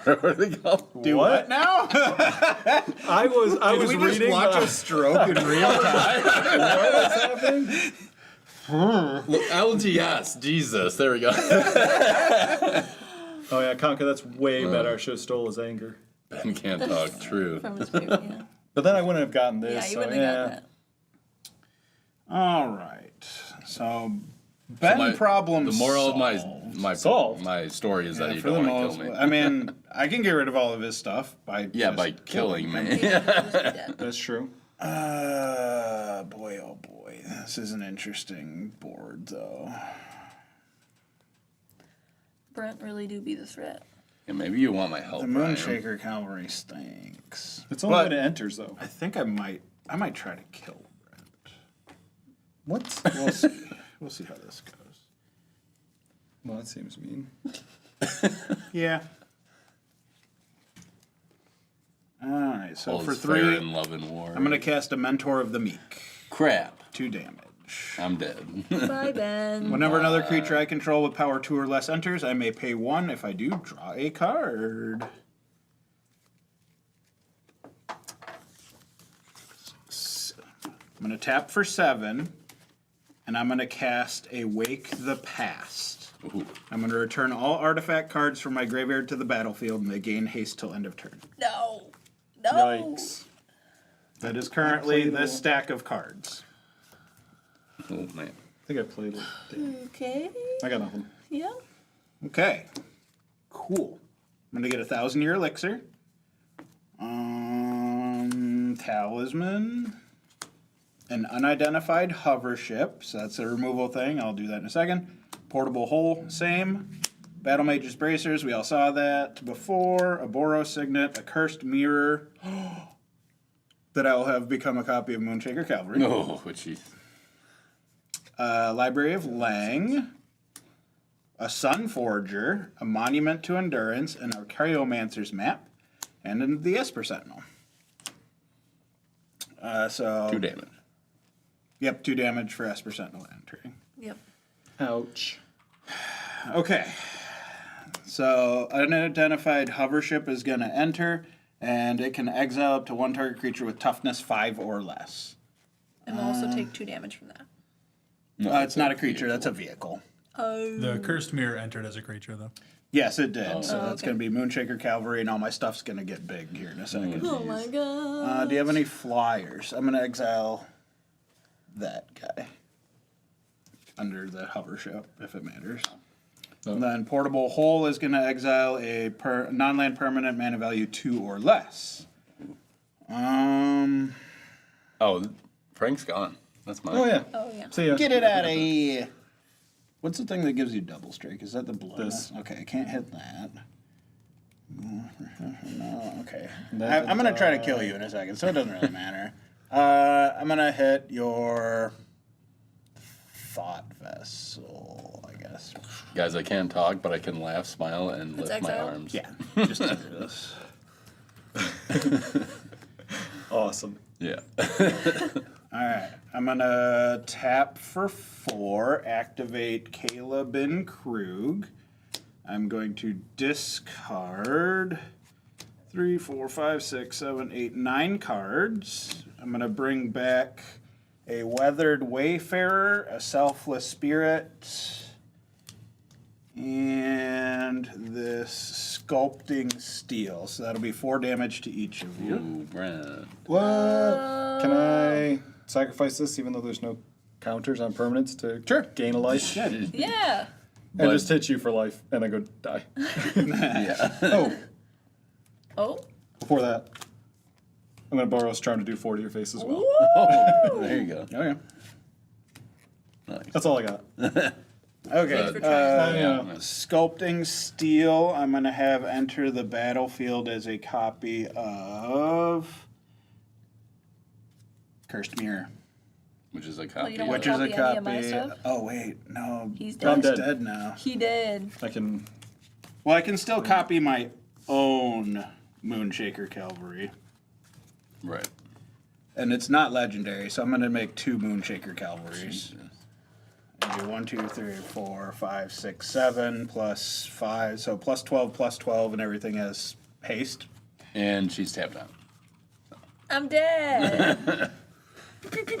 what are they called? Do what now? I was Did we just reading. watch a stroke in real time? What's happening? Look, LGS. Jesus. There we go. Oh yeah, Conka, that's way better. I should have stole his anger. Ben can't talk true. From his favorite, yeah. But then I wouldn't have gotten this. Yeah, you so, wouldn't have got that. All right. So, Ben My- problem The moral solved. of my Solved. my story is that Yeah, you for don't the want most. to kill me. I mean, I can get rid of all of his stuff by By killing me. Yeah, just be dead. That's true. Boy, oh boy, this is an interesting board, though. Brent really do be the threat. Yeah, maybe you want my help. The Ryan. Moonshaker Cavalry stinks. It's only But when it enters, though. I think I might try to kill Brent. What? We'll see. We'll see how this goes. Well, that seems mean. Yeah. All right. So All for is fair 3, in love and war. I'm gonna cast a Mentor of the Meek. crap. 2 damage. I'm dead. Bye, Ben. Whenever another creature I control with power 2 or less enters, I may pay 1. If I do, draw a card. I'm going to tap for 7, and I'm going to cast a Wake the Past. Ooh. I'm going to return all artifact cards from my graveyard to the battlefield, and they gain haste till end of turn. No. No. Yikes. That is currently this stack of cards. Oh, man. I think I played it. Okay. I got nothing. Yeah. Okay. Cool. I'm going to get a 1,000-year elixir. Talisman. An unidentified hover ship. So that's a removal thing. I'll do that in a second. Portable hole. Same. Battle Mage's Bracers. We all saw that before. A Boros Signet. A Cursed Mirror. That I will have become a copy of Moonshaker Cavalry. Oh, jeez. Library of Lang, a Sun Forger, a Monument to Endurance, an Archaeomancer's Map, and then the Esper Sentinel. So 2 damage. Yep, 2 damage for Esper Sentinel entry. Yep. Ouch. Okay. So unidentified hover ship is going to enter, and it can exile up to 1 target creature with toughness 5 or less. And we'll also take 2 damage from that. No, It's not a creature, that's a vehicle. Oh. The Cursed Mirror entered as a creature, though. Yes, it did. So Oh, that's okay. going to be Moonshaker Cavalry, and all my stuff's going to get big here in a second. Oh my god. Do you have any flyers? I'm going to exile that guy under the hover ship, if it matters. Oh. And then Portable Hole is going to exile a non-land permanent, mana value 2 or less. Oh, Frank's gone. That's mine. Oh, yeah. Oh yeah. See ya. Get it out of here. What's the thing that gives you double strike? Is that the blood? This. Okay, I can't hit that. No, okay. That I'm going to try to is, kill you in a second, so it doesn't really matter. I'm going to hit your Thought Vessel, I guess. Guys, I can't talk, but I can laugh, smile, and That's lift my exile? arms. Yeah, just do this. Awesome. Yeah. All right, I'm going to tap for 4, activate Caleb and Krug. I'm going to discard 3, 4, 5, 6, 7, 8, 9 cards. I'm going to bring back a Weathered Wayfarer, a Selfless Spirit, and this Sculpting Steel. So that'll be 4 damage to each of you. Ooh, Brad. What? Can I sacrifice this even though there's no counters on permanents to gain a life? Yeah. And But- just hit you for life and then go die. Yeah. Oh, Oh. before that, I'm going to borrow a Charm to do 4 to your face as well. Oh, there you go. Oh, yeah. Nice. That's all I got. Okay. Thanks for trying. Yeah. Sculpting Steel, I'm going to have enter the battlefield as a copy of Cursed Mirror. Which is a copy. you don't Which want is a copy any of my copy. stuff? Oh, wait. No. He's I'm dead. dead. Dead now. He did. I can. Well, I can still copy my own Moonshaker Cavalry. Right. And it's not legendary, so I'm going to make 2 Moonshaker Cavalries. Do 1, 2, 3, 4, 5, 6, 7, plus 5. So plus 12, and everything has haste. And she's tapped out. I'm dead.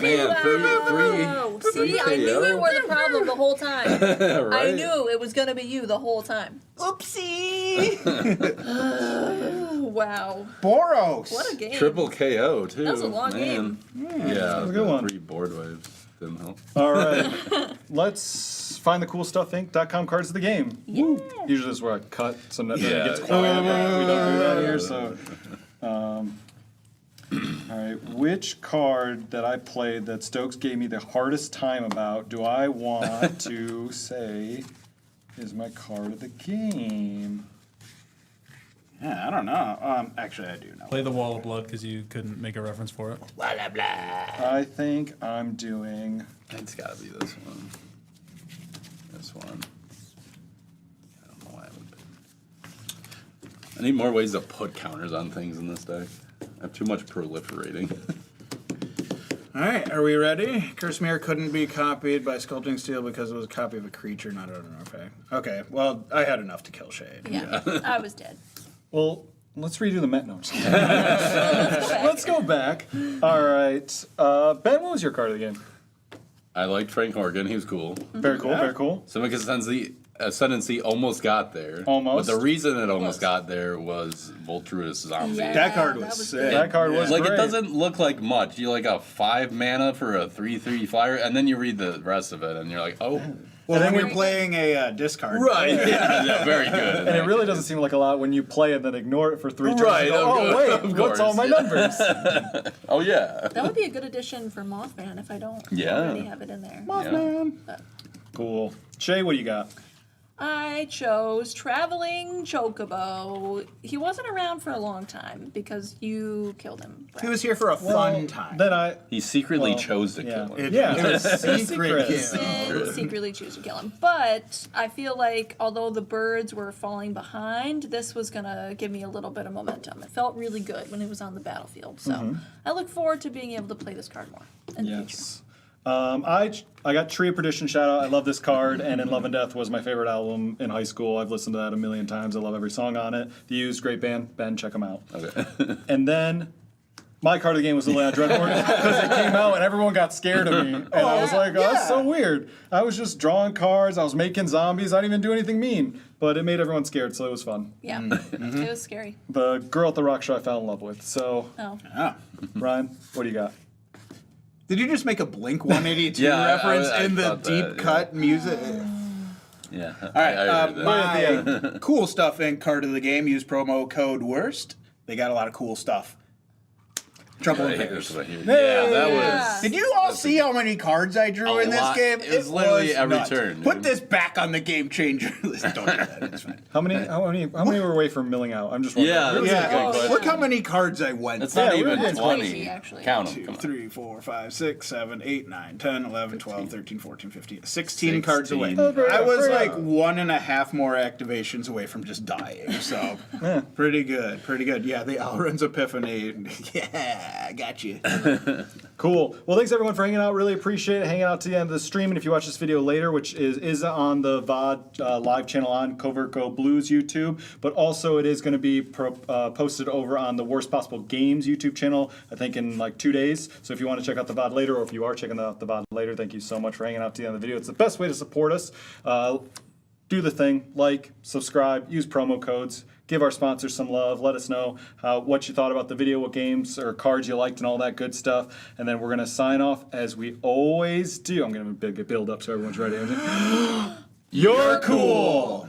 Man, Wow. See, I knew you were the problem the whole time. right? I knew it was gonna be you the whole time. Oopsie. Wow. Boros! What a game. Triple KO, too. That was a long Man. Yeah, a good one. 3 board waves didn't help. All right. Let's find the coolstuffinc.com cards of the game. Yeah. Usually this is where I cut, so that Yeah. it gets quiet. We don't do that here, so. All right, which card that I played that Stokes gave me the hardest time about do I want to say is my card of the game? Yeah, I don't know. Actually, I do know. Play the Wall of Blood because you couldn't make a reference for it. I think I'm doing. It's gotta be this one. This one. I don't know why I haven't picked. I need more ways to put counters on things in this deck. I have too much proliferating. All right, are we ready? Cursed Mirror couldn't be copied by Sculpting Steel because it was a copy of a creature, not an artifact. Okay, well, I had enough to kill Shade. Yeah. I was dead. Well, Let's redo the Met notes. Let's go back. All right. Ben, what was your card of the game? I liked Frank Horgan. He was cool. Very cool, very cool. Simic Ascendancy almost got there. Almost. But the reason it almost got there was Voltruous Zombie. Yeah, That card was that was sick. good. That card was Like, great. it doesn't look like much. You like a 5 mana for a 3/3 flyer, and then you read the rest of it, and you're like, oh. Well, then Very you're playing a discard. Right. Yeah, very good. And it really doesn't seem like a lot when you play and then ignore it for 3 turns. Right, And go, of oh, course, wait, of what's all my course, numbers? Oh, yeah. That would be a good addition for Mothman if I don't Yeah. already have it in there. Mothman. Cool. Shay, what do you got? I chose Traveling Chocobo. He wasn't around for a long time because you killed him. He was here for a fun time. Then He secretly Well, chose to yeah. kill him. Yeah. It was secret. Did secretly choose to kill him. But I feel like although the birds were falling behind, this was going to give me a little bit of momentum. It felt really good when it was on the battlefield. So I look forward to being able to play this card more in the future. Yes. I got Tree of Perdition shout out. I love this card, and In Love and Death was my favorite album in high school. I've listened to that a million times. I love every song on it. The Used, great band. Ben, check them out. Okay. And then my card of the game was the Leon Dreadhorde because it came out and everyone got scared of me. And I was like, oh, that's so weird. I was just drawing cards. I was making zombies. I didn't even do anything mean. But it made everyone scared, so it was fun. Yeah, it was scary. The girl at the rock show I fell in love with. So, Oh. Ah. Ryan, what do you got? Did you just make a Blink 182 Yeah, reference I in the thought that, deep yeah. cut music? Yeah. All right, I heard that. my cool stuff Inc. card of the game. Use promo code WORST. They got a lot of cool stuff. Trouble in Right, Pairs. that's what I hear. Yeah, that Yeah. was. Did you all see how many cards I drew A in this lot. game? It was literally every nuts. turn, Put dude. this back on the game changer list. Don't do that. It's fine. How many were away from milling out? I'm just wondering. Yeah, Really? that's a good Oh, question. Look how many cards I went. It's through. not Yeah, even really 20. crazy, actually. Count them. 2, Come on. 3, 4, 5, 6, 7, 8, 9, 10, 11, 12, 13, 14, 15, 16 cards away. 16. very I was good. like 1.5 more activations away from just dying. So pretty good, pretty good. Yeah, the Alrund's Epiphany. Yeah, I got you. Cool. Well, thanks everyone for hanging out. Really appreciate it. Hanging out to the end of the stream. And if you watch this video later, which is on the VOD live channel on CovertGoBlue's YouTube, but also it is going to be posted over on the Worst Possible Games YouTube channel, I think in like 2 days. So if you want to check out the VOD later, or if you are checking out the VOD later, thank you so much for hanging out to the end of the video. It's the best way to support us. Do the thing, like, subscribe, use promo codes. Give our sponsors some love. Let us know what you thought about the video, what games or cards you liked, and all that good stuff. And then we're going to sign off as we always do. I'm going to build up so everyone's ready. You're cool.